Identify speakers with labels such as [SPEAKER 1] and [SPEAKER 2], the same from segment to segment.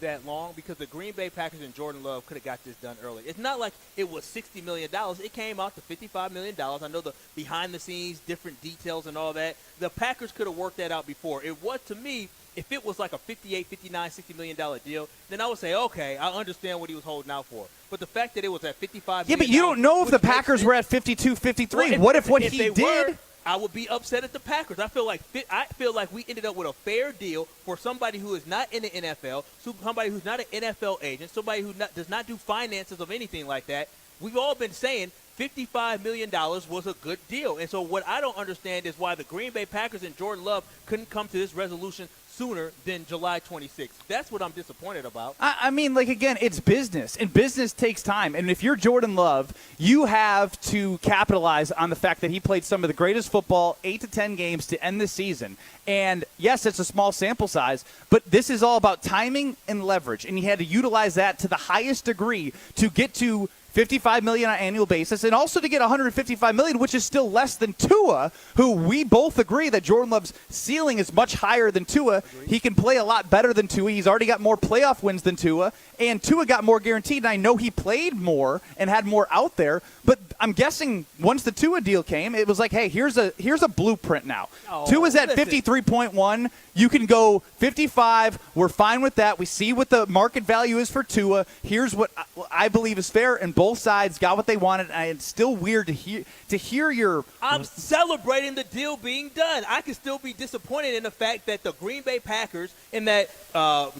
[SPEAKER 1] that long because the Green Bay Packers and Jordan Love could have got this done early. It's not like it was $60 million. It came out to $55 million. I know the behind-the-scenes, different details and all that. The Packers could have worked that out before. It was, to me, if it was like a $58, $59, $60 million deal, then I would say, okay, I understand what he was holding out for. But the fact that it was at $55 million.
[SPEAKER 2] Yeah, but you don't know if the Packers were at 52, 53. Well, what if what he did?
[SPEAKER 1] I would be upset at the Packers. I feel like we ended up with a fair deal for somebody who is not in the NFL, somebody who's not an NFL agent, somebody who does not do finances of anything like that. We've all been saying $55 million was a good deal. And so what I don't understand is why the Green Bay Packers and Jordan Love couldn't come to this resolution sooner than July 26th. That's what I'm disappointed about.
[SPEAKER 2] I mean, like, again, it's business, and business takes time. And if you're Jordan Love, you have to capitalize on the fact that he played some of the greatest football, 8 to 10 games to end the season. And, yes, it's a small sample size, but this is all about timing and leverage, and he had to utilize that to the highest degree to get to $55 million on an annual basis, and also to get $155 million, which is still less than Tua, who we both agree that Jordan Love's ceiling is much higher than Tua.
[SPEAKER 1] Agreed.
[SPEAKER 2] He can play a lot better than Tua. He's already got more playoff wins than Tua, and Tua got more guaranteed. And I know he played more and had more out there, but I'm guessing once the Tua deal came, it was like, hey, here's a blueprint now. Tua's at 53.1. You can go 55. We're fine with that. We see what the market value is for Tua. Here's what I believe is fair, and both sides got what they wanted. And it's still weird to hear your.
[SPEAKER 1] I'm celebrating the deal being done. I can still be disappointed in the fact that the Green Bay Packers and that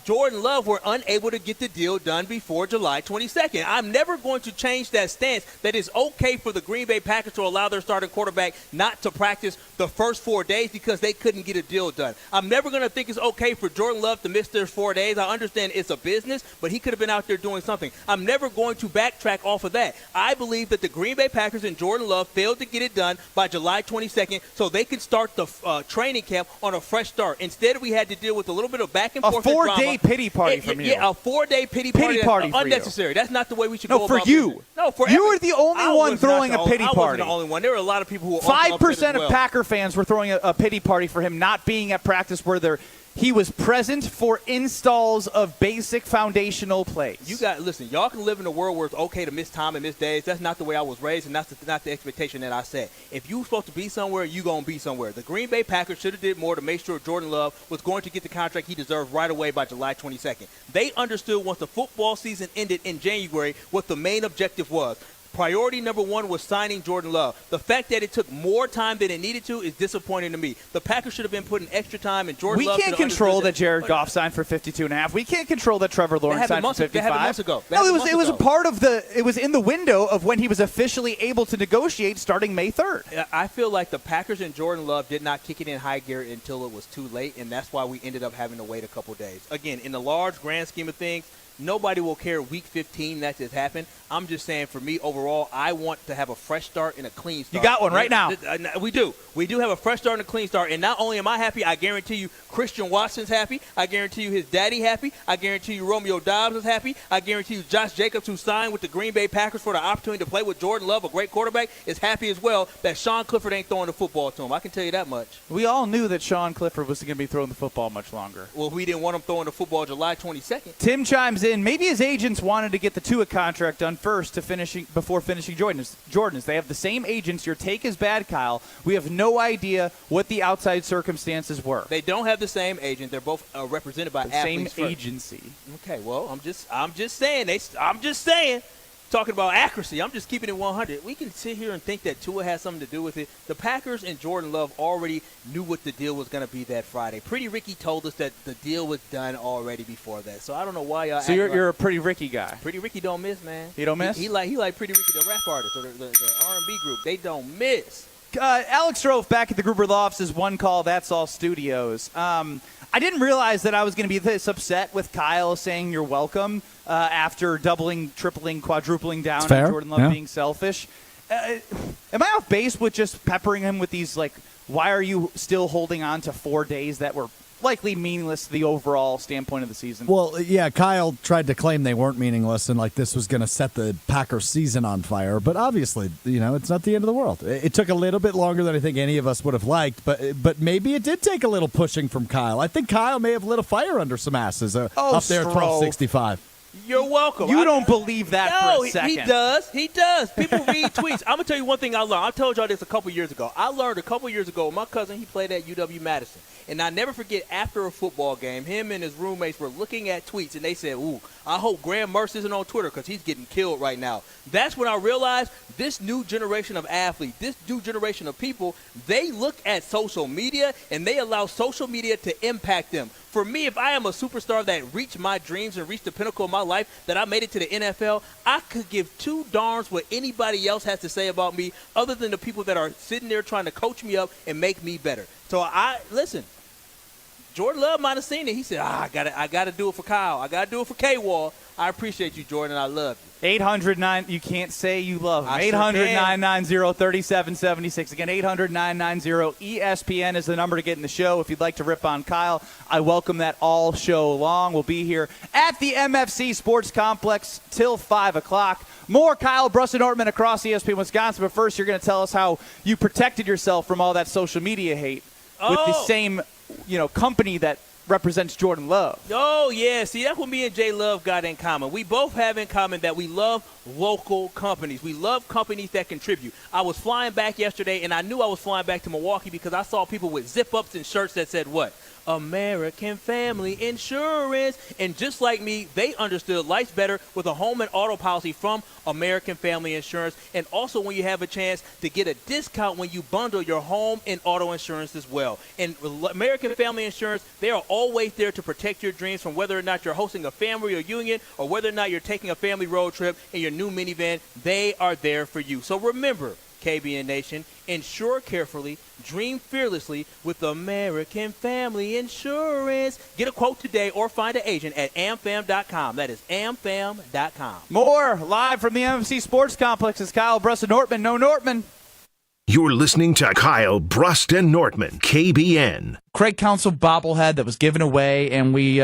[SPEAKER 1] Jordan Love were unable to get the deal done before July 22nd. I'm never going to change that stance that it's okay for the Green Bay Packers to allow their starting quarterback not to practice the first 4 days because they couldn't get a deal done. I'm never going to think it's okay for Jordan Love to miss their 4 days. I understand it's a business, but he could have been out there doing something. I'm never going to backtrack off of that. I believe that the Green Bay Packers and Jordan Love failed to get it done by July 22nd so they could start the training camp on a fresh start. Instead, we had to deal with a little bit of back and forth.
[SPEAKER 2] A 4-day pity party from you.
[SPEAKER 1] Yeah, a 4-day pity party.
[SPEAKER 2] That's
[SPEAKER 1] unnecessary. That's not the way we should go about
[SPEAKER 2] you.
[SPEAKER 1] business. No, for
[SPEAKER 2] you were the only one throwing a pity party.
[SPEAKER 1] I wasn't the only one. There were a lot of people who were
[SPEAKER 2] 5%
[SPEAKER 1] of
[SPEAKER 2] Packer fans were throwing a pity party for him not being at practice where he was present for installs of basic foundational plays.
[SPEAKER 1] Listen, y'all can live in a world where it's okay to miss time and miss days. That's not the way I was raised, and that's not the expectation that I set. If you're supposed to be somewhere, you're going to be somewhere. The Green Bay Packers should have did more to make sure Jordan Love was going to get the contract he deserved right away by July 22nd. They understood once the football season ended in January what the main objective was. Priority number one was signing Jordan Love. The fact that it took more time than it needed to is disappointing to me. The Packers should have been putting extra time, and Jordan Love.
[SPEAKER 2] We can't control that Jared Goff signed for 52.5. We can't control that Trevor Lawrence signed for 55.
[SPEAKER 1] That happened months ago.
[SPEAKER 2] No, it was a part of it was in the window of when he was officially able to negotiate starting May 3rd.
[SPEAKER 1] I feel like the Packers and Jordan Love did not kick it in high gear until it was too late, and that's why we ended up having to wait a couple days. Again, in the large grand scheme of things, nobody will care week 15 that just happened. I'm just saying, for me, overall, I want to have a fresh start and a clean start.
[SPEAKER 2] You got one right now.
[SPEAKER 1] We do. We do have a fresh start and a clean start. And not only am I happy, I guarantee you Christian Watson's happy. I guarantee you his daddy happy. I guarantee you Romeo Doubs is happy. I guarantee you Josh Jacobs, who signed with the Green Bay Packers for the opportunity to play with Jordan Love, a great quarterback, is happy as well that Sean Clifford ain't throwing the football to him. I can tell you that much.
[SPEAKER 2] We all knew that Sean Clifford was going to be throwing the football much longer.
[SPEAKER 1] Well, we didn't want him throwing the football July 22nd.
[SPEAKER 2] Tim chimes in. Maybe his agents wanted to get the Tua contract done first before finishing Jordan's. They have the same agents. Your take is bad, Kyle. We have no idea what the outside circumstances were.
[SPEAKER 1] They don't have the same agent. They're both represented by athletes.
[SPEAKER 2] Same agency.
[SPEAKER 1] Okay, well, I'm just saying. Talking about accuracy, I'm just keeping it 100. We can sit here and think that Tua has something to do with it. The Packers and Jordan Love already knew what the deal was going to be that Friday. Pretty Ricky told us that the deal was done already before that. So I don't know why y'all.
[SPEAKER 2] So you're a Pretty Ricky guy.
[SPEAKER 1] Pretty Ricky don't miss, man.
[SPEAKER 2] He don't miss.
[SPEAKER 1] He like Pretty Ricky, the rap artist or the R&B group. They don't miss.
[SPEAKER 2] Alex Rove back at the Gruber Law Office's One Call That's All Studios. I didn't realize that I was going to be this upset with Kyle saying you're welcome after doubling, tripling, quadrupling down on Jordan Love being selfish. Am I off base with just peppering him with these, like, why are you still holding on to 4 days that were likely meaningless to the overall standpoint of the season.
[SPEAKER 3] Well, yeah, Kyle tried to claim they weren't meaningless and like this was going to set the Packers season on fire. But obviously, it's not the end of the world. It took a little bit longer than I think any of us would have liked, but maybe it did take a little pushing from Kyle. I think Kyle may have lit a fire under some asses up there at 1265.
[SPEAKER 1] You're welcome.
[SPEAKER 2] You don't believe that for a second.
[SPEAKER 1] He does. He does. People read tweets. I'm going to tell you one thing I learned. I told y'all this a couple years ago. I learned a couple years ago, my cousin, he played at UW-Madison. And I never forget, after a football game, him and his roommates were looking at tweets, and they said, ooh, I hope Graham Merce isn't on Twitter because he's getting killed right now. That's when I realized this new generation of athletes, this new generation of people, they look at social media, and they allow social media to impact them. For me, if I am a superstar that reached my dreams and reached the pinnacle of my life, that I made it to the NFL, I could give two darns what anybody else has to say about me other than the people that are sitting there trying to coach me up and make me better. So listen, Jordan Love might have seen it. He said, I got to do it for Kyle. I got to do it for K-Wall. I appreciate you, Jordan, and I love you.
[SPEAKER 2] 800-9, you can't say you love him. 800-990-3776. Again, 800-990-ESPN is the number to get in the show. If you'd like to rip on Kyle, I welcome that all show long. We'll be here at the MFC Sports Complex till 5 o'clock. More Kyle, Brust and Nortman across ESPN Wisconsin. But first, you're going to tell us how you protected yourself from all that social media hate with the same company that represents Jordan Love.
[SPEAKER 1] Oh, yeah. See, that's what me and Jay Love got in common. We both have in common that we love local companies. We love companies that contribute. I was flying back yesterday, and I knew I was flying back to Milwaukee because I saw people with zip-ups and shirts that said what? American Family Insurance. And just like me, they understood life's better with a home and auto policy from American Family Insurance. And also when you have a chance to get a discount when you bundle your home and auto insurance as well. And American Family Insurance, they are always there to protect your dreams from whether or not you're hosting a family reunion or whether or not you're taking a family road trip in your new minivan. They are there for you. So remember, KBN Nation, insure carefully, dream fearlessly with American Family Insurance. Get a quote today or find an agent at amfam.com. That is amfam.com.
[SPEAKER 2] More live from the MFC Sports Complex is Kyle, Brust and Nortman. No Nortman.
[SPEAKER 4] You're listening to Kyle, Brust and Nortman, KBN.
[SPEAKER 5] Craig Counsell bobblehead that was given away, and we,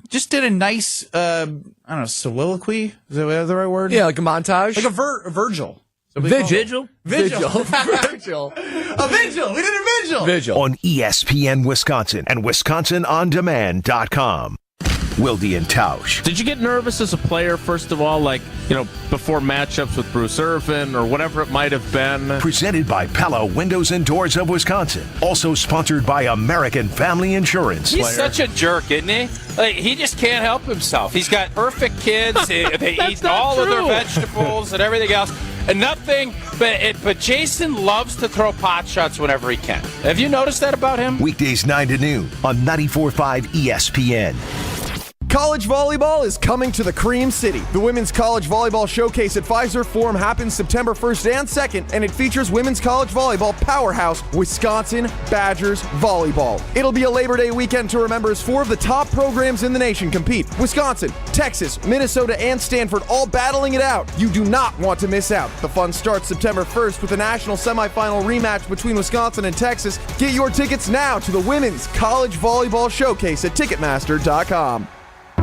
[SPEAKER 5] just did a nice, soliloquy. Is that the right word?
[SPEAKER 6] Yeah, like a montage.
[SPEAKER 5] Like a Virgil.
[SPEAKER 6] Vigil.
[SPEAKER 5] Vigil.
[SPEAKER 6] Vigil.
[SPEAKER 5] A vigil. We did a vigil.
[SPEAKER 6] Vigil.
[SPEAKER 4] On ESPN Wisconsin and WisconsinOnDemand.com. Wilde and Tausch.
[SPEAKER 7] Did you get nervous as a player, first of all, before matchups with Bruce Irvin or whatever it might have been?
[SPEAKER 4] Presented by Pella Windows and Doors of Wisconsin. Also sponsored by American Family Insurance.
[SPEAKER 8] He's such a jerk, isn't he? He just can't help himself. He's got perfect kids. They eat all of their vegetables and everything else. And nothing, but Jason loves to throw pot shots whenever he can. Have you noticed that about him?
[SPEAKER 4] Weekdays 9 to noon on 94.5 ESPN.
[SPEAKER 6] College volleyball is coming to the Cream City. The Women's College Volleyball Showcase at Pfizer Forum happens September 1st and 2nd, and it features women's college volleyball powerhouse Wisconsin Badgers Volleyball. It'll be a Labor Day weekend to remember as 4 of the top programs in the nation compete. Wisconsin, Texas, Minnesota, and Stanford all battling it out. You do not want to miss out. The fun starts September 1st with a national semifinal rematch between Wisconsin and Texas. Get your tickets now to the Women's College Volleyball Showcase at Ticketmaster.com.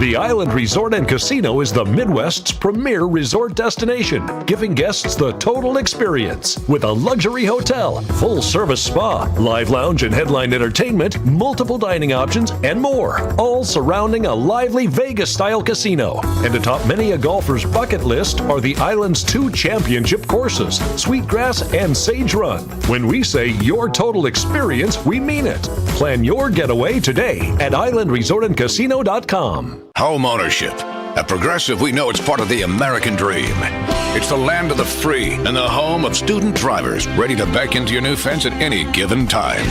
[SPEAKER 9] The Island Resort and Casino is the Midwest's premier resort destination, giving guests the total experience. With a luxury hotel, full-service spa, live lounge and headline entertainment, multiple dining options, and more, all surrounding a lively Vegas-style casino. And atop many a golfer's bucket list are the island's 2 championship courses, Sweetgrass and Sage Run. When we say your total experience, we mean it. Plan your getaway today at islandresortandcasino.com.
[SPEAKER 10] Home ownership. At Progressive, we know it's part of the American dream. It's the land of the free and the home of student drivers ready to back into your new fence at any given time.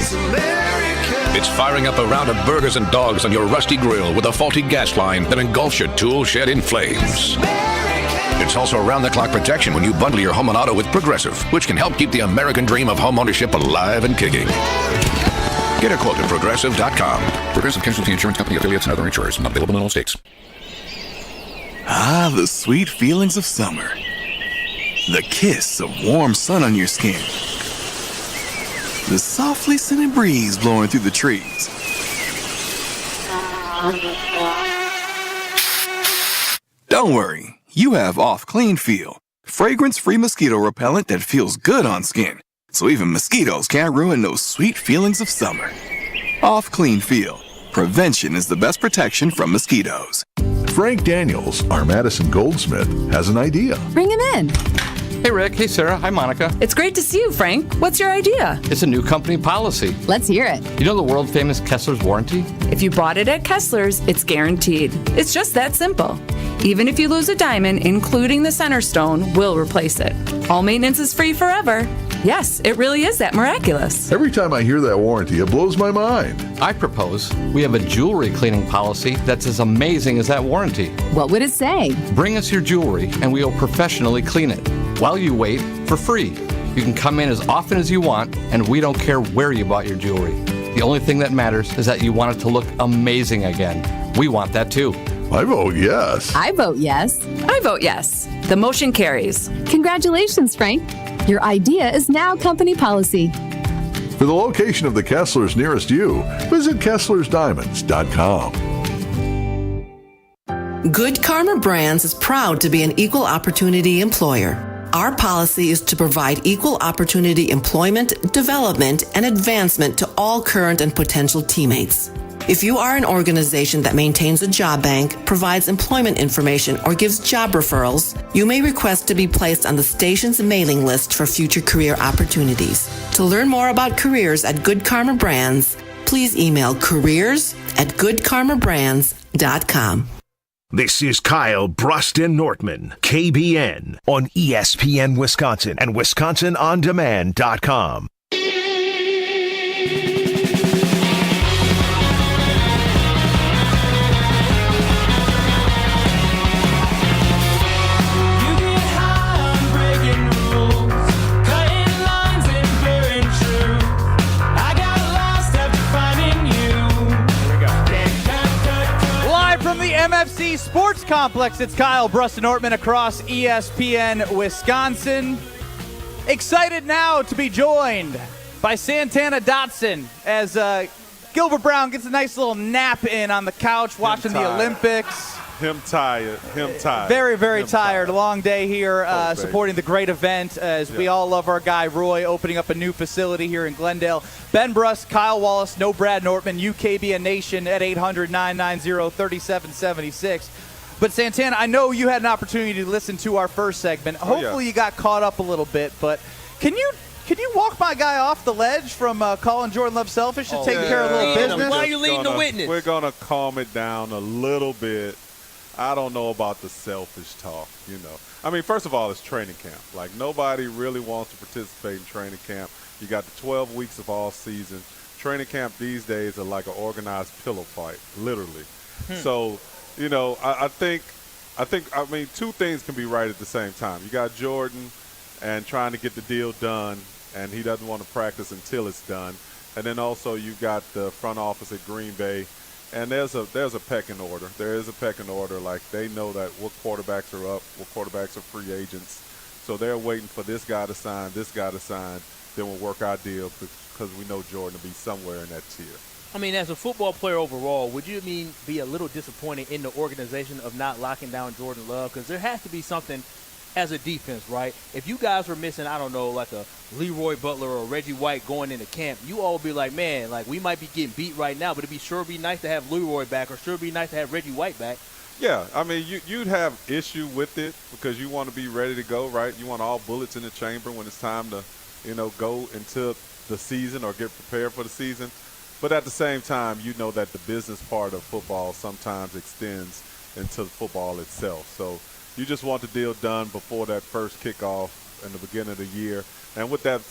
[SPEAKER 10] It's firing up a round of burgers and dogs on your rusty grill with a faulty gas line that engulfs your tool shed in flames. It's also around-the-clock protection when you bundle your home and auto with Progressive, which can help keep the American dream of home ownership alive and kicking. Get a quote at Progressive.com. Progressive Casualty Insurance Company, affiliates, and other insurers. Not available in all states.
[SPEAKER 11] Ah, the sweet feelings of summer. The kiss of warm sun on your skin. The softly scented breeze blowing through the trees. Don't worry, you have Off Clean Feel, fragrance-free mosquito repellent that feels good on skin, so even mosquitoes can't ruin those sweet feelings of summer. Off Clean Feel. Prevention is the best protection from mosquitoes.
[SPEAKER 12] Frank Daniels, our Madison Goldsmith, has an idea.
[SPEAKER 13] Bring him in.
[SPEAKER 14] Hey, Rick. Hey, Sarah. Hi, Monica.
[SPEAKER 13] It's great to see you, Frank. What's your idea?
[SPEAKER 14] It's a new company policy.
[SPEAKER 13] Let's hear it.
[SPEAKER 14] You know the world-famous Kessler's warranty?
[SPEAKER 13] If you bought it at Kessler's, it's guaranteed. It's just that simple. Even if you lose a diamond, including the center stone, we'll replace it. All maintenance is free forever. Yes, it really is that miraculous.
[SPEAKER 12] Every time I hear that warranty, it blows my mind.
[SPEAKER 14] I propose we have a jewelry cleaning policy that's as amazing as that warranty.
[SPEAKER 13] What would it say?
[SPEAKER 14] Bring us your jewelry and we'll professionally clean it. While you wait, for free. You can come in as often as you want, and we don't care where you bought your jewelry. The only thing that matters is that you want it to look amazing again. We want that too.
[SPEAKER 12] I vote yes.
[SPEAKER 13] I vote yes. I vote yes. The motion carries.
[SPEAKER 15] Congratulations, Frank. Your idea is now company policy.
[SPEAKER 12] For the location of the Kesslers nearest you, visit KesslersDiamonds.com.
[SPEAKER 16] Good Karma Brands is proud to be an equal opportunity employer. Our policy is to provide equal opportunity employment, development, and advancement to all current and potential teammates. If you are an organization that maintains a job bank, provides employment information, or gives job referrals, you may request to be placed on the station's mailing list for future career opportunities. To learn more about careers at Good Karma Brands, please email careers@goodkarmabrands.com.
[SPEAKER 4] This is Kyle Brust and Nortman, KBN, on ESPN Wisconsin and WisconsinOnDemand.com.
[SPEAKER 2] MFC Sports Complex. It's Kyle, Brust and Nortman across ESPN Wisconsin. Excited now to be joined by Santana Dotson as Gilbert Brown gets a nice little nap in on the couch watching the Olympics.
[SPEAKER 17] Him tired.
[SPEAKER 2] Very, very tired. A long day here supporting the great event as we all love our guy Roy opening up a new facility here in Glendale. Ben Brust, Kyle Wallace, no Brad Nortman, UKBN Nation at 800-990-3776. But Santana, I know you had an opportunity to listen to our first segment. Hopefully you got caught up a little bit, but can you walk my guy off the ledge from calling Jordan Love selfish and taking care of a little business?
[SPEAKER 1] Why are you leading the witness?
[SPEAKER 17] We're going to calm it down a little bit. I don't know about the selfish talk, you know. I mean, first of all, it's training camp. Like, nobody really wants to participate in training camp. You got the 12 weeks of all season. Training camp these days are like an organized pillow fight, literally. So, you know, I think, two things can be right at the same time. You got Jordan and trying to get the deal done, and he doesn't want to practice until it's done. And then also you got the front office at Green Bay. And there's a pecking order. There is a pecking order. Like, they know that what quarterbacks are up, what quarterbacks are free agents. So they're waiting for this guy to sign, then we'll work our deal because we know Jordan to be somewhere in that tier.
[SPEAKER 1] I mean, as a football player overall, would you be a little disappointed in the organization of not locking down Jordan Love? Because there has to be something as a defense, right? If you guys were missing, I don't know, like a Leroy Butler or Reggie White going into camp, you all would be like, man, like, we might be getting beat right now, but it'd be nice to have Leroy back, or be nice to have Reggie White back.
[SPEAKER 17] Yeah, I mean, you'd have issue with it because you want to be ready to go, right? You want all bullets in the chamber when it's time to, you know, go into the season or get prepared for the season. But at the same time, you know that the business part of football sometimes extends into football itself. So you just want the deal done before that first kickoff in the beginning of the year. And with that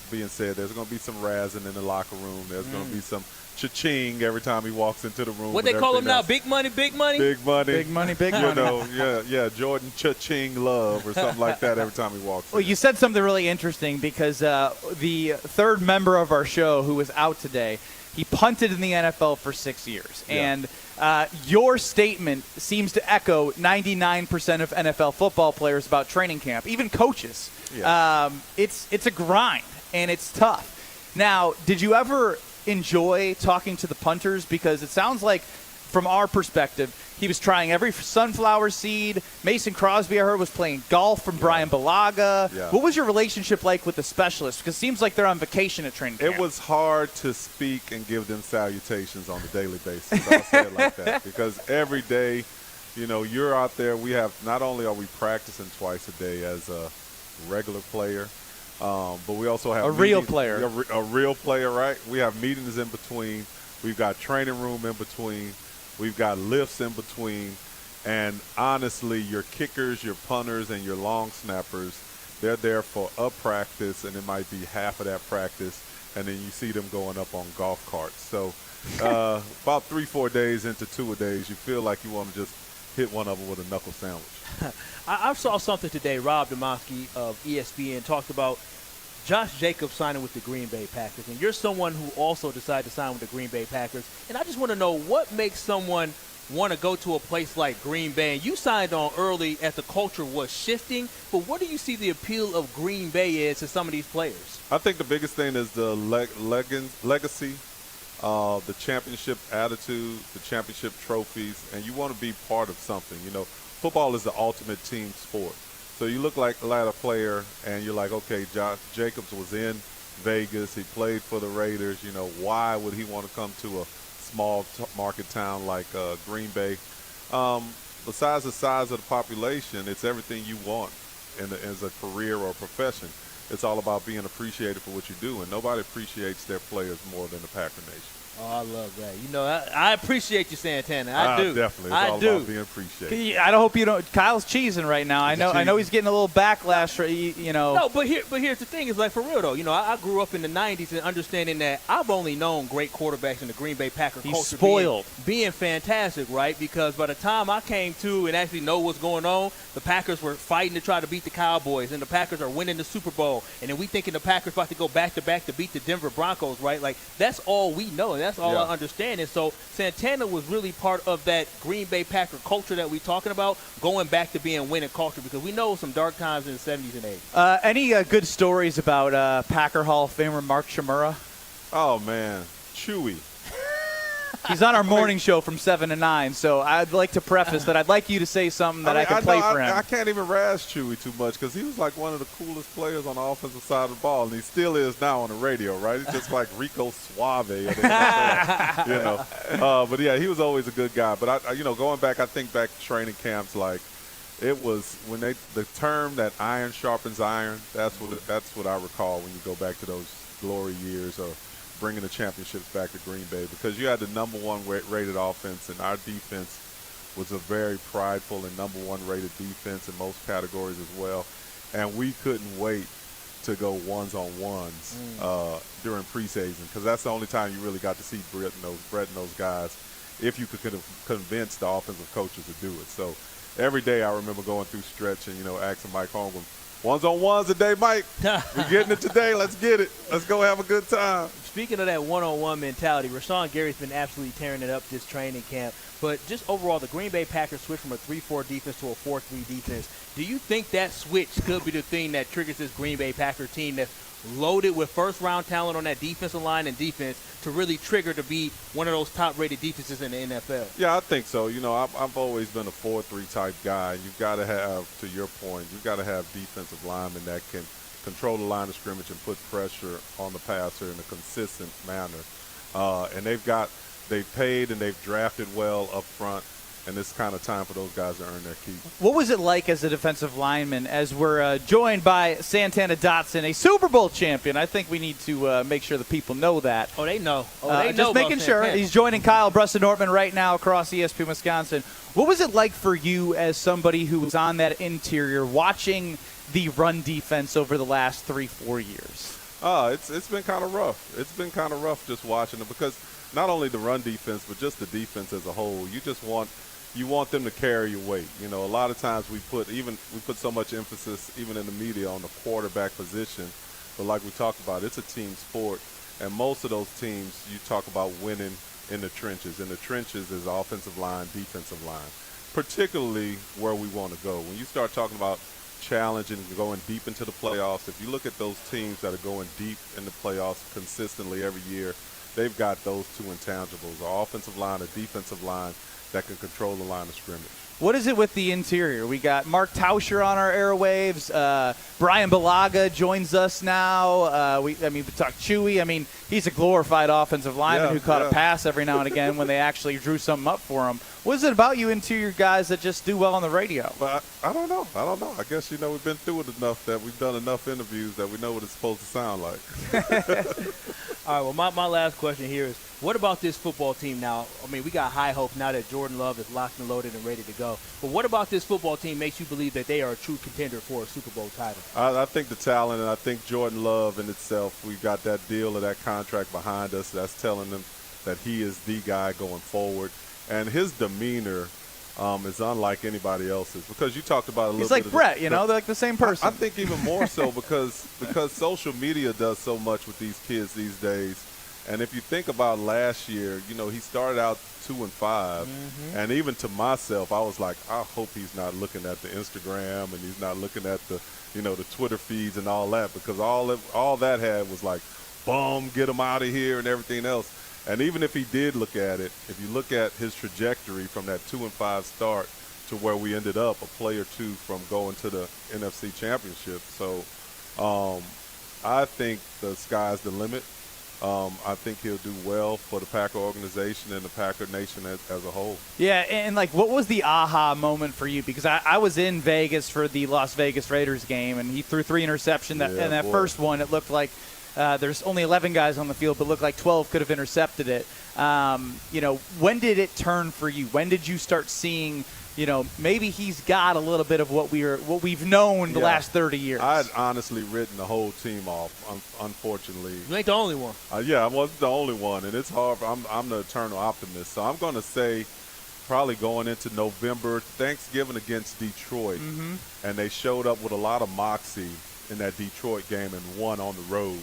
[SPEAKER 17] being said, there's going to be some razzing in the locker room. There's going to be some cha-ching every time he walks into the room.
[SPEAKER 1] What they call him now? Big money, big money?
[SPEAKER 17] Big money.
[SPEAKER 2] Big money, big money.
[SPEAKER 17] You know, yeah, Jordan cha-ching Love or something like that every time he walks in.
[SPEAKER 2] Well, you said something really interesting because the third member of our show who was out today, he punted in the NFL for 6 years. Yeah. And your statement seems to echo 99% of NFL football players about training camp, even coaches. Yeah. It's a grind, and it's tough. Now, did you ever enjoy talking to the punters? Because it sounds like from our perspective, he was trying every sunflower seed. Mason Crosby, I heard, was playing golf from Brian Balaga.
[SPEAKER 17] Yeah.
[SPEAKER 2] What was your relationship like with the specialists? Because it seems like they're on vacation at training camp.
[SPEAKER 17] It was hard to speak and give them salutations on a daily basis. I'll say it like that. Because every day, you're out there. Not only are we practicing twice a day as a regular player, but we also have
[SPEAKER 2] a real player.
[SPEAKER 17] A real player, right? We have meetings in between. We've got training room in between. We've got lifts in between. And honestly, your kickers, your punters, and your long snappers, they're there for a practice, and it might be half of that practice, and then you see them going up on golf carts. So about 3-4 days into 2 days, you feel like you want to just hit one of them with a knuckle sandwich.
[SPEAKER 1] I saw something today. Rob Domofsky of ESPN talked about Josh Jacobs signing with the Green Bay Packers, and you're someone who also decided to sign with the Green Bay Packers. And I just want to know what makes someone want to go to a place like Green Bay. And you signed on early as the culture was shifting, but what do you see the appeal of Green Bay is to some of these players?
[SPEAKER 17] I think the biggest thing is the legacy, the championship attitude, the championship trophies, and you want to be part of something. Football is the ultimate team sport. So you look like a player, and you're like, okay, Josh Jacobs was in Vegas. He played for the Raiders. Why would he want to come to a small market town like Green Bay? Besides the size of the population, it's everything you want as a career or a profession. It's all about being appreciated for what you do, and nobody appreciates their players more than the Packer Nation.
[SPEAKER 1] Oh, I love that. I appreciate you, Santana. I do.
[SPEAKER 17] Definitely. It's all about being appreciated.
[SPEAKER 2] I hope you don't. Kyle's cheesing right now. I know he's getting a little backlash.
[SPEAKER 1] No, but here's the thing. Is like for real though. I grew up in the '90s and understanding that I've only known great quarterbacks in the Green Bay Packer culture.
[SPEAKER 2] Spoiled.
[SPEAKER 1] Being fantastic, right? Because by the time I came to and actually know what's going on, the Packers were fighting to try to beat the Cowboys, and the Packers are winning the Super Bowl, and then we thinking the Packers about to go back to back to beat the Denver Broncos, right? Like that's all we know, and that's all I understand. And so Santana was really part of that Green Bay Packer culture that we're talking about, going back to being winning culture, because we know some dark times in the 70s and 80s.
[SPEAKER 2] Any good stories about Packer Hall of Famer Mark Chmura?
[SPEAKER 17] Oh, man. Chewy.
[SPEAKER 2] He's on our morning show from 7 to 9, so I'd like to preface that I'd like you to say something that I can play for him.
[SPEAKER 17] I can't even razz Chewy too much because he was like one of the coolest players on the offensive side of the ball, and he still is now on the radio, right? He's just like Rico Suave. But yeah, he was always a good guy. But going back, I think back to training camps, like it was when the term that iron sharpens iron. That's what I recall when you go back to those glory years of bringing the championships back to Green Bay, because you had the number one rated offense, and our defense was a very prideful and number one rated defense in most categories as well. And we couldn't wait to go ones-on-ones during preseason, because that's the only time you really got to see Brett and those guys, if you could convince the offensive coaches to do it. So every day I remember going through stretch and, asking Mike Holmgren, ones-on-ones today, Mike. We're getting it today. Let's get it. Let's go have a good time.
[SPEAKER 1] Speaking of that one-on-one mentality, Rashawn Gary's been absolutely tearing it up this training camp. But just overall, the Green Bay Packers switched from a 3-4 defense to a 4-3 defense. Do you think that switch could be the thing that triggers this Green Bay Packers team that's loaded with first-round talent on that defensive line and defense to really trigger to be one of those top-rated defenses in the NFL?
[SPEAKER 17] Yeah, I think so. I've always been a 4-3 type guy. You've got to have, to your point, you've got to have defensive linemen that can control the line of scrimmage and put pressure on the passer in a consistent manner. And they've paid and they've drafted well up front. And it's kind of time for those guys to earn their keep.
[SPEAKER 2] What was it like as a defensive lineman, as we're joined by Santana Dotson, a Super Bowl champion? I think we need to make sure the people know that.
[SPEAKER 1] Oh, they know.
[SPEAKER 2] Just making sure. He's joining Kyle Brust and Nortman right now across ESPN Wisconsin. What was it like for you as somebody who was on that interior watching the run defense over the last 3-4 years?
[SPEAKER 17] It's been kind of rough. It's been kind of rough just watching it, because not only the run defense, but just the defense as a whole. You want them to carry your weight. A lot of times we put so much emphasis, even in the media, on the quarterback position. But like we talked about, it's a team sport, and most of those teams, you talk about winning in the trenches. And the trenches is offensive line, defensive line, particularly where we want to go. When you start talking about challenging and going deep into the playoffs, if you look at those teams that are going deep in the playoffs consistently every year, they've got those two intangibles, an offensive line, a defensive line that can control the line of scrimmage.
[SPEAKER 2] What is it with the interior? We got Mark Tauscher on our airwaves. Brian Balaga joins us now. We talked Chewy. I mean, he's a glorified offensive lineman who caught a pass every now and again when they actually drew something up for him. What is it about you interior guys that just do well on the radio?
[SPEAKER 17] Well, I don't know. I guess, we've been through it enough that we've done enough interviews that we know what it's supposed to sound like.
[SPEAKER 1] All right, well, my last question here is, what about this football team now? I mean, we got high hopes now that Jordan Love is locked and loaded and ready to go. But what about this football team makes you believe that they are a true contender for a Super Bowl title?
[SPEAKER 17] I think the talent, and I think Jordan Love in itself, we got that deal or that contract behind us that's telling them that he is the guy going forward. And his demeanor is unlike anybody else's, because you talked about a little bit.
[SPEAKER 2] He's like Brett, they're like the same person.
[SPEAKER 17] I think even more so because social media does so much with these kids these days. And if you think about last year, he started out 2-5, and even to myself, I was like, I hope he's not looking at the Instagram and he's not looking at the, the Twitter feeds and all that, because all that had was like, boom, get him out of here and everything else. And even if he did look at it, if you look at his trajectory from that 2-5 start to where we ended up, a play or two from going to the NFC Championship. So I think the sky's the limit. I think he'll do well for the Packer organization and the Packer Nation as a whole.
[SPEAKER 2] Yeah, and what was the aha moment for you? Because I was in Vegas for the Las Vegas Raiders game, and he threw 3 interceptions. And that first one, it looked like there's only 11 guys on the field, but looked like 12 could have intercepted it. When did it turn for you? When did you start seeing, maybe he's got a little bit of what we've known the last 30 years?
[SPEAKER 17] I had honestly written the whole team off, unfortunately.
[SPEAKER 1] You ain't the only one.
[SPEAKER 17] I wasn't the only one, and it's hard. I'm the eternal optimist, so I'm going to say probably going into November, Thanksgiving against Detroit, and they showed up with a lot of moxie in that Detroit game and won on the road,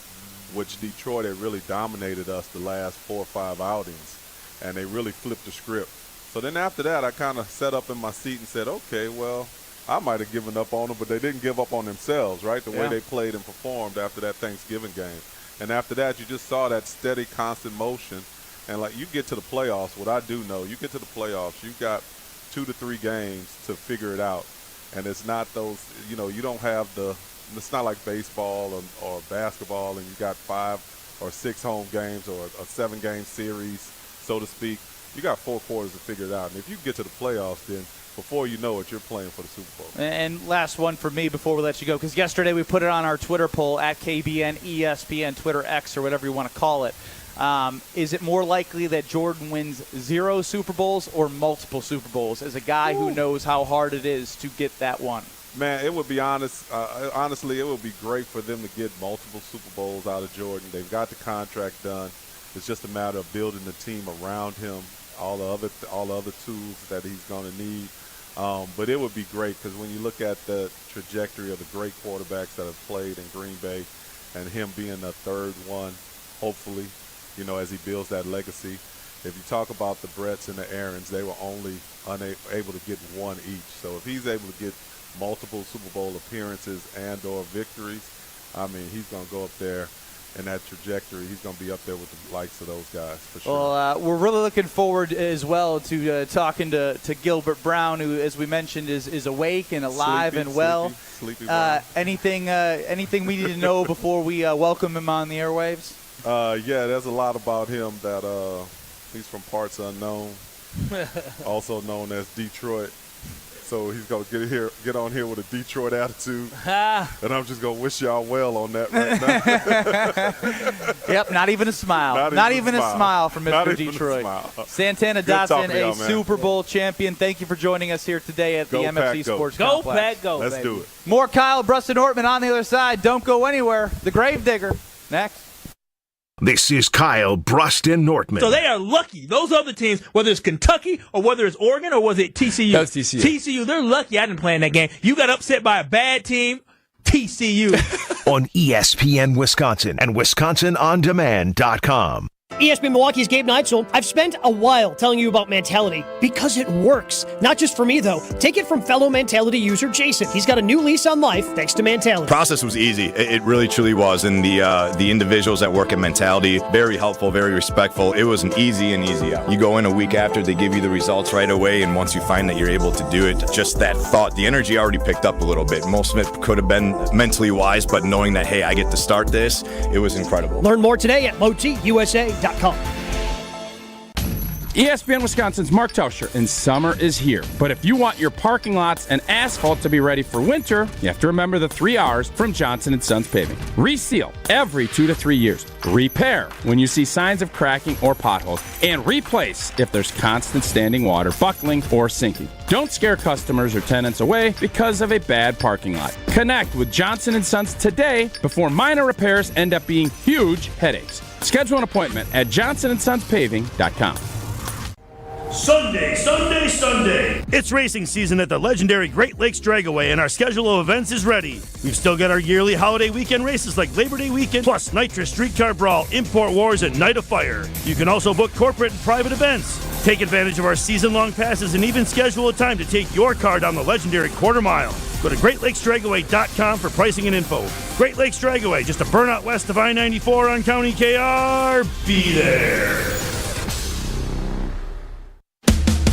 [SPEAKER 17] which Detroit had really dominated us the last 4 or 5 outings, and they really flipped the script. So then after that, I kind of sat up in my seat and said, okay, well, I might have given up on them, but they didn't give up on themselves, right, the way they played and performed after that Thanksgiving game. And after that, you just saw that steady, constant motion. And, you get to the playoffs, what I do know, you get to the playoffs, you've got 2 to 3 games to figure it out. And it's not those, you don't have it's not like baseball or basketball and you got 5 or 6 home games or a 7-game series, so to speak. You got 4 quarters to figure it out. And if you get to the playoffs, then before you know it, you're playing for the Super Bowl.
[SPEAKER 2] And last one for me before we let you go, because yesterday we put it on our Twitter poll at KBN, ESPN, Twitter X, or whatever you want to call it. Is it more likely that Jordan wins 0 Super Bowls or multiple Super Bowls as a guy who knows how hard it is to get that one?
[SPEAKER 17] Man, it would be honestly, it would be great for them to get multiple Super Bowls out of Jordan. They've got the contract done. It's just a matter of building the team around him, all the other tools that he's going to need. But it would be great because when you look at the trajectory of the great quarterbacks that have played in Green Bay and him being the third one, hopefully, as he builds that legacy. If you talk about the Bretts and the Aarons, they were only able to get 1 each. So if he's able to get multiple Super Bowl appearances and or victories, he's going to go up there in that trajectory. He's going to be up there with the likes of those guys for sure.
[SPEAKER 2] Well, we're really looking forward as well to talking to Gilbert Brown, who, as we mentioned, is awake and alive and well.
[SPEAKER 17] Sleepy Brown.
[SPEAKER 2] Anything we need to know before we welcome him on the airwaves?
[SPEAKER 17] There's a lot about him that he's from parts unknown, also known as Detroit. So he's going to get on here with a Detroit attitude. And I'm just going to wish y'all well on that right now.
[SPEAKER 2] Yep, not even a smile. Not even a smile from Mr. Detroit. Santana Dotson, a Super Bowl champion. Thank you for joining us here today at the MFC Sports Complex.
[SPEAKER 1] Go, Pack, go.
[SPEAKER 17] Let's do it.
[SPEAKER 2] More Kyle, Brust and Nortman on the other side. Don't go anywhere. The Gravedigger. Next.
[SPEAKER 4] This is Kyle, Brust and Nortman.
[SPEAKER 1] So they are lucky. Those other teams, whether it's Kentucky or whether it's Oregon or was it TCU?
[SPEAKER 18] That was TCU.
[SPEAKER 1] TCU, they're lucky I didn't play in that game. You got upset by a bad team, TCU.
[SPEAKER 4] On ESPN Wisconsin and WisconsinOnDemand.com.
[SPEAKER 18] ESPN Milwaukee's Gabe Neitzel. I've spent a while telling you about Mentality because it works. Not just for me, though. Take it from fellow Mentality user Jason. He's got a new lease on life thanks to Mentality.
[SPEAKER 19] Process was easy. It really, truly was. And the individuals that work at Mentality, very helpful, very respectful. It was an easy out. You go in a week after, they give you the results right away. And once you find that you're able to do it, just that thought, the energy already picked up a little bit. Most of it could have been mentally wise, but knowing that, hey, I get to start this, it was incredible.
[SPEAKER 18] Learn more today at LoTUSA.com.
[SPEAKER 20] ESPN Wisconsin's Mark Tauscher, and summer is here. But if you want your parking lots and asphalt to be ready for winter, you have to remember the 3 R's from Johnson & Sons Paving. Reseal every 2 to 3 years. Repair when you see signs of cracking or potholes. And replace if there's constant standing water, buckling, or sinking. Don't scare customers or tenants away because of a bad parking lot. Connect with Johnson & Sons today before minor repairs end up being huge headaches. Schedule an appointment at johnsonsonspaving.com.
[SPEAKER 21] Sunday. It's racing season at the legendary Great Lakes Dragaway, and our schedule of events is ready. We've still got our yearly holiday weekend races like Labor Day weekend, plus Nitrous Streetcar Brawl, Import Wars, and Night of Fire. You can also book corporate and private events. Take advantage of our season-long passes and even schedule a time to take your car down the legendary quarter mile. Go to GreatLakesDragaway.com for pricing and info. Great Lakes Dragaway, just a burnout west of I-94 on County KR. Be there.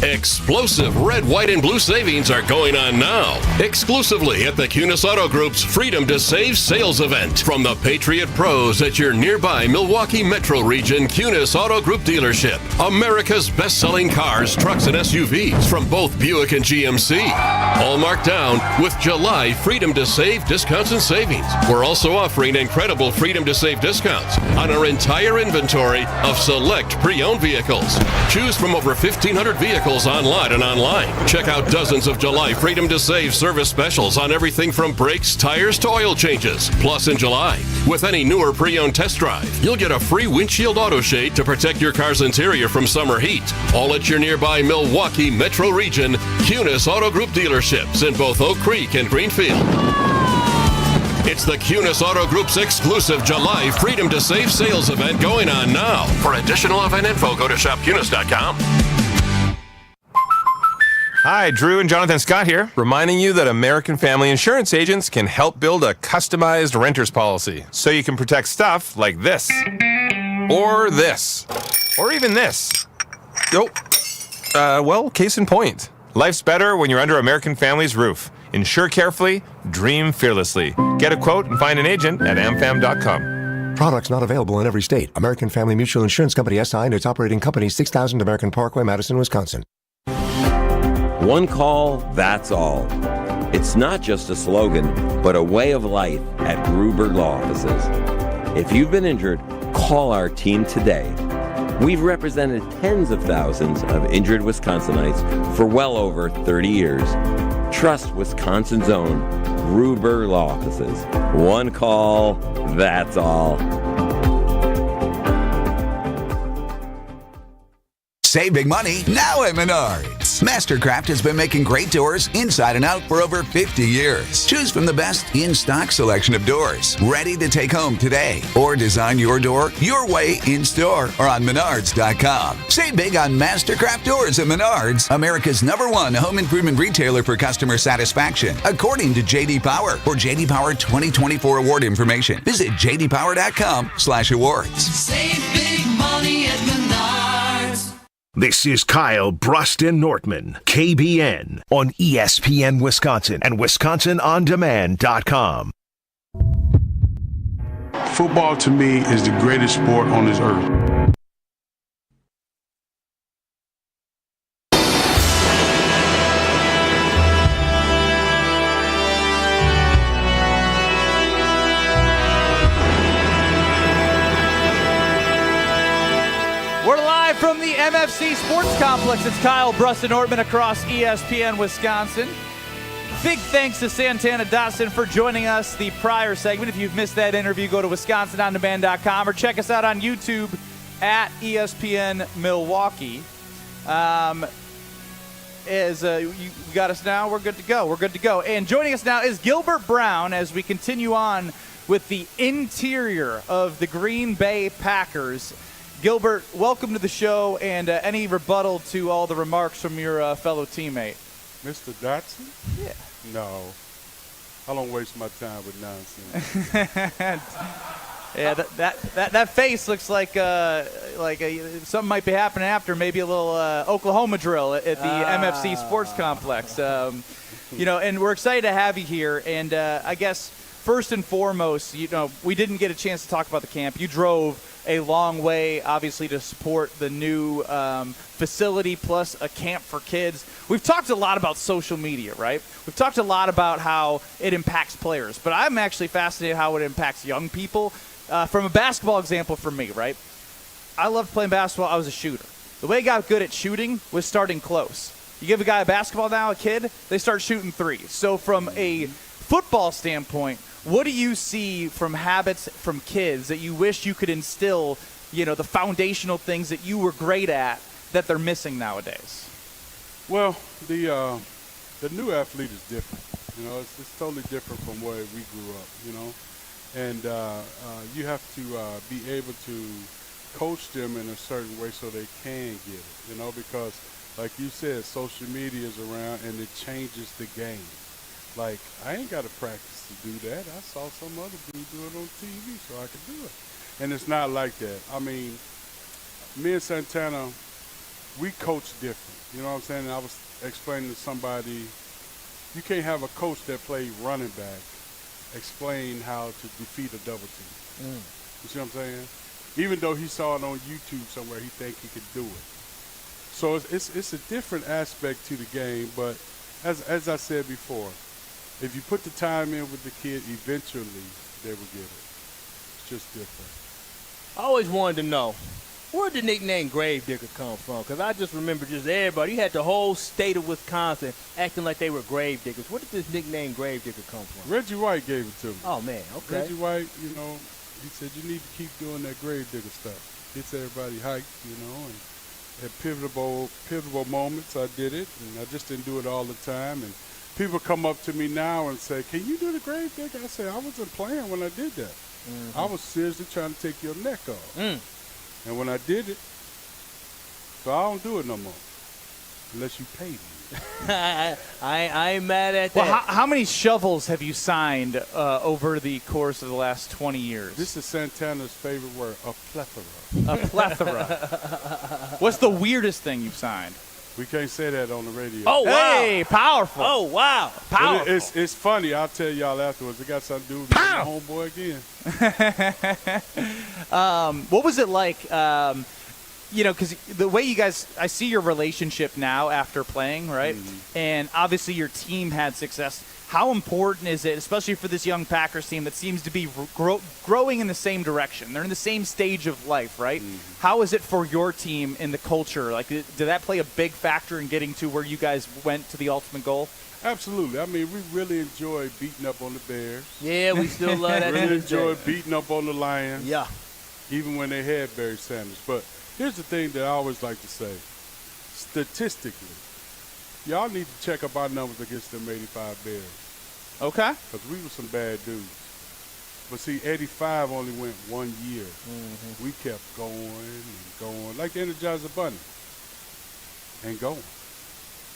[SPEAKER 9] Explosive red, white, and blue savings are going on now, exclusively at the Kunis Auto Group's Freedom to Save sales event. From the Patriot Pros at your nearby Milwaukee Metro Region Kunis Auto Group dealership. America's best-selling cars, trucks, and SUVs from both Buick and GMC. All marked down with July Freedom to Save discounts and savings. We're also offering incredible Freedom to Save discounts on our entire inventory of select pre-owned vehicles. Choose from over 1,500 vehicles online and online. Check out dozens of July Freedom to Save service specials on everything from brakes, tires to oil changes. Plus, in July, with any newer pre-owned test drive, you'll get a free windshield auto shade to protect your car's interior from summer heat. All at your nearby Milwaukee Metro Region Kunis Auto Group dealerships in both Oak Creek and Greenfield. It's the Kunis Auto Group's exclusive July Freedom to Save sales event going on now. For additional event info, go to shopkunis.com.
[SPEAKER 22] Hi, Drew and Jonathan Scott here, reminding you that American Family Insurance agents can help build a customized renter's policy so you can protect stuff like this, or this, or even this. Well, case in point. Life's better when you're under American Family's roof. Insure carefully, dream fearlessly. Get a quote and find an agent at amfam.com.
[SPEAKER 23] Products not available in every state. American Family Mutual Insurance Company SI and its operating company, 6000 American Parkway, Madison, Wisconsin.
[SPEAKER 24] One call, that's all. It's not just a slogan, but a way of life at Gruber Law Offices. If you've been injured, call our team today. We've represented tens of thousands of injured Wisconsinites for well over 30 years. Trust Wisconsin's own Gruber Law Offices. One call, that's all.
[SPEAKER 25] Save big money now at Menards. Mastercraft has been making great doors inside and out for over 50 years. Choose from the best in-stock selection of doors, ready to take home today. Or design your door your way in-store or on Menards.com. Save big on Mastercraft doors at Menards, America's #1 home improvement retailer for customer satisfaction, according to J.D. Power. For J.D. Power 2024 award information, visit jdpower.com/awards.
[SPEAKER 26] Save big money at Menards.
[SPEAKER 4] This is Kyle Brust and Nortman, KBN, on ESPN Wisconsin and WisconsinOnDemand.com.
[SPEAKER 27] Football to me is the greatest sport on this earth.
[SPEAKER 2] From the MFC Sports Complex, it's Kyle Brust and Nortman across ESPN Wisconsin. Big thanks to Santana Dotson for joining us the prior segment. If you've missed that interview, go to WisconsinOnDemand.com or check us out on YouTube at ESPN Milwaukee. You got us now? We're good to go. We're good to go. And joining us now is Gilbert Brown as we continue on with the interior of the Green Bay Packers. Gilbert, welcome to the show, and any rebuttal to all the remarks from your fellow teammate?
[SPEAKER 27] Mr. Dotson?
[SPEAKER 2] Yeah.
[SPEAKER 27] No. I don't waste my time with nonsense.
[SPEAKER 2] Yeah, that face looks like something might be happening after, maybe a little Oklahoma drill at the MFC Sports Complex. And we're excited to have you here. And I guess first and foremost, we didn't get a chance to talk about the camp. You drove a long way, obviously, to support the new facility plus a camp for kids. We've talked a lot about social media, right? We've talked a lot about how it impacts players, but I'm actually fascinated how it impacts young people. From a basketball example for me, right? I loved playing basketball. I was a shooter. The way I got good at shooting was starting close. You give a guy a basketball now, a kid, they start shooting threes. So from a football standpoint, what do you see from habits from kids that you wish you could instill, the foundational things that you were great at that they're missing nowadays?
[SPEAKER 27] Well, the new athlete is different. It's totally different from where we grew up, And you have to be able to coach them in a certain way so they can get it, because like you said, social media is around and it changes the game. Like, I ain't got to practice to do that. I saw some other dude do it on TV, so I could do it. And it's not like that. I mean, me and Santana, we coach different. You know what I'm saying? And I was explaining to somebody, you can't have a coach that plays running back explain how to defeat a double team. You see what I'm saying? Even though he saw it on YouTube somewhere, he think he could do it. So it's a different aspect to the game, but as I said before, if you put the time in with the kid, eventually they will get it. It's just different.
[SPEAKER 1] I always wanted to know, where did the nickname Gravedigger come from? Because I just remember everybody. You had the whole state of Wisconsin acting like they were grave diggers. Where did this nickname Gravedigger come from?
[SPEAKER 27] Reggie White gave it to me.
[SPEAKER 1] Oh, man, okay.
[SPEAKER 27] Reggie White, he said, you need to keep doing that Gravedigger stuff. Gets everybody hyped, and at pivotal moments I did it, and I just didn't do it all the time. And people come up to me now and say, can you do the Gravedigger? I say, I wasn't playing when I did that. Mm-hmm. I was seriously trying to take your neck off. And when I did it, so I don't do it no more, unless you pay me.
[SPEAKER 1] I ain't mad at that.
[SPEAKER 2] Well, how many shovels have you signed over the course of the last 20 years?
[SPEAKER 27] This is Santana's favorite word, a plethora.
[SPEAKER 2] A plethora. What's the weirdest thing you've signed?
[SPEAKER 27] We can't say that on the radio.
[SPEAKER 1] Oh, wow.
[SPEAKER 2] Hey, powerful.
[SPEAKER 1] Oh, wow. Powerful.
[SPEAKER 27] It's funny. I'll tell y'all afterwards. It got something to do with my homeboy again.
[SPEAKER 2] What was it like, because the way you guys, I see your relationship now after playing, right? Mm-hmm. And obviously your team had success. How important is it, especially for this young Packers team that seems to be growing in the same direction? They're in the same stage of life, right? Mm-hmm. How is it for your team in the culture? Like, did that play a big factor in getting to where you guys went to the ultimate goal?
[SPEAKER 27] Absolutely. I mean, we really enjoy beating up on the Bears.
[SPEAKER 1] Yeah, we still love that.
[SPEAKER 27] Really enjoy beating up on the Lions.
[SPEAKER 1] Yeah.
[SPEAKER 27] Even when they had Barry Sanders. But here's the thing that I always like to say. Statistically, y'all need to check up our numbers against them 85 Bears.
[SPEAKER 2] Okay.
[SPEAKER 27] Because we were some bad dudes. But see, 85 only went 1 year. Mm-hmm. We kept going and going, like the Energizer Bunny, and going.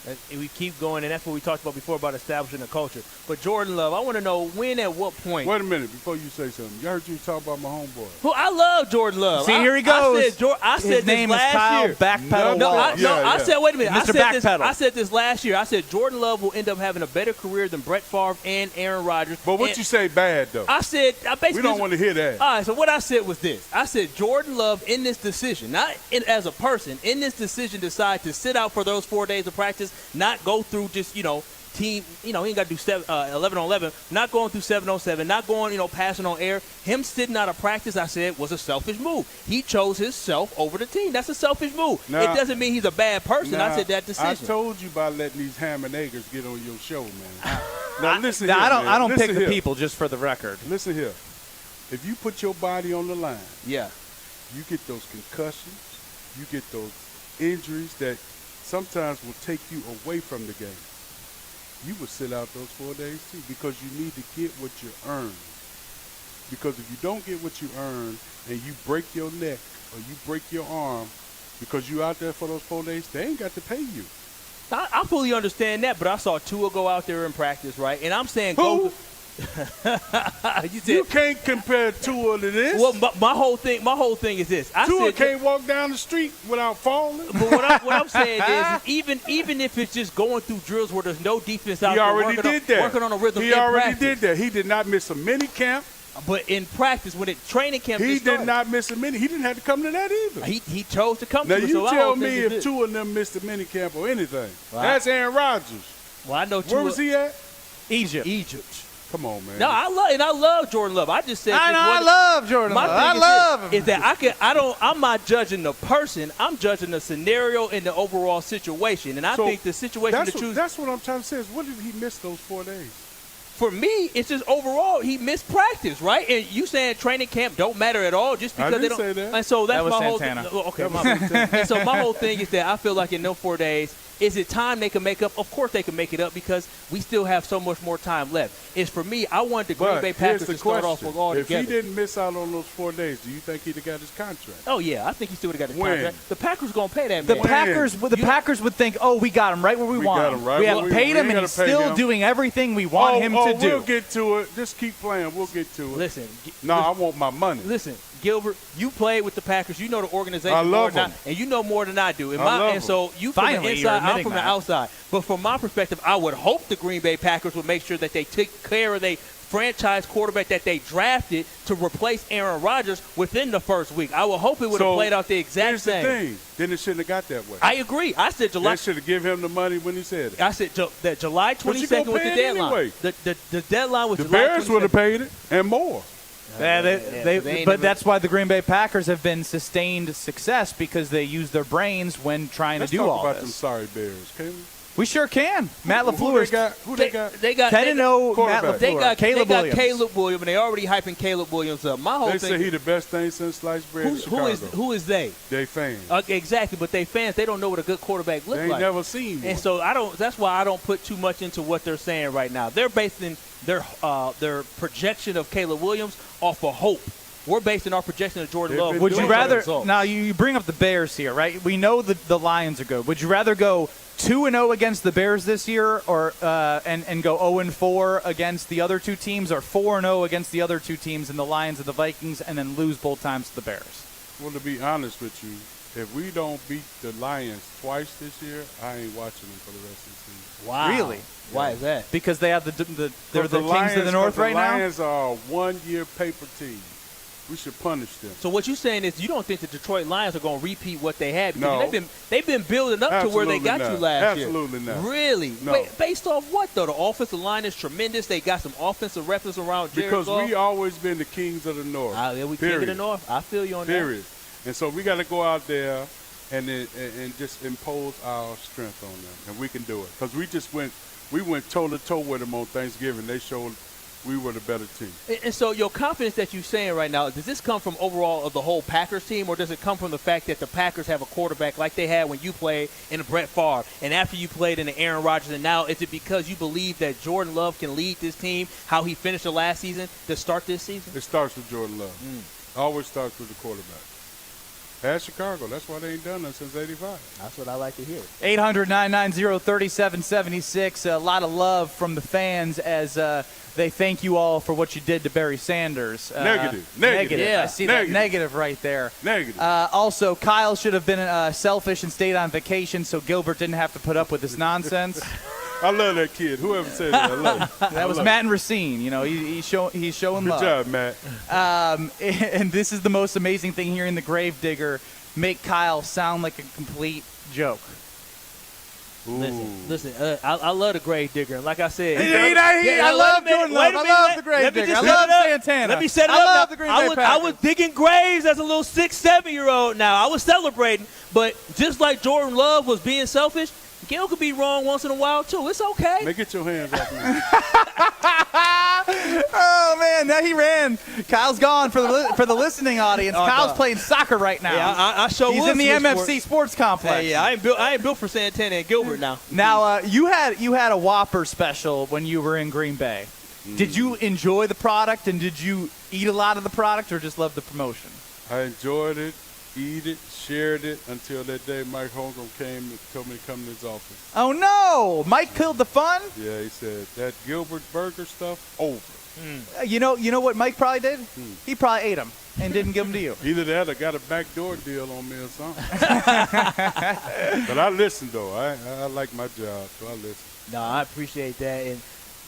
[SPEAKER 1] And we keep going, and that's what we talked about before about establishing a culture. But Jordan Love, I want to know when, at what point.
[SPEAKER 27] Wait a minute before you say something. You heard you talk about my homeboy.
[SPEAKER 1] Well, I love Jordan Love.
[SPEAKER 2] See, here he goes.
[SPEAKER 1] I said
[SPEAKER 2] his name
[SPEAKER 1] this
[SPEAKER 2] is
[SPEAKER 1] last
[SPEAKER 2] Kyle
[SPEAKER 1] year.
[SPEAKER 2] Backpedal.
[SPEAKER 1] I said, wait a minute.
[SPEAKER 2] Mr.
[SPEAKER 1] I said this last year. I said Jordan Love will end up having a better career than Brett Favre and Aaron Rodgers.
[SPEAKER 27] But what you say bad, though?
[SPEAKER 1] I basically.
[SPEAKER 27] We don't want to hear that.
[SPEAKER 1] All right, so what I said was this. I said Jordan Love in this decision, not as a person, in this decision decide to sit out for those 4 days of practice, not go through just, team, he ain't got to do 11 on 11, not going through 7 on 7, not going, passing on air. Him sitting out of practice, I said, was a selfish move. He chose himself over the team. That's a selfish move. It doesn't mean he's a bad person. I said that decision.
[SPEAKER 27] I told you about letting these ham and eggers get on your show, man. Now, listen
[SPEAKER 2] here,
[SPEAKER 27] I
[SPEAKER 2] don't pick the people, just for the record.
[SPEAKER 27] Listen here. If you put your body on the line,
[SPEAKER 1] yeah,
[SPEAKER 27] you get those concussions, you get those injuries that sometimes will take you away from the game. You will sit out those 4 days too, because you need to get what you earn. because if you don't get what you earn and you break your neck or you break your arm because you out there for those 4 days, they ain't got to pay you.
[SPEAKER 1] I fully understand that, but I saw Tua go out there in practice, right? And I'm saying
[SPEAKER 27] Who?
[SPEAKER 1] go.
[SPEAKER 27] You can't compare Tua to this.
[SPEAKER 1] Well, my whole thing is this.
[SPEAKER 27] Tua can't walk down the street without falling.
[SPEAKER 1] But what I'm saying is, even if it's just going through drills where there's no defense out
[SPEAKER 27] He
[SPEAKER 1] there
[SPEAKER 27] already did that.
[SPEAKER 1] working on a rhythm.
[SPEAKER 27] He already did that. He did not miss a mini camp.
[SPEAKER 1] But in practice, when training camp,
[SPEAKER 27] he did not miss a mini. He didn't have to come to that either.
[SPEAKER 1] He chose to come
[SPEAKER 27] now
[SPEAKER 1] to it.
[SPEAKER 27] Now you
[SPEAKER 1] so
[SPEAKER 27] tell me if two of them missed a mini camp or anything.
[SPEAKER 1] Well,
[SPEAKER 27] that's Aaron Rodgers.
[SPEAKER 1] Well, I know.
[SPEAKER 27] Where was he at?
[SPEAKER 1] Egypt.
[SPEAKER 27] Come on, man.
[SPEAKER 1] No, I love Jordan Love. I just said
[SPEAKER 2] I love Jordan Love. I love him.
[SPEAKER 1] Is that I'm not judging the person. I'm judging the scenario and the overall situation. And I think the situation to choose.
[SPEAKER 27] That's what I'm trying to say is what did he miss those 4 days?
[SPEAKER 1] For me, it's just overall he missed practice, right? And you saying training camp don't matter at all just because
[SPEAKER 27] I didn't
[SPEAKER 1] they don't.
[SPEAKER 27] say that.
[SPEAKER 1] And so that's
[SPEAKER 2] was
[SPEAKER 1] my
[SPEAKER 2] Santana.
[SPEAKER 1] whole. Okay, and so my whole thing is that I feel like in those 4 days, is it time they can make up? Of course they can make it up because we still have so much more time left. It's for me. I want the Green Bay Packers to start off with all together.
[SPEAKER 27] If he didn't miss out on those 4 days, do you think he'd have got his contract?
[SPEAKER 1] Oh yeah, I think he still would have got his
[SPEAKER 27] When?
[SPEAKER 1] contract. The Packers gonna pay that
[SPEAKER 2] The
[SPEAKER 1] man.
[SPEAKER 2] Packers would think, oh, we got him right where we want
[SPEAKER 27] got
[SPEAKER 2] him.
[SPEAKER 27] him right
[SPEAKER 2] we
[SPEAKER 27] where
[SPEAKER 2] have
[SPEAKER 27] we-
[SPEAKER 2] paid
[SPEAKER 27] we
[SPEAKER 2] him,
[SPEAKER 27] ain't
[SPEAKER 2] and he's
[SPEAKER 27] gotta pay
[SPEAKER 2] still
[SPEAKER 27] him.
[SPEAKER 2] doing everything we want him to do.
[SPEAKER 27] We'll get to it. Just keep playing. We'll get to it.
[SPEAKER 1] Listen.
[SPEAKER 27] I want my money.
[SPEAKER 1] Listen, Gilbert, you played with the Packers. You know the organization
[SPEAKER 27] I love
[SPEAKER 1] more than
[SPEAKER 27] them.
[SPEAKER 1] and you know more than I do.
[SPEAKER 27] I love
[SPEAKER 1] And so you from
[SPEAKER 2] Finally,
[SPEAKER 1] the
[SPEAKER 2] you're
[SPEAKER 1] inside, I'm
[SPEAKER 2] admitting
[SPEAKER 1] from
[SPEAKER 2] that.
[SPEAKER 1] the outside. But from my perspective, I would hope the Green Bay Packers would make sure that they took care of their franchise quarterback that they drafted to replace Aaron Rodgers within the first week. I would hope it would have played out the exact
[SPEAKER 27] here's
[SPEAKER 1] same.
[SPEAKER 27] The thing. Then it shouldn't have got that way.
[SPEAKER 1] I agree. I said July.
[SPEAKER 27] They should have given him the money when he said it.
[SPEAKER 1] I said that July
[SPEAKER 27] But you
[SPEAKER 1] 22nd
[SPEAKER 27] gonna
[SPEAKER 1] was the
[SPEAKER 27] pay it
[SPEAKER 1] deadline.
[SPEAKER 27] anyway.
[SPEAKER 1] The deadline was
[SPEAKER 27] The
[SPEAKER 1] July
[SPEAKER 27] Bears
[SPEAKER 1] 22nd.
[SPEAKER 27] would have paid it and more.
[SPEAKER 2] But that's why the Green Bay Packers have been sustained success because they use their brains when trying
[SPEAKER 27] Let's
[SPEAKER 2] to do
[SPEAKER 27] talk
[SPEAKER 2] all
[SPEAKER 27] about
[SPEAKER 2] this.
[SPEAKER 27] them sorry Bears, can we?
[SPEAKER 2] We sure can. Matt
[SPEAKER 27] Who
[SPEAKER 2] LaFleur.
[SPEAKER 27] they got?
[SPEAKER 1] They got
[SPEAKER 2] 10-0 Matt
[SPEAKER 27] quarterback.
[SPEAKER 2] LaFleur. Caleb Williams.
[SPEAKER 1] Caleb Williams, and they already hyping Caleb Williams up. My whole
[SPEAKER 27] They
[SPEAKER 1] thing.
[SPEAKER 27] say he the best thing since sliced bread in Chicago.
[SPEAKER 1] Who is they?
[SPEAKER 27] They fans.
[SPEAKER 1] Exactly, but they fans, they don't know what a good quarterback looks
[SPEAKER 27] They ain't
[SPEAKER 1] like.
[SPEAKER 27] never seen one.
[SPEAKER 1] And so that's why I don't put too much into what they're saying right now. They're basing their projection of Caleb Williams off of hope. We're basing our projection of Jordan Love.
[SPEAKER 2] Would you
[SPEAKER 1] off
[SPEAKER 2] rather
[SPEAKER 1] results.
[SPEAKER 2] now you bring up the Bears here, right? We know the Lions are good. Would you rather go 2-0 against the Bears this year, or and go 0-4 against the other two teams, or 4-0 against the other two teams and the Lions and the Vikings, and then lose both times to the Bears?
[SPEAKER 27] Well, to be honest with you, if we don't beat the Lions twice this year, I ain't watching them for the rest of the season.
[SPEAKER 1] Wow.
[SPEAKER 2] Really?
[SPEAKER 1] Why is that?
[SPEAKER 2] Because they have they're the Kings
[SPEAKER 27] Lions,
[SPEAKER 2] of the North right
[SPEAKER 27] the
[SPEAKER 2] now.
[SPEAKER 27] Lions are a one-year paper team. We should punish them.
[SPEAKER 1] So what you're saying is you don't think the Detroit Lions are going to repeat what they had?
[SPEAKER 27] No.
[SPEAKER 1] Because they've been building up to where they got you last year.
[SPEAKER 27] Absolutely not.
[SPEAKER 1] Really?
[SPEAKER 27] No.
[SPEAKER 1] Wait, based off what, though? The offensive line is tremendous. They got some offensive reference around Jared
[SPEAKER 27] Because
[SPEAKER 1] Goff.
[SPEAKER 27] we always been the kings of the North.
[SPEAKER 1] We king of the North. I feel you on that.
[SPEAKER 27] Period. And so we got to go out there and just impose our strength on them, and we can do it. Because we went toe-to-toe with them on Thanksgiving. They showed we were the better team.
[SPEAKER 1] And so your confidence that you're saying right now, does this come from overall of the whole Packers team, or does it come from the fact that the Packers have a quarterback like they had when you played in Brett Favre and after you played in the Aaron Rodgers, and now is it because you believe that Jordan Love can lead this team how he finished the last season to start this season?
[SPEAKER 27] It starts with Jordan Love. Always starts with the quarterback. At Chicago, that's why they ain't done that since '85.
[SPEAKER 1] That's what I like to hear.
[SPEAKER 2] 800-990-3776. A lot of love from the fans as they thank you all for what you did to Barry Sanders.
[SPEAKER 27] Negative.
[SPEAKER 2] Yeah, I see that negative right there.
[SPEAKER 27] Negative.
[SPEAKER 2] Also, Kyle should have been selfish and stayed on vacation so Gilbert didn't have to put up with this nonsense.
[SPEAKER 27] I love that kid. Whoever said that, I love him.
[SPEAKER 2] That was Matt and Racine. You know, he's showing love.
[SPEAKER 27] Good job, Matt.
[SPEAKER 2] And this is the most amazing thing hearing the Gravedigger make Kyle sound like a complete joke.
[SPEAKER 1] Listen, I love the Gravedigger. Like I said,
[SPEAKER 2] I love Jordan Love. I love the Gravedigger. I love Santana.
[SPEAKER 1] Let me set it up.
[SPEAKER 2] I love the Green Bay Packers.
[SPEAKER 1] I was digging graves as a little 6-7-year-old. Now I was celebrating, but just like Jordan Love was being selfish, Gil could be wrong once in a while too. It's okay.
[SPEAKER 27] Man, get your hands off me.
[SPEAKER 2] Oh man, now he ran. Kyle's gone for the listening audience. Kyle's playing soccer right now.
[SPEAKER 1] Yeah, I show.
[SPEAKER 2] He's in the MFC Sports Complex.
[SPEAKER 1] Hey, yeah, I ain't built for Santana and Gilbert now.
[SPEAKER 2] Now you had a Whopper special when you were in Green Bay. Did you enjoy the product, and did you eat a lot of the product, or just love the promotion?
[SPEAKER 27] I enjoyed it, eat it, shared it until that day Mike Holmgren came and told me to come to his office.
[SPEAKER 2] Oh, no. Mike killed the fun?
[SPEAKER 27] Yeah, he said, that Gilbert Burger stuff, over.
[SPEAKER 2] You know what Mike probably did? He probably ate them and didn't give them to you.
[SPEAKER 27] Either that or got a backdoor deal on me or something. But I listened, though. I like my job, so I listen.
[SPEAKER 1] No, I appreciate that. And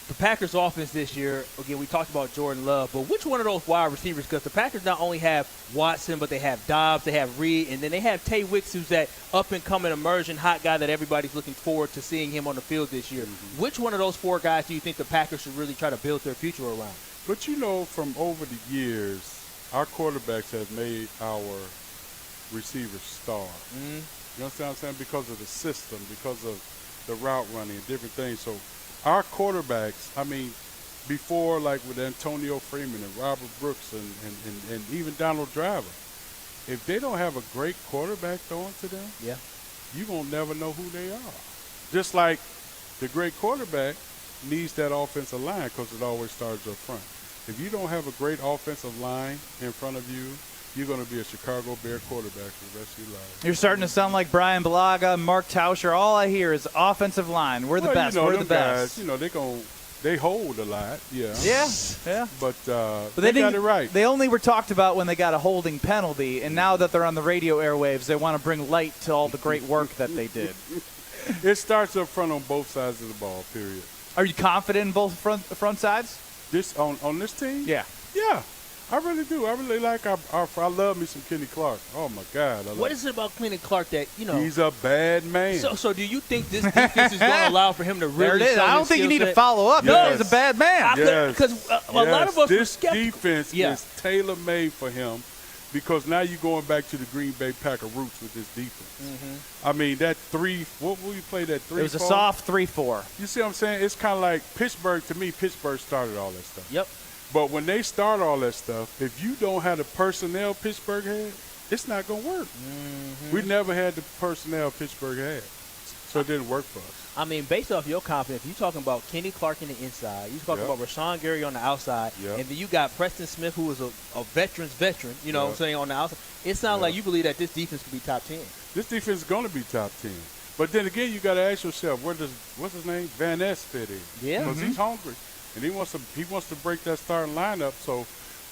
[SPEAKER 1] the Packers offense this year, again, we talked about Jordan Love, but which one of those wide receivers, because the Packers not only have Watson, but they have Dobbs, they have Reed, and then they have Tay Wicks, who's that up-and-coming emerging hot guy that everybody's looking forward to seeing him on the field this year. Which one of those four guys do you think the Packers should really try to build their future around?
[SPEAKER 27] But, you know, from over the years, our quarterbacks have made our receivers star. You understand what I'm saying? Because of the system, because of the route running and different things. So our quarterbacks, I mean, before, like with Antonio Freeman and Robert Brooks and even Donald Driver, if they don't have a great quarterback throwing to them, you're going to never know who they are. Just like the great quarterback needs that offensive line because it always starts up front. If you don't have a great offensive line in front of you, you're going to be a Chicago Bear quarterback for the rest of your life.
[SPEAKER 2] You're starting to sound like Brian Balaga, Mark Tauscher. All I hear is offensive line. We're the best.
[SPEAKER 27] You know,
[SPEAKER 2] We're the best.
[SPEAKER 27] Guys, you know, they hold a lot. Yeah. But
[SPEAKER 2] they
[SPEAKER 27] got it right.
[SPEAKER 2] They only were talked about when they got a holding penalty, and now that they're on the radio airwaves, they want to bring light to all the great work that they did.
[SPEAKER 27] It starts up front on both sides of the ball, period.
[SPEAKER 2] Are you confident in both front sides?
[SPEAKER 27] This on this team?
[SPEAKER 2] Yeah.
[SPEAKER 27] Yeah. I really do. I really like I love me some Kenny Clark. Oh, my God.
[SPEAKER 1] What is it about Kenny Clark that, you know?
[SPEAKER 27] He's a bad man.
[SPEAKER 1] So do you think this defense is going to allow for him to really
[SPEAKER 2] There it is.
[SPEAKER 1] show
[SPEAKER 2] I don't
[SPEAKER 1] his
[SPEAKER 2] think you
[SPEAKER 1] skill
[SPEAKER 2] need to
[SPEAKER 1] set?
[SPEAKER 2] follow up.
[SPEAKER 27] Yes.
[SPEAKER 2] He's a bad man.
[SPEAKER 1] Because a lot of us were
[SPEAKER 27] this
[SPEAKER 1] skeptical.
[SPEAKER 27] defense
[SPEAKER 1] Yeah.
[SPEAKER 27] is tailor-made for him because now you're going back to the Green Bay Packer roots with this defense. I mean, that what will you play that 3-4?
[SPEAKER 2] It was a soft 3-4.
[SPEAKER 27] You see what I'm saying? It's kind of like Pittsburgh. To me, Pittsburgh started all that stuff.
[SPEAKER 1] Yep.
[SPEAKER 27] But when they start all that stuff, if you don't have the personnel Pittsburgh had, it's not going to work. We never had the personnel Pittsburgh had, so it didn't work for us.
[SPEAKER 1] I mean, based off your confidence, you're talking about Kenny Clark on the inside. You're talking about Rashawn Gary on the outside. And then you got Preston Smith, who is a veteran's veteran, you know what I'm saying, on the outside. It sounds like you believe that this defense could be top 10.
[SPEAKER 27] This defense is going to be top 10. But then again, you got to ask yourself, what's his name? Van Ness fit in.
[SPEAKER 1] Yeah.
[SPEAKER 27] Because he's hungry. And he wants to break that starting lineup. So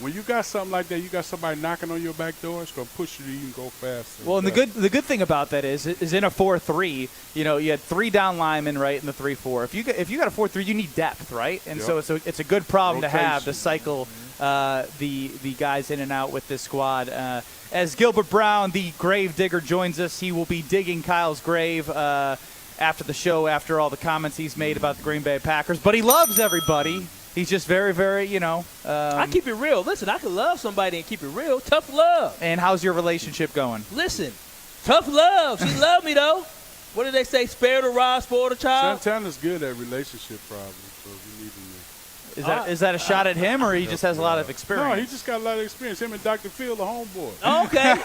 [SPEAKER 27] when you got something like that, you got somebody knocking on your back door, it's going to push you to even go faster.
[SPEAKER 2] Well, and the good thing about that is in a 4-3, you know, you had 3 down linemen, right, in the 3-4. If you got a 4-3, you need depth, right? And so it's a good problem to have to cycle the guys in and out with this squad. As Gilbert Brown, the grave digger, joins us, he will be digging Kyle's grave after the show, after all the comments he's made about the Green Bay Packers. But he loves everybody. He's just very, very, you know.
[SPEAKER 1] I keep it real. Listen, I can love somebody and keep it real. Tough love.
[SPEAKER 2] And how's your relationship going?
[SPEAKER 1] Listen, tough love. She loved me, though. What did they say? Spare the rod, spoil the child?
[SPEAKER 27] Santana's good at relationship problems, so we need him there.
[SPEAKER 2] Is that a shot at him, or he just has a lot of experience?
[SPEAKER 27] No, he just got a lot of experience. Him and Dr. Phil, the homeboy.
[SPEAKER 1] Okay.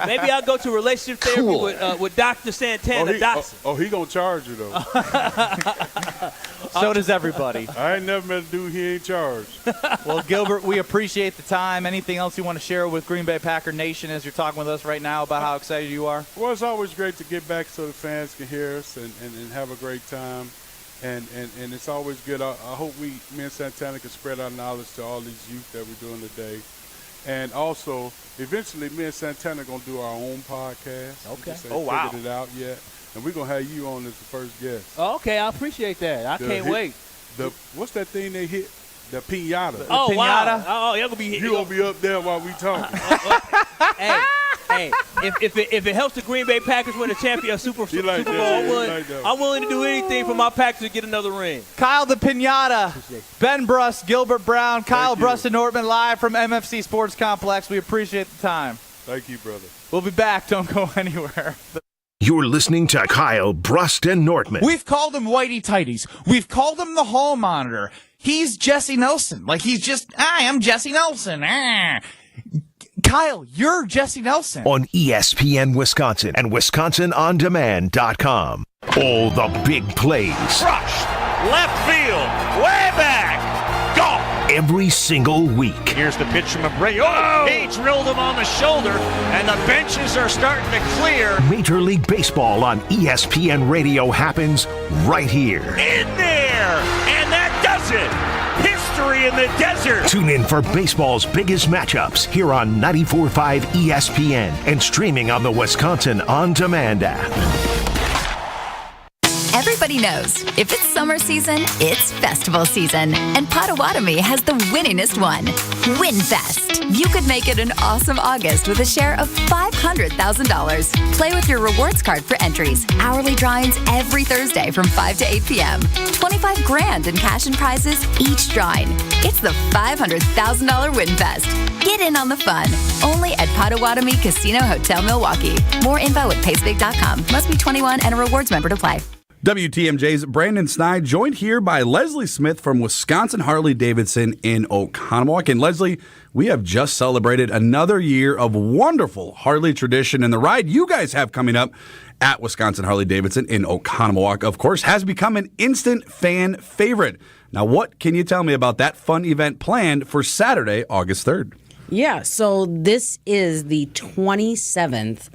[SPEAKER 1] Maybe I'll go to relationship therapy with Dr. Santana.
[SPEAKER 27] He going to charge you, though.
[SPEAKER 2] So does everybody.
[SPEAKER 27] I ain't never met a dude he ain't charged.
[SPEAKER 2] Well, Gilbert, we appreciate the time. Anything else you want to share with Green Bay Packer Nation as you're talking with us right now about how excited you are?
[SPEAKER 27] Well, it's always great to get back so the fans can hear us and have a great time. And it's always good. I hope me and Santana can spread our knowledge to all these youth that we're doing today. And also, eventually, me and Santana are going to do our own podcast.
[SPEAKER 1] Okay.
[SPEAKER 27] Wow. Figured it out yet. And we're going to have you on as the first guest.
[SPEAKER 1] Okay, I appreciate that. I can't wait.
[SPEAKER 27] What's that thing they hit? The pinata.
[SPEAKER 1] Oh,
[SPEAKER 27] pinata?
[SPEAKER 1] Wow. Oh, you're going
[SPEAKER 27] to be up there while we talking.
[SPEAKER 1] Hey, if it helps the Green Bay Packers win a Super Bowl, I'm willing to do anything for my Packers to get another ring.
[SPEAKER 2] Kyle the Pinata, Ben Brust, Gilbert Brown, Kyle Brust and Nortman live from MFC Sports Complex. We appreciate the time.
[SPEAKER 27] Thank you, brother.
[SPEAKER 2] We'll be back. Don't go anywhere.
[SPEAKER 4] You're listening to Kyle Brust and Nortman.
[SPEAKER 3] We've called him Whitey Tighties. We've called him the Hall Monitor. He's Jesse Nelson. Like he's just, I am Jesse Nelson. Kyle, you're Jesse Nelson.
[SPEAKER 4] On ESPN Wisconsin and WisconsinOnDemand.com. All the big plays.
[SPEAKER 5] Crushed. Left field. Way back.
[SPEAKER 4] every single week.
[SPEAKER 5] Here's the pitch from Abreu. Oh, he drilled him on the shoulder, and the benches are starting to clear.
[SPEAKER 4] Major League Baseball on ESPN Radio happens right here.
[SPEAKER 5] In there, and that does it. History in the desert.
[SPEAKER 4] Tune in for baseball's biggest matchups here on 94.5 ESPN and streaming on the Wisconsin On Demand app.
[SPEAKER 6] Everybody knows if it's summer season, it's festival season. And Potawatomi has the winningest one, WinFest. You could make it an awesome August with a share of $500,000. Play with your rewards card for entries. Hourly drawings every Thursday from 5 to 8 p.m. $25,000 in cash and prizes each drawing. It's the $500,000 WinFest. Get in on the fun. Only at Potawatomi Casino Hotel Milwaukee. More info at pacebig.com. Must be 21 and a rewards member to play.
[SPEAKER 7] WTMJ's Brandon Snide, joined here by Leslie Smith from Wisconsin Harley-Davidson in Oconomowoc. And Leslie, we have just celebrated another year of wonderful Harley tradition, and the ride you guys have coming up at Wisconsin Harley-Davidson in Oconomowoc, of course, has become an instant fan favorite. Now, what can you tell me about that fun event planned for Saturday, August 3rd?
[SPEAKER 8] Yeah, so this is the 27th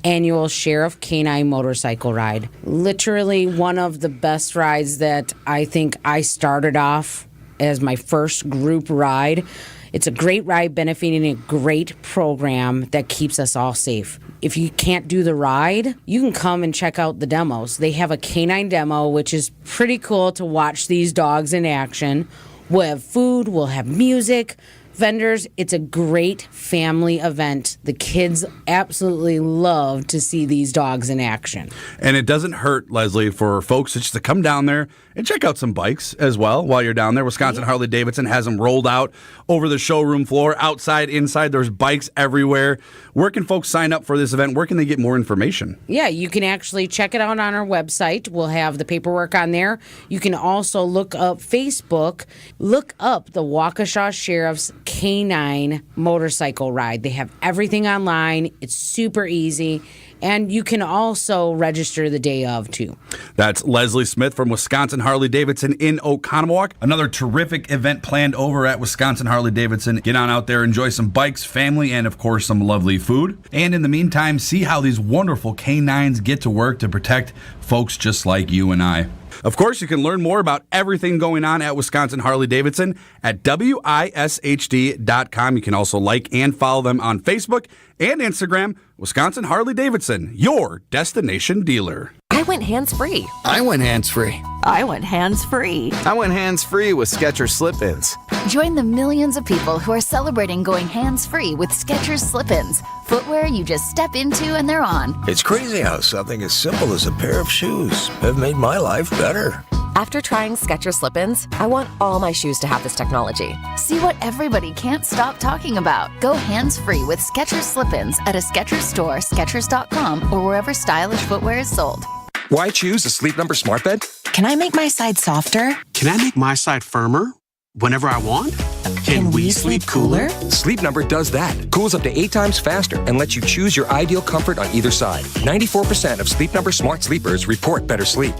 [SPEAKER 8] annual Sheriff Canine motorcycle ride. Literally one of the best rides that I think I started off as my first group ride. It's a great ride benefiting a great program that keeps us all safe. If you can't do the ride, you can come and check out the demos. They have a canine demo, which is pretty cool to watch these dogs in action. We'll have food, we'll have music, vendors. It's a great family event. The kids absolutely love to see these dogs in action.
[SPEAKER 7] And it doesn't hurt, Leslie, for folks just to come down there and check out some bikes as well while you're down there. Wisconsin Harley-Davidson has them rolled out over the showroom floor, outside, inside. There's bikes everywhere. Where can folks sign up for this event? Where can they get more information?
[SPEAKER 8] Yeah, you can actually check it out on our website. We'll have the paperwork on there. You can also look up Facebook. Look up the Waukesha Sheriff's Canine motorcycle ride. They have everything online. It's super easy. And you can also register the day of, too.
[SPEAKER 7] That's Leslie Smith from Wisconsin Harley-Davidson in Oconomowoc. Another terrific event planned over at Wisconsin Harley-Davidson. Get on out there, enjoy some bikes, family, and, of course, some lovely food. And in the meantime, see how these wonderful canines get to work to protect folks just like you and I. Of course, you can learn more about everything going on at Wisconsin Harley-Davidson at WISHD.com. You can also like and follow them on Facebook and Instagram. Wisconsin Harley-Davidson, your destination dealer.
[SPEAKER 10] I went hands-free.
[SPEAKER 11] I went hands-free.
[SPEAKER 10] I went hands-free.
[SPEAKER 11] I went hands-free with Skechers Slip-ins.
[SPEAKER 6] Join the millions of people who are celebrating going hands-free with Skechers Slip-ins. Footwear you just step into and they're on.
[SPEAKER 14] It's crazy how something as simple as a pair of shoes have made my life better.
[SPEAKER 10] After trying Skechers Slip-ins, I want all my shoes to have this technology.
[SPEAKER 6] See what everybody can't stop talking about. Go hands-free with Skechers Slip-ins at a Skechers store, Skechers.com, or wherever stylish footwear is sold.
[SPEAKER 28] Why choose a Sleep Number smart bed?
[SPEAKER 10] Can I make my side softer?
[SPEAKER 29] Can I make my side firmer whenever I want? Can we sleep cooler?
[SPEAKER 28] Sleep Number does that. Cools up to 8 times faster and lets you choose your ideal comfort on either side. 94% of Sleep Number smart sleepers report better sleep.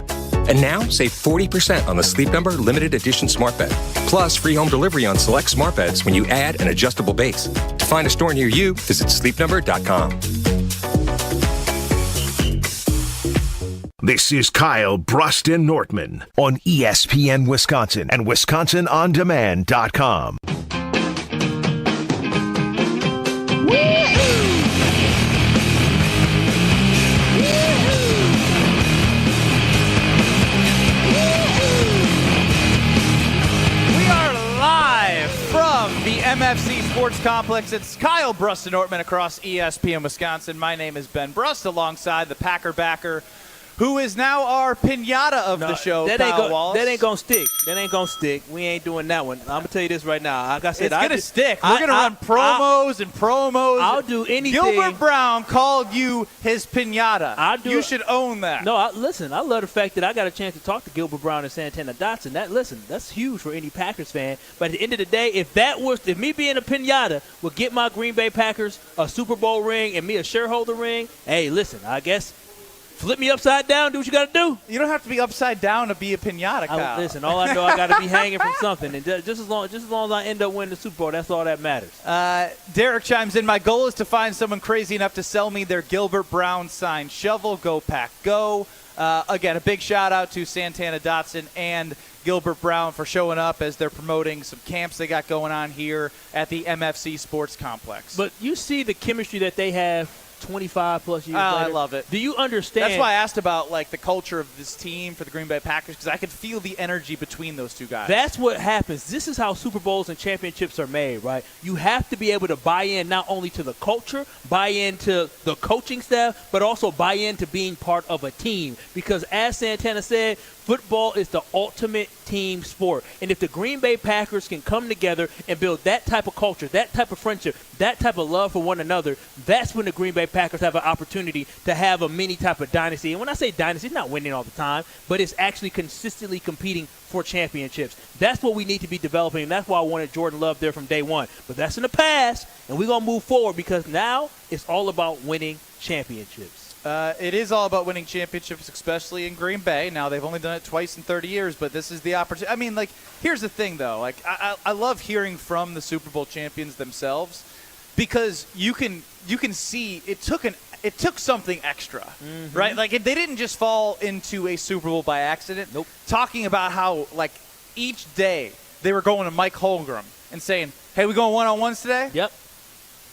[SPEAKER 28] And now, save 40% on the Sleep Number Limited Edition Smart Bed. Plus, free home delivery on select smart beds when you add an adjustable base. To find a store near you, visit sleepnumber.com.
[SPEAKER 4] This is Kyle Brust and Nortman on ESPN Wisconsin and WisconsinOnDemand.com.
[SPEAKER 2] The MFC Sports Complex. It's Kyle Brust and Nortman across ESPN Wisconsin. My name is Ben Brust alongside the Packer backer, who is now our pinata of the show, Kyle Wallace.
[SPEAKER 1] That ain't going to stick. That ain't going to stick. We ain't doing that one. I'm going to tell you this right now. Like I said,
[SPEAKER 2] it's going to stick. We're going to run promos and promos.
[SPEAKER 1] I'll do anything.
[SPEAKER 2] Gilbert Brown called you his pinata. You should own that.
[SPEAKER 1] No, listen, I love the fact that I got a chance to talk to Gilbert Brown and Santana Dotson. That's huge for any Packers fan. But at the end of the day, if me being a pinata would get my Green Bay Packers a Super Bowl ring and me a shareholder ring, hey, listen, I guess flip me upside down, do what you got to do.
[SPEAKER 2] You don't have to be upside down to be a piñata, Kyle.
[SPEAKER 1] Listen, all I know, I got to be hanging from something. And just as long as I end up winning the Super Bowl, that's all that matters.
[SPEAKER 2] Derek chimes in, my goal is to find someone crazy enough to sell me their Gilbert Brown signed shovel. Go Pack Go. Again, a big shout out to Santana Dotson and Gilbert Brown for showing up as they're promoting some camps they got going on here at the MFC Sports Complex.
[SPEAKER 1] But you see the chemistry that they have 25 plus years later.
[SPEAKER 2] I love it.
[SPEAKER 1] Do you understand?
[SPEAKER 2] That's why I asked about like the culture of this team for the Green Bay Packers, because I could feel the energy between those two guys.
[SPEAKER 1] That's what happens. This is how Super Bowls and championships are made, right? You have to be able to buy in not only to the culture, buy into the coaching staff, but also buy into being part of a team. Because as Santana said, football is the ultimate team sport. And if the Green Bay Packers can come together and build that type of culture, that type of friendship, that type of love for one another, that's when the Green Bay Packers have an opportunity to have a mini type of dynasty. And when I say dynasty, it's not winning all the time, but it's actually consistently competing for championships. That's what we need to be developing, and that's why I wanted Jordan Love there from day one. But that's in the past, and we're going to move forward because now it's all about winning championships.
[SPEAKER 2] It is all about winning championships, especially in Green Bay. Now, they've only done it twice in 30 years, but this is the opportunity. I mean, like, here's the thing, though. Like, I love hearing from the Super Bowl champions themselves because you can see it took something extra, right? Like, they didn't just fall into a Super Bowl by accident.
[SPEAKER 1] Nope.
[SPEAKER 2] Talking about how, like, each day they were going to Mike Holmgren and saying, hey, we going one-on-ones today?
[SPEAKER 1] Yep.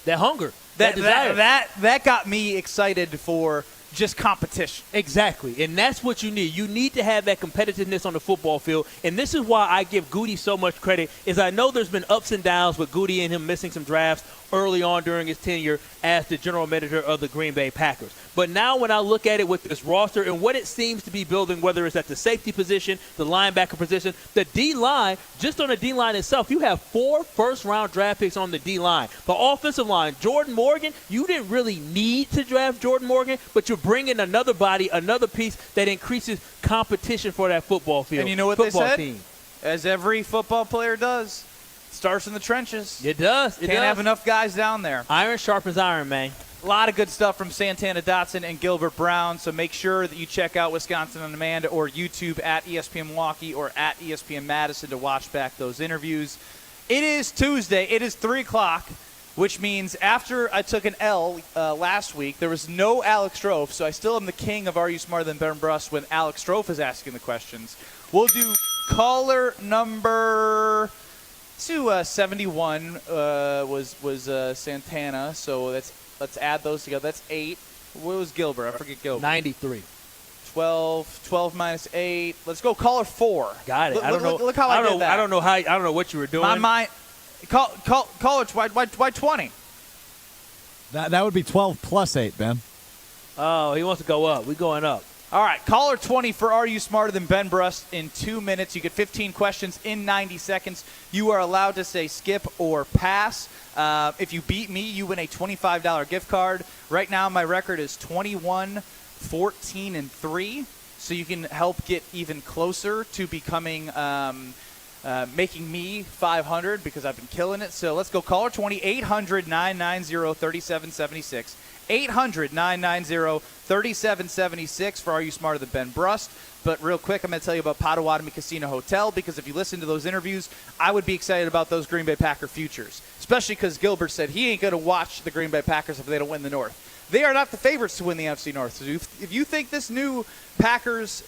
[SPEAKER 1] That hunger.
[SPEAKER 2] That got me excited for just competition.
[SPEAKER 1] Exactly, and that's what you need. You need to have that competitiveness on the football field, and this is why I give Goody so much credit, is I know there's been ups and downs with Goody and him missing some drafts early on during his tenure as the general manager of the Green Bay Packers. But now when I look at it with this roster and what it seems to be building, whether it's at the safety position, the linebacker position, the D-line, just on the D-line itself, you have 4 first-round draft picks on the D-line. The offensive line, Jordan Morgan, you didn't really need to draft Jordan Morgan, but you're bringing another body, another piece that increases competition for that football field.
[SPEAKER 2] And you know what
[SPEAKER 1] football
[SPEAKER 2] they said?
[SPEAKER 1] Team.
[SPEAKER 2] As every football player does, starts in the trenches.
[SPEAKER 1] It does.
[SPEAKER 2] Can't have enough guys down there.
[SPEAKER 1] Iron sharpens iron, man.
[SPEAKER 2] A lot of good stuff from Santana Dotson and Gilbert Brown, so make sure that you check out Wisconsin On Demand or YouTube at ESPN Milwaukee or at ESPN Madison to watch back those interviews. It is Tuesday. It is 3 o'clock, which means after I took an L last week, there was no Alex Strofe, so I still am the king of Are You Smarter Than Ben Brust when Alex Strofe is asking the questions. We'll do caller number 71 was Santana, so let's add those together. That's 8. What was Gilbert? I forget Gilbert.
[SPEAKER 1] 93.
[SPEAKER 2] 12 minus 8. Let's go caller 4.
[SPEAKER 1] Got it.
[SPEAKER 2] Look how I did that.
[SPEAKER 1] I don't know what you were doing.
[SPEAKER 2] My mind. Caller, why 20?
[SPEAKER 12] That would be 12 plus 8, Ben.
[SPEAKER 1] Oh, he wants to go up. We're going up.
[SPEAKER 2] All right, caller 20 for Are You Smarter Than Ben Brust in 2 minutes. You get 15 questions in 90 seconds. You are allowed to say skip or pass. If you beat me, you win a $25 gift card. Right now, my record is 21, 14, and 3. So you can help get even closer to becoming making me 500 because I've been killing it. So let's go. Caller 20, 800-990-3776. 800-990-3776 for Are You Smarter Than Ben Brust. But real quick, I'm going to tell you about Potawatomi Casino Hotel, because if you listen to those interviews, I would be excited about those Green Bay Packer futures, especially because Gilbert said he ain't going to watch the Green Bay Packers if they don't win the North. They are not the favorites to win the NFC North. So if you think this new Packers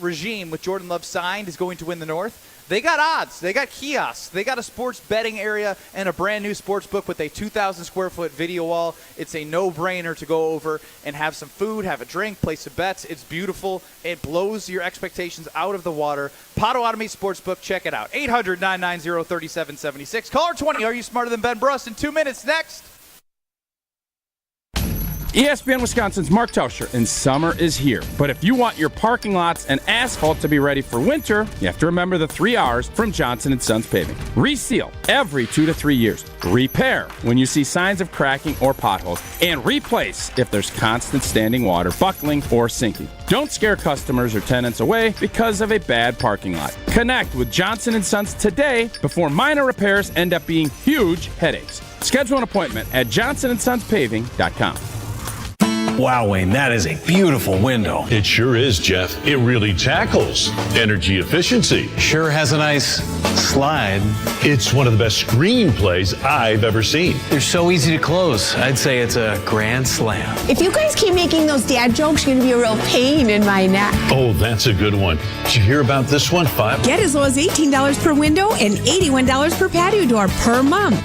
[SPEAKER 2] regime with Jordan Love signed is going to win the North, they got odds. They got kiosks. They got a sports betting area and a brand new sports book with a 2,000-square-foot video wall. It's a no-brainer to go over and have some food, have a drink, play some bets. It's beautiful. It blows your expectations out of the water. Potawatomi Sportsbook, check it out. 800-990-3776. Caller 20, Are You Smarter Than Ben Brust? In 2 minutes next.
[SPEAKER 13] ESPN Wisconsin's Mark Tauscher, and summer is here. But if you want your parking lots and asphalt to be ready for winter, you have to remember the 3 R's from Johnson & Sons Paving. Reseal every 2 to 3 years. Repair when you see signs of cracking or potholes. And replace if there's constant standing water, buckling, or sinking. Don't scare customers or tenants away because of a bad parking lot. Connect with Johnson & Sons today before minor repairs end up being huge headaches. Schedule an appointment at johnsonsonspaving.com.
[SPEAKER 9] Wow, Wayne, that is a beautiful window.
[SPEAKER 15] It sure is, Jeff. It really tackles energy efficiency.
[SPEAKER 9] Sure has a nice slide.
[SPEAKER 15] It's one of the best screenplays I've ever seen.
[SPEAKER 9] They're so easy to close. I'd say it's a grand slam.
[SPEAKER 16] If you guys keep making those dad jokes, you're going to be a real pain in my neck.
[SPEAKER 15] Oh, that's a good one. Did you hear about this one, Five?
[SPEAKER 17] Get as low as $18 per window and $81 per patio door per month.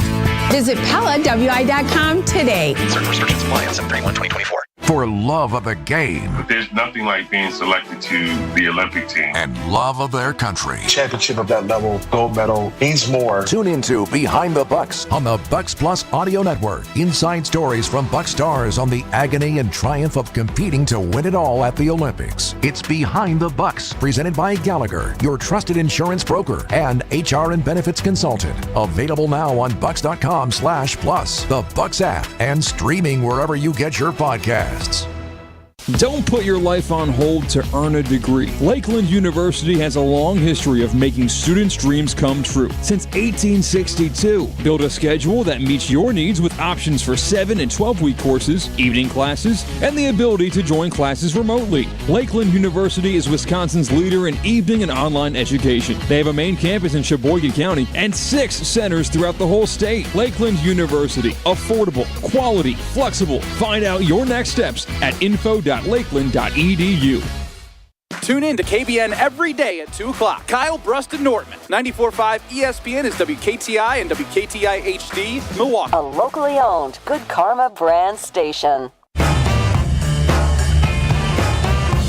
[SPEAKER 16] Visit PellaWI.com today.
[SPEAKER 28] Certain restrictions apply on 7/31/2024.
[SPEAKER 18] For love of the game.
[SPEAKER 19] There's nothing like being selected to the Olympic team.
[SPEAKER 18] And love of their country.
[SPEAKER 20] Championship of that level, gold medal, means more.
[SPEAKER 18] Tune into Behind the Bucks on the Bucks Plus Audio Network. Inside stories from Bucks stars on the agony and triumph of competing to win it all at the Olympics. It's Behind the Bucks, presented by Gallagher, your trusted insurance broker and HR and benefits consultant. Available now on bucks.com/plus, the Bucks app, and streaming wherever you get your podcasts.
[SPEAKER 21] Don't put your life on hold to earn a degree. Lakeland University has a long history of making students' dreams come true. Since 1862, build a schedule that meets your needs with options for 7 and 12-week courses, evening classes, and the ability to join classes remotely. Lakeland University is Wisconsin's leader in evening and online education. They have a main campus in Sheboygan County and 6 centers throughout the whole state. Lakeland University. Affordable, quality, flexible. Find out your next steps at info.lakeland.edu.
[SPEAKER 2] Tune in to KBN every day at 2 o'clock. Kyle, Brust and Nortman. 94.5 ESPN is WKTI and WKTI HD, Milwaukee.
[SPEAKER 22] A locally owned Good Karma brand station.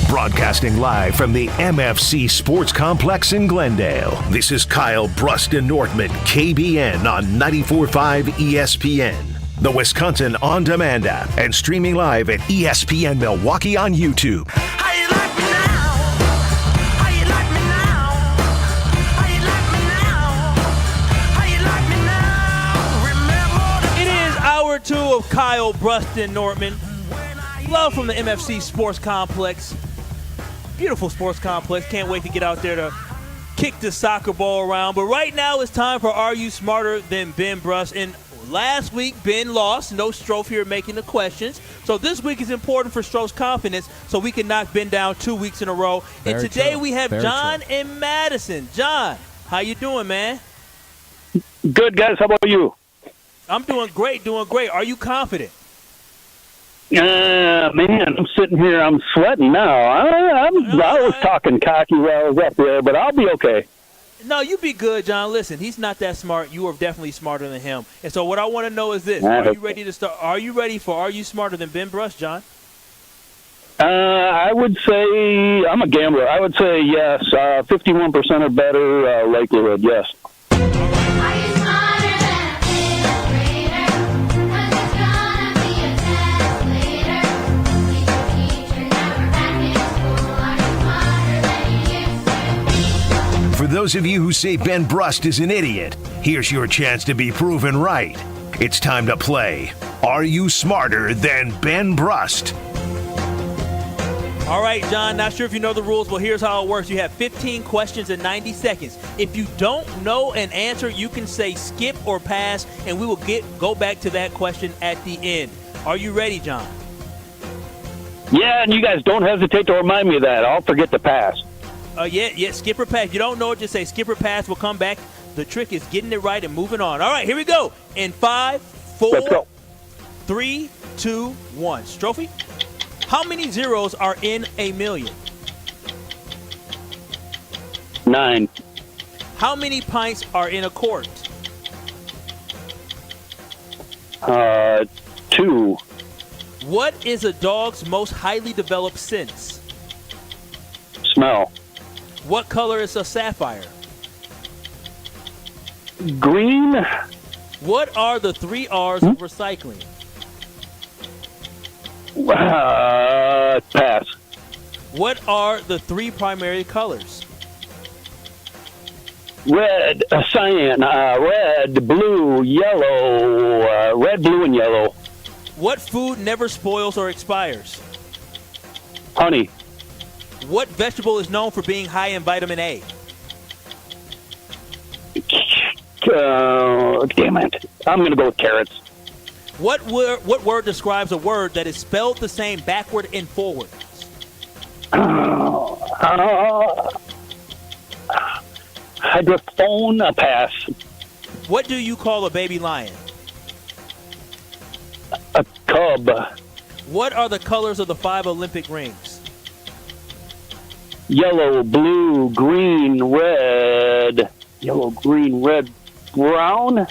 [SPEAKER 4] Broadcasting live from the MFC Sports Complex in Glendale. This is Kyle, Brust and Nortman, KBN on 94.5 ESPN. The Wisconsin On Demand app, and streaming live at ESPN Milwaukee on YouTube.
[SPEAKER 1] It is hour 2 of Kyle, Brust and Nortman. Love from the MFC Sports Complex. Beautiful sports complex. Can't wait to get out there to kick the soccer ball around. But right now it's time for Are You Smarter Than Ben Brust? And last week, Ben lost. No Strofe here making the questions. So this week is important for Strofe's confidence so we can knock Ben down 2 weeks in a row. And
[SPEAKER 12] Very
[SPEAKER 1] today
[SPEAKER 12] true.
[SPEAKER 1] we have
[SPEAKER 12] Very
[SPEAKER 1] John
[SPEAKER 12] true.
[SPEAKER 1] and Madison. John, how you doing, man?
[SPEAKER 30] Good, guys. How about you?
[SPEAKER 1] I'm doing great, doing great. Are you confident?
[SPEAKER 30] Man, I'm sitting here. I'm sweating now. I was talking cocky while I was up there, but I'll be okay.
[SPEAKER 1] No, you be good, John. Listen, he's not that smart. You are definitely smarter than him. And so what I want to know is this. Are you ready to start? Are you ready for Are You Smarter Than Ben Brust, John?
[SPEAKER 30] I would say I'm a gambler. I would say yes. 51% or better likelihood, yes.
[SPEAKER 4] For those of you who say Ben Brust is an idiot, here's your chance to be proven right. It's time to play Are You Smarter Than Ben Brust?
[SPEAKER 1] All right, John, not sure if you know the rules, but here's how it works. You have 15 questions in 90 seconds. If you don't know an answer, you can say skip or pass, and we will go back to that question at the end. Are you ready, John?
[SPEAKER 30] Yeah, and you guys don't hesitate to remind me of that. I'll forget to pass.
[SPEAKER 1] Yeah, skip or pass. You don't know it, just say skip or pass. We'll come back. The trick is getting it right and moving on. All right, here we go. In 5, 4, 3, 2, 1. Strophe, how many zeros are in a million?
[SPEAKER 30] 9.
[SPEAKER 1] How many pints are in a quart?
[SPEAKER 30] 2.
[SPEAKER 1] What is a dog's most highly developed sense?
[SPEAKER 30] Smell.
[SPEAKER 1] What color is a sapphire?
[SPEAKER 30] Green.
[SPEAKER 1] What are the 3 R's of recycling?
[SPEAKER 30] Pass.
[SPEAKER 1] What are the 3 primary colors?
[SPEAKER 30] Red, cyan, red, blue, yellow, red, blue, and yellow.
[SPEAKER 1] What food never spoils or expires?
[SPEAKER 30] Honey.
[SPEAKER 1] What vegetable is known for being high in vitamin A?
[SPEAKER 30] Damn it. I'm going to go with carrots.
[SPEAKER 1] What word describes a word that is spelled the same backward and forward?
[SPEAKER 30] Hydrophone, a pass.
[SPEAKER 1] What do you call a baby lion?
[SPEAKER 30] A cub.
[SPEAKER 1] What are the colors of the 5 Olympic rings?
[SPEAKER 30] Yellow, blue, green, red. Yellow, green, red, brown.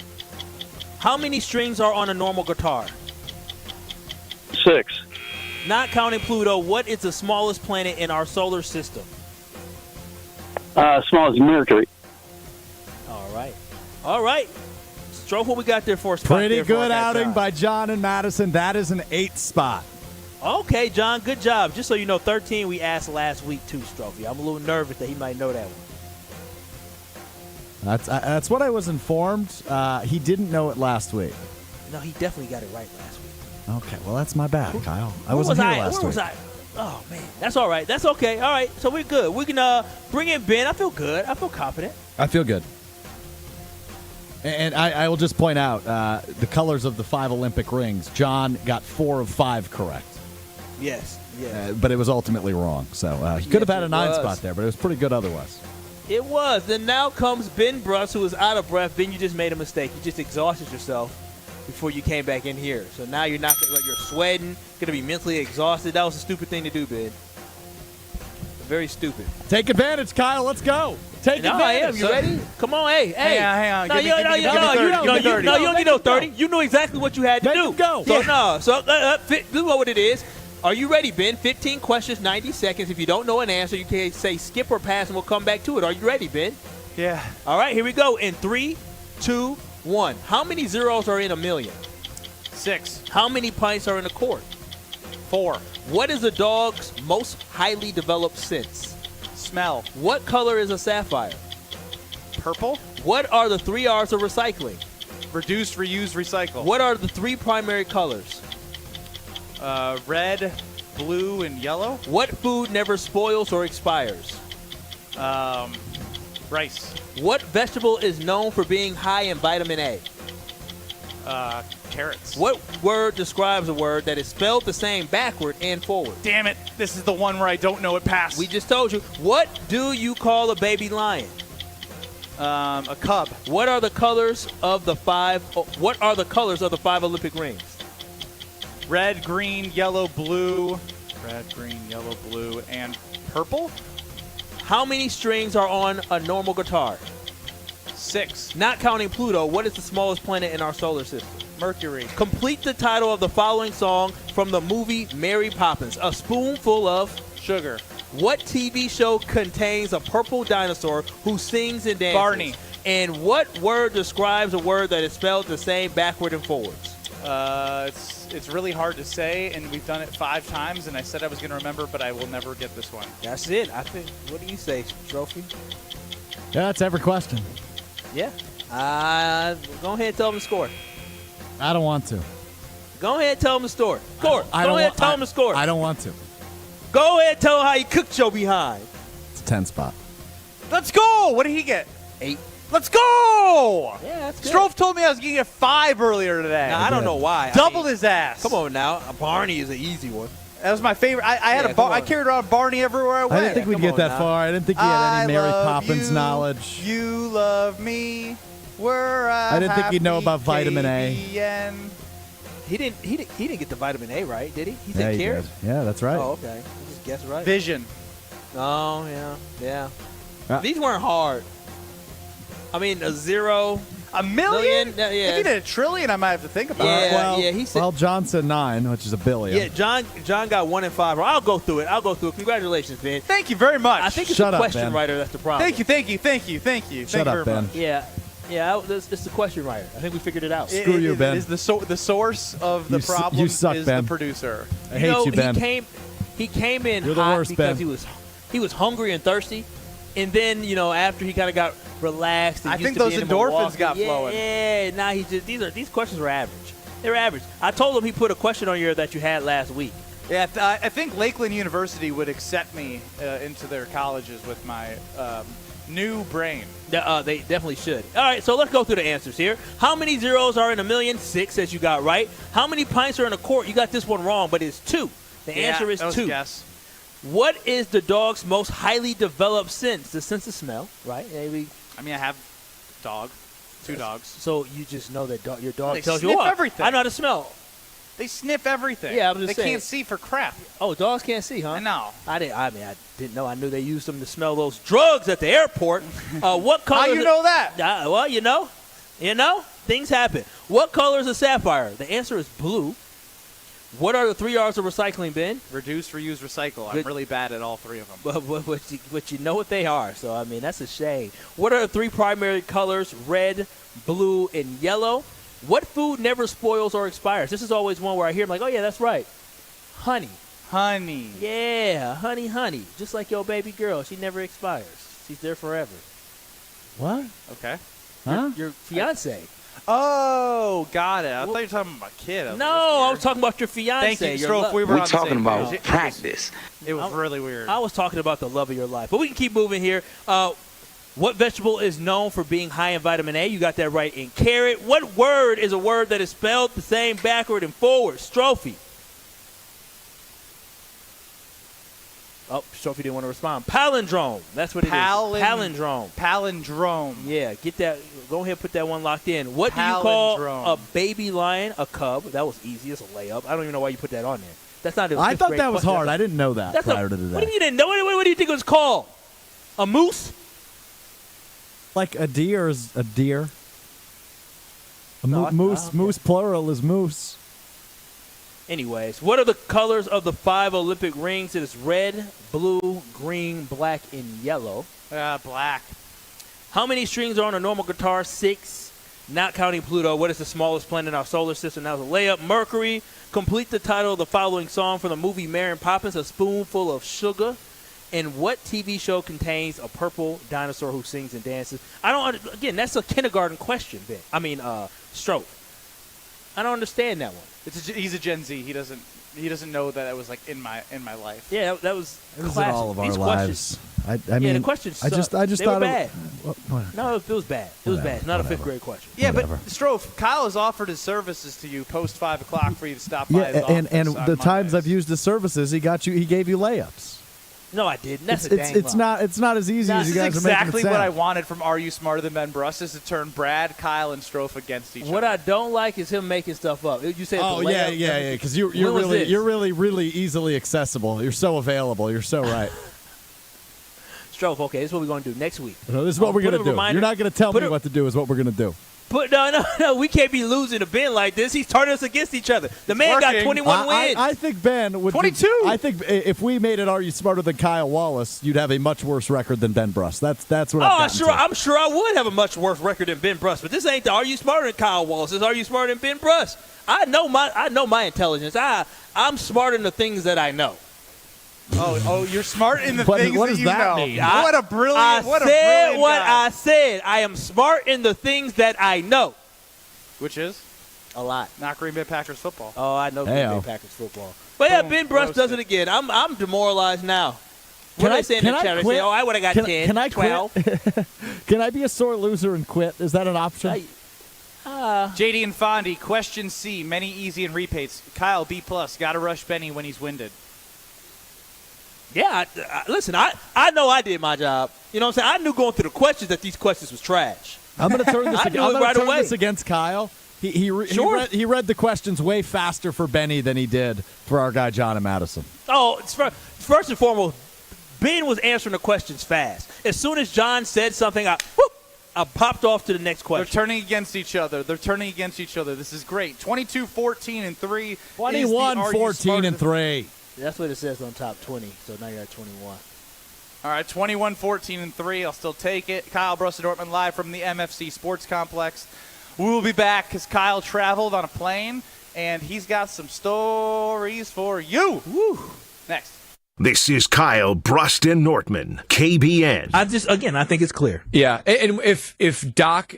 [SPEAKER 1] How many strings are on a normal guitar?
[SPEAKER 30] 6.
[SPEAKER 1] Not counting Pluto, what is the smallest planet in our solar system?
[SPEAKER 30] Small as Mercury.
[SPEAKER 1] All right. Stroke, what we got there for us?
[SPEAKER 12] Pretty good outing by John and Madison. That is an 8th spot.
[SPEAKER 1] Okay, John, good job. Just so you know, 13 we asked last week too, Strophy. I'm a little nervous that he might know that one.
[SPEAKER 12] That's what I was informed. He didn't know it last week.
[SPEAKER 1] No, he definitely got it right last week.
[SPEAKER 12] Okay, well, that's my bad, Kyle. I wasn't here last week.
[SPEAKER 1] Where was I? Oh, man. That's all right. That's okay. All right, so we're good. We can bring in Ben. I feel good. I feel confident.
[SPEAKER 12] I feel good. And I will just point out the colors of the 5 Olympic rings. John got 4 of 5 correct.
[SPEAKER 1] Yes.
[SPEAKER 12] But it was ultimately wrong. So he could have had a 9 spot there, but it was pretty good otherwise.
[SPEAKER 1] It was. Then now comes Ben Brust, who is out of breath. Ben, you just made a mistake. You just exhausted yourself before you came back in here. So now you're sweating, going to be mentally exhausted. That was a stupid thing to do, Ben. Very stupid.
[SPEAKER 12] Take advantage, Kyle. Let's go. Take advantage.
[SPEAKER 1] I am. You ready? Come on, hey.
[SPEAKER 2] Hang on.
[SPEAKER 1] No, you don't need no 30. You know exactly what you had to do.
[SPEAKER 12] Go.
[SPEAKER 1] So this is what it is. Are you ready, Ben? 15 questions, 90 seconds. If you don't know an answer, you can say skip or pass, and we'll come back to it. Are you ready, Ben?
[SPEAKER 2] Yeah.
[SPEAKER 1] All right, here we go. In 3, 2, 1. How many zeros are in a million?
[SPEAKER 2] 6.
[SPEAKER 1] How many pints are in a quart?
[SPEAKER 2] 4.
[SPEAKER 1] What is a dog's most highly developed sense?
[SPEAKER 2] Smell.
[SPEAKER 1] What color is a sapphire?
[SPEAKER 2] Purple.
[SPEAKER 1] What are the 3 R's of recycling?
[SPEAKER 2] Reduce, reuse, recycle.
[SPEAKER 1] What are the 3 primary colors?
[SPEAKER 2] Red, blue, and yellow.
[SPEAKER 1] What food never spoils or expires?
[SPEAKER 2] Rice.
[SPEAKER 1] What vegetable is known for being high in vitamin A?
[SPEAKER 2] Carrots.
[SPEAKER 1] What word describes a word that is spelled the same backward and forward?
[SPEAKER 2] Damn it. This is the one where I don't know it passed.
[SPEAKER 1] We just told you. What do you call a baby lion?
[SPEAKER 2] A cub.
[SPEAKER 1] What are the colors of the 5 Olympic rings?
[SPEAKER 2] Red, green, yellow, blue. Red, green, yellow, blue, and purple?
[SPEAKER 1] How many strings are on a normal guitar?
[SPEAKER 2] 6.
[SPEAKER 1] Not counting Pluto, what is the smallest planet in our solar system?
[SPEAKER 2] Mercury.
[SPEAKER 1] Complete the title of the following song from the movie Mary Poppins. A spoonful of
[SPEAKER 2] sugar.
[SPEAKER 1] What TV show contains a purple dinosaur who sings and dances?
[SPEAKER 2] Barney.
[SPEAKER 1] And what word describes a word that is spelled the same backward and forwards?
[SPEAKER 2] It's really hard to say, and we've done it 5 times, and I said I was going to remember, but I will never get this one.
[SPEAKER 1] That's it. I think. What do you say, Trophy?
[SPEAKER 12] Yeah, that's every question.
[SPEAKER 1] Yeah. Go ahead and tell them the score.
[SPEAKER 12] I don't want to.
[SPEAKER 1] Go ahead and tell them the score. Go ahead and tell them the score.
[SPEAKER 12] I don't want to.
[SPEAKER 1] Go ahead and tell them how you cooked your behind.
[SPEAKER 12] It's a 10 spot.
[SPEAKER 2] Let's go. What did he get?
[SPEAKER 1] 8.
[SPEAKER 2] Let's go!
[SPEAKER 1] Yeah, that's good.
[SPEAKER 2] Strove told me I was going to get 5 earlier today.
[SPEAKER 1] Now, I don't know why.
[SPEAKER 2] Doubled his ass.
[SPEAKER 1] Come on now. Barney is an easy one.
[SPEAKER 2] That was my favorite. I carried around Barney everywhere I went.
[SPEAKER 12] I didn't think we'd get that far. I didn't think he had any Mary Poppins knowledge.
[SPEAKER 2] You love me.
[SPEAKER 12] I didn't think he'd know about vitamin A.
[SPEAKER 2] KBN.
[SPEAKER 1] He didn't get the vitamin A right, did he? He
[SPEAKER 12] Yeah,
[SPEAKER 1] said
[SPEAKER 12] he
[SPEAKER 1] carrot.
[SPEAKER 12] did. Yeah, that's right.
[SPEAKER 1] Oh, okay. I just guessed right.
[SPEAKER 2] Vision.
[SPEAKER 1] Oh, yeah. These weren't hard. I mean, a 0.
[SPEAKER 2] A million?
[SPEAKER 1] Yeah.
[SPEAKER 2] If he did a trillion, I might have to think about it.
[SPEAKER 1] He said.
[SPEAKER 12] Well, John said 9, which is a billion.
[SPEAKER 1] Yeah, John got 1 and 5. I'll go through it. Congratulations, Ben.
[SPEAKER 2] Thank you very much.
[SPEAKER 1] I think it's
[SPEAKER 12] Shut
[SPEAKER 1] the
[SPEAKER 12] up,
[SPEAKER 1] question
[SPEAKER 12] Ben.
[SPEAKER 1] writer that's the problem.
[SPEAKER 2] Thank you.
[SPEAKER 12] Shut up, Ben.
[SPEAKER 1] Yeah, it's the question writer. I think we figured it out.
[SPEAKER 12] Screw you, Ben.
[SPEAKER 2] Is the source of the problem
[SPEAKER 12] you suck,
[SPEAKER 2] is
[SPEAKER 12] Ben.
[SPEAKER 2] the producer.
[SPEAKER 12] I hate you, Ben.
[SPEAKER 1] He came in
[SPEAKER 12] You're the
[SPEAKER 1] hot
[SPEAKER 12] worst,
[SPEAKER 1] because
[SPEAKER 12] Ben.
[SPEAKER 1] he was hungry and thirsty, and then after he kind of got relaxed. And
[SPEAKER 2] I
[SPEAKER 1] used
[SPEAKER 2] think
[SPEAKER 1] to
[SPEAKER 2] those
[SPEAKER 1] being in
[SPEAKER 2] endorphins
[SPEAKER 1] Milwaukee,
[SPEAKER 2] got flowing.
[SPEAKER 1] Yeah, now these questions were average. They're average. I told him he put a question on here that you had last week.
[SPEAKER 2] Yeah, I think Lakeland University would accept me into their colleges with my New brain.
[SPEAKER 1] They definitely should. All right, so let's go through the answers here. How many zeros are in a million? 6, as you got right. How many pints are in a quart? You got this one wrong, but it's 2. The answer is 2.
[SPEAKER 2] Guess.
[SPEAKER 1] What is the dog's most highly developed sense? The sense of smell, right?
[SPEAKER 2] I have dog. 2 dogs.
[SPEAKER 1] So you just know that your dog
[SPEAKER 2] They
[SPEAKER 1] tells
[SPEAKER 2] sniff
[SPEAKER 1] you
[SPEAKER 2] everything.
[SPEAKER 1] I know how to smell.
[SPEAKER 2] They sniff everything.
[SPEAKER 1] Yeah, I'm just saying.
[SPEAKER 2] They can't see for crap.
[SPEAKER 1] Oh, dogs can't see, huh?
[SPEAKER 2] No.
[SPEAKER 1] I didn't know. I knew they used them to smell those drugs at the airport. What color?
[SPEAKER 2] How you know that?
[SPEAKER 1] Well, you know, things happen. What color is a sapphire? The answer is blue. What are the 3 R's of recycling bin?
[SPEAKER 2] Reduce, reuse, recycle. I'm really bad at all 3 of them.
[SPEAKER 1] But you know what they are. So, that's a shame. What are the 3 primary colors? Red, blue, and yellow. What food never spoils or expires? This is always one where I hear, I'm like, oh, yeah, that's right. Honey.
[SPEAKER 2] Honey.
[SPEAKER 1] Yeah, honey. Just like your baby girl. She never expires. She's there forever.
[SPEAKER 12] What?
[SPEAKER 2] Okay.
[SPEAKER 12] Huh?
[SPEAKER 1] Your fiance.
[SPEAKER 2] Oh, got it. I thought you were talking about my kid.
[SPEAKER 1] I was talking about your fiance.
[SPEAKER 2] Thank you, Strofe. We're
[SPEAKER 3] talking about practice.
[SPEAKER 2] It was really weird.
[SPEAKER 1] I was talking about the love of your life. But we can keep moving here. What vegetable is known for being high in vitamin A? You got that right in carrot. What word is a word that is spelled the same backward and forward? Strophe. Oh, Strophe didn't want to respond. Palindrome. That's what it is. Palindrome.
[SPEAKER 2] Palindrome.
[SPEAKER 1] Yeah, get that. Go ahead and put that one locked in. What do you call a baby lion? A cub. That was easy. It's a layup. I don't even know why you put that on there. That's not.
[SPEAKER 12] I thought that was hard. I didn't know that prior to today.
[SPEAKER 1] What do you mean you didn't know? What do you think it was called? A moose?
[SPEAKER 12] Like a deer is a deer.
[SPEAKER 1] Moose
[SPEAKER 12] plural is moose.
[SPEAKER 1] Anyways, what are the colors of the 5 Olympic rings? It is red, blue, green, black, and yellow.
[SPEAKER 2] Black.
[SPEAKER 1] How many strings are on a normal guitar? 6, not counting Pluto. What is the smallest planet in our solar system? That was a layup. Mercury. Complete the title of the following song from the movie Mary Poppins, A Spoonful of Sugar. And what TV show contains a purple dinosaur who sings and dances? Again, that's a kindergarten question, Ben. Stroke. I don't understand that one.
[SPEAKER 2] He's a Gen Z. He doesn't know that it was like in my life.
[SPEAKER 1] Yeah, that was classic.
[SPEAKER 12] In all of our lives. I mean,
[SPEAKER 1] the questions.
[SPEAKER 12] I just
[SPEAKER 1] they
[SPEAKER 12] thought
[SPEAKER 1] were bad.
[SPEAKER 12] What?
[SPEAKER 1] No, it was bad. It was bad. It's not a 5th grade question.
[SPEAKER 2] Yeah, but Strofe, Kyle has offered his services to you post 5 o'clock for you to stop by his office
[SPEAKER 12] and
[SPEAKER 2] on
[SPEAKER 12] the
[SPEAKER 2] Mondays.
[SPEAKER 12] times I've used his services, he gave you layups.
[SPEAKER 1] No, I didn't. That's
[SPEAKER 12] it's not as easy as you guys are making it sound.
[SPEAKER 2] Exactly what I wanted from Are You Smarter Than Ben Brust is to turn Brad, Kyle, and Strofe against each other.
[SPEAKER 1] What I don't like is him making stuff up. You said,
[SPEAKER 12] yeah, because you're really easily accessible. You're so available. You're so right.
[SPEAKER 1] Strofe, okay, this is what we're going to do next week.
[SPEAKER 12] No, this is what we're going to do. You're not going to tell me what to do. Is what we're going to do.
[SPEAKER 1] But no, we can't be losing to Ben like this. He's turning us against each other. The man got 21 wins.
[SPEAKER 12] I think Ben would
[SPEAKER 2] 22.
[SPEAKER 12] I think if we made it Are You Smarter Than Kyle Wallace, you'd have a much worse record than Ben Brust. That's what I'm
[SPEAKER 1] sure I would have a much worse record than Ben Brust. But this ain't the Are You Smarter Than Kyle Wallace. It's Are You Smarter Than Ben Brust. I know my intelligence. I'm smart in the things that I know.
[SPEAKER 2] Oh, you're smart in the things
[SPEAKER 12] what
[SPEAKER 2] that
[SPEAKER 12] does
[SPEAKER 2] you
[SPEAKER 12] that
[SPEAKER 2] know.
[SPEAKER 12] mean?
[SPEAKER 2] What a brilliant
[SPEAKER 1] I said what
[SPEAKER 2] guy.
[SPEAKER 1] I said. I am smart in the things that I know.
[SPEAKER 2] Which is?
[SPEAKER 1] A lot.
[SPEAKER 2] Not Green Bay Packers football.
[SPEAKER 1] Oh, I know Green Bay Packers football. But yeah, Ben Brust does it again. I'm demoralized now. What I say in the chat? I say, I would have got 10,
[SPEAKER 12] can I
[SPEAKER 1] 12.
[SPEAKER 12] Quit? Can I be a sore loser and quit? Is that an option?
[SPEAKER 2] JD and Fondy, question C, many easy and repeats. Kyle, B+, got to rush Benny when he's winded.
[SPEAKER 1] Yeah, listen, I know I did my job. You know what I'm saying? I knew going through the questions that these questions was trash.
[SPEAKER 12] I'm going to turn this
[SPEAKER 1] this
[SPEAKER 12] against Kyle. He read the questions way faster for Benny than he did for our guy John and Madison.
[SPEAKER 1] Oh, first and foremost, Ben was answering the questions fast. As soon as John said something, I popped off to the next question.
[SPEAKER 2] They're turning against each other. This is great. 22-14-3.
[SPEAKER 12] 21-14-3.
[SPEAKER 1] That's what it says on top 20, so now you're at 21.
[SPEAKER 2] All right, 21-14-3. I'll still take it. Kyle, Brust and Nortman live from the MFC Sports Complex. We will be back because Kyle traveled on a plane, and he's got some stories for you. Woo. Next.
[SPEAKER 4] This is Kyle, Brust and Nortman, KBN.
[SPEAKER 1] I think it's clear.
[SPEAKER 5] Yeah, and if Doc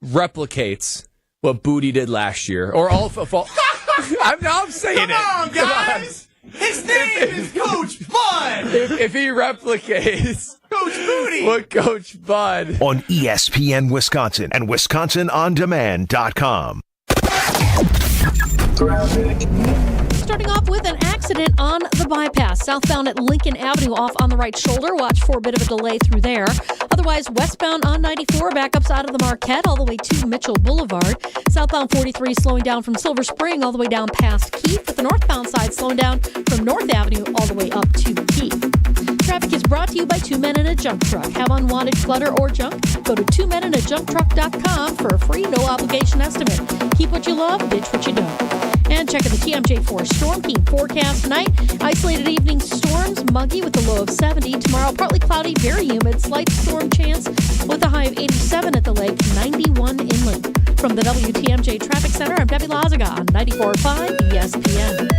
[SPEAKER 5] replicates what Booty did last year, or all I'm saying
[SPEAKER 2] Come on, guys. His name is Coach Bud!
[SPEAKER 5] If he replicates
[SPEAKER 2] Coach Booty!
[SPEAKER 5] what Coach Bud.
[SPEAKER 4] On ESPN Wisconsin and WisconsinOnDemand.com.
[SPEAKER 6] Starting off with an accident on the bypass. Southbound at Lincoln Avenue off on the right shoulder. Watch for a bit of a delay through there. Otherwise, westbound on 94, backups out of the Marquette all the way to Mitchell Boulevard. Southbound 43 slowing down from Silver Spring all the way down past Keith. With the northbound side slowing down from North Avenue all the way up to Keith. Traffic is brought to you by Two Men in a Junk Truck. Have unwanted clutter or junk? Go to twomeninajuncktruck.com for a free, no-obligation estimate. Keep what you love, ditch what you don't. And check out the TMJ4 Storm Team forecast tonight. Isolated evening storms, muggy with a low of 70. Tomorrow, partly cloudy, very humid, slight storm chance with a high of 87 at the lake, 91 inland. From the WTMJ Traffic Center, I'm Debbie Lazaga on 94.5 ESPN.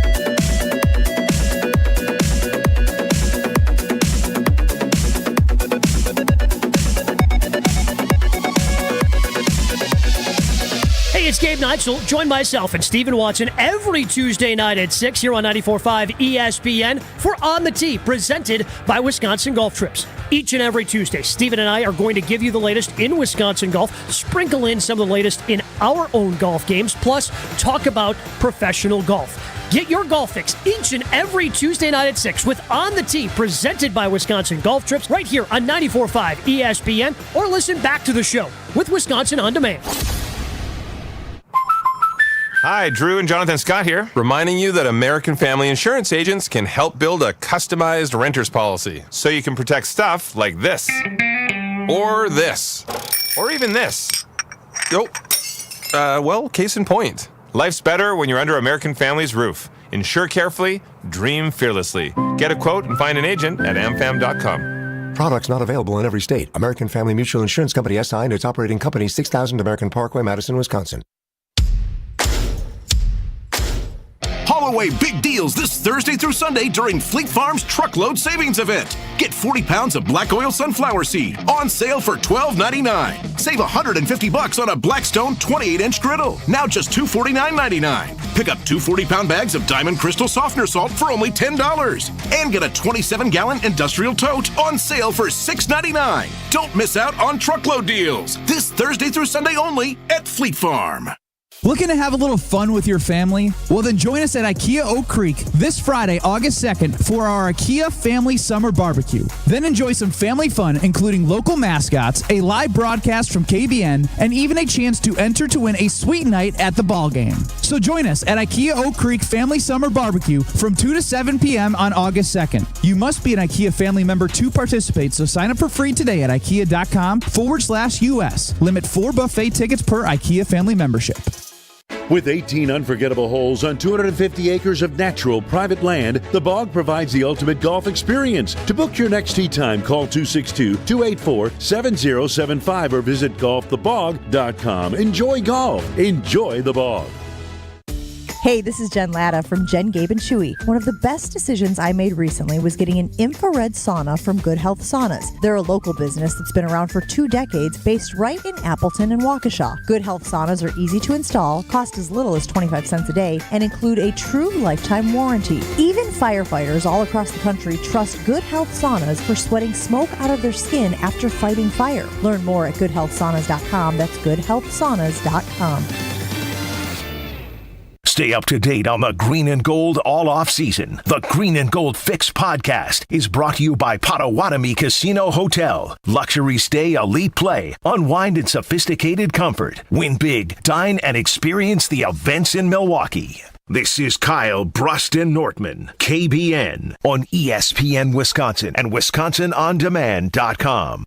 [SPEAKER 7] Hey, it's Gabe Neitzel. Join myself and Stephen Watson every Tuesday night at 6 here on 94.5 ESPN for On the Tee, presented by Wisconsin Golf Trips. Each and every Tuesday, Stephen and I are going to give you the latest in Wisconsin golf, sprinkle in some of the latest in our own golf games, plus talk about professional golf. Get your golf fix each and every Tuesday night at 6 with On the Tee, presented by Wisconsin Golf Trips, right here on 94.5 ESPN, or listen back to the show with Wisconsin On Demand.
[SPEAKER 8] Hi, Drew and Jonathan Scott here, reminding you that American Family Insurance agents can help build a customized renter's policy so you can protect stuff like this, or even this. Well, case in point. Life's better when you're under American Family's roof. Insure carefully, dream fearlessly. Get a quote and find an agent at amfam.com.
[SPEAKER 11] Products not available in every state. American Family Mutual Insurance Company SI and its operating company, 6000 American Parkway, Madison, Wisconsin.
[SPEAKER 14] Haul away big deals this Thursday through Sunday during Fleet Farm's Truckload Savings Event. Get 40 pounds of black oil sunflower seed on sale for $12.99. Save $150 on a Blackstone 28-inch griddle, now just $249.99. Pick up 2 40-pound bags of Diamond Crystal Softener Salt for only $10. And get a 27-gallon industrial tote on sale for $6.99. Don't miss out on truckload deals this Thursday through Sunday only at Fleet Farm.
[SPEAKER 23] Looking to have a little fun with your family? Well, then join us at IKEA Oak Creek this Friday, August 2nd, for our IKEA Family Summer Barbecue. Then enjoy some family fun, including local mascots, a live broadcast from KBN, and even a chance to enter to win a sweet night at the ball game. So join us at IKEA Oak Creek Family Summer Barbecue from 2 to 7 p.m. on August 2nd. You must be an IKEA family member to participate, so sign up for free today at IKEA.com/US. Limit 4 buffet tickets per IKEA family membership.
[SPEAKER 24] With 18 unforgettable holes on 250 acres of natural private land, the Bog provides the ultimate golf experience. To book your next tee time, call 262-284-7075 or visit golfthebog.com. Enjoy golf. Enjoy the Bog.
[SPEAKER 25] Hey, this is Jen Latta from Jen, Gabe, and Chewy. One of the best decisions I made recently was getting an infrared sauna from Good Health Saunas. They're a local business that's been around for 2 decades, based right in Appleton and Waukesha. Good Health Saunas are easy to install, cost as little as 25 cents a day, and include a true lifetime warranty. Even firefighters all across the country trust Good Health Saunas for sweating smoke out of their skin after fighting fire. Learn more at goodhealthsaunas.com. That's goodhealthsaunas.com.
[SPEAKER 4] Stay up to date on the Green and Gold all off season. The Green and Gold Fix podcast is brought to you by Potawatomi Casino Hotel. Luxury stay, elite play, unwind in sophisticated comfort. Win big, dine, and experience the events in Milwaukee. This is Kyle Brust and Nortman, KBN, on ESPN Wisconsin and WisconsinOnDemand.com.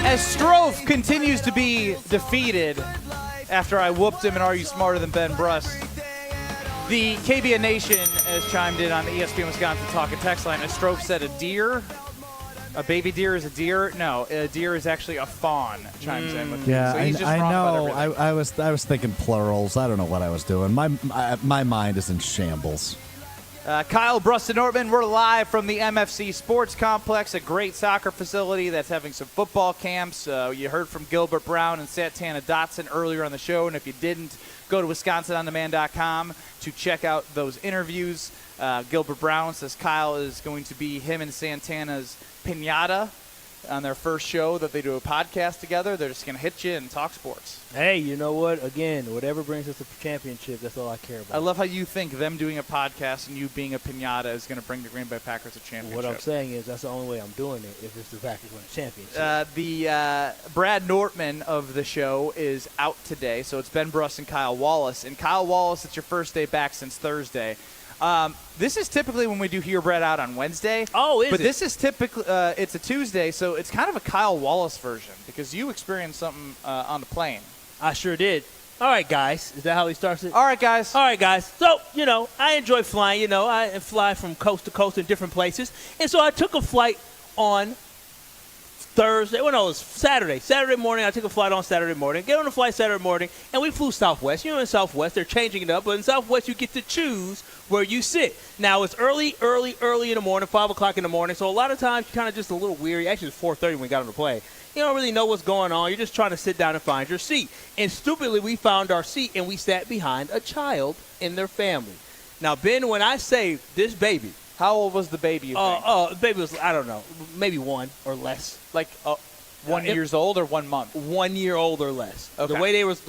[SPEAKER 2] As Strofe continues to be defeated after I whooped him in Are You Smarter Than Ben Brust, the KBN Nation has chimed in on the ESPN Wisconsin talk and text line. As Strofe said, a baby deer is a deer. No, a deer is actually a fawn, chimes in with me.
[SPEAKER 12] Yeah,
[SPEAKER 2] So he's just
[SPEAKER 12] I
[SPEAKER 2] wrong
[SPEAKER 12] know.
[SPEAKER 2] about everything.
[SPEAKER 12] I was thinking plurals. I don't know what I was doing. My mind is in shambles.
[SPEAKER 2] Kyle, Brust and Nortman, we're live from the MFC Sports Complex, a great soccer facility that's having some football camps. You heard from Gilbert Brown and Santana Dotson earlier on the show, and if you didn't, go to WisconsinOnDemand.com to check out those interviews. Gilbert Brown says Kyle is going to be him and Santana's piñata on their first show that they do a podcast together. They're just going to hit you and talk sports.
[SPEAKER 1] Hey, you know what? Again, whatever brings us a championship, that's all I care about.
[SPEAKER 2] I love how you think them doing a podcast and you being a piñata is going to bring the Green Bay Packers a championship.
[SPEAKER 1] What I'm saying is that's the only way I'm doing it if it's the Packers win a championship.
[SPEAKER 2] Brad Nortman of the show is out today, so it's Ben Brust and Kyle Wallace. And Kyle Wallace, it's your first day back since Thursday. This is typically when we do Hear Brad Out on Wednesday.
[SPEAKER 1] Oh, is it?
[SPEAKER 2] But this is typically it's a Tuesday, so it's kind of a Kyle Wallace version because you experienced something on the plane.
[SPEAKER 1] I sure did. All right, guys. Is that how he starts it?
[SPEAKER 2] All right, guys.
[SPEAKER 1] All right, guys. So, I enjoy flying. I fly from coast to coast in different places. And so I took a flight on Thursday. Well, no, it was Saturday. Saturday morning, I took a flight on Saturday morning. Get on the flight Saturday morning, and we flew Southwest. In Southwest, they're changing it up. But in Southwest, you get to choose where you sit. Now, it's early in the morning, 5 o'clock in the morning. So a lot of times, you're kind of just a little weary. Actually, it's 4:30 when we got on the plane. You don't really know what's going on. You're just trying to sit down and find your seat. And stupidly, we found our seat, and we sat behind a child and their family. Now, Ben, when I say this baby,
[SPEAKER 2] how old was the baby, you think?
[SPEAKER 1] The baby was, I don't know, maybe 1 or less.
[SPEAKER 2] Like 1 years old or 1 month?
[SPEAKER 1] 1 year old or less.
[SPEAKER 2] Okay.
[SPEAKER 1] The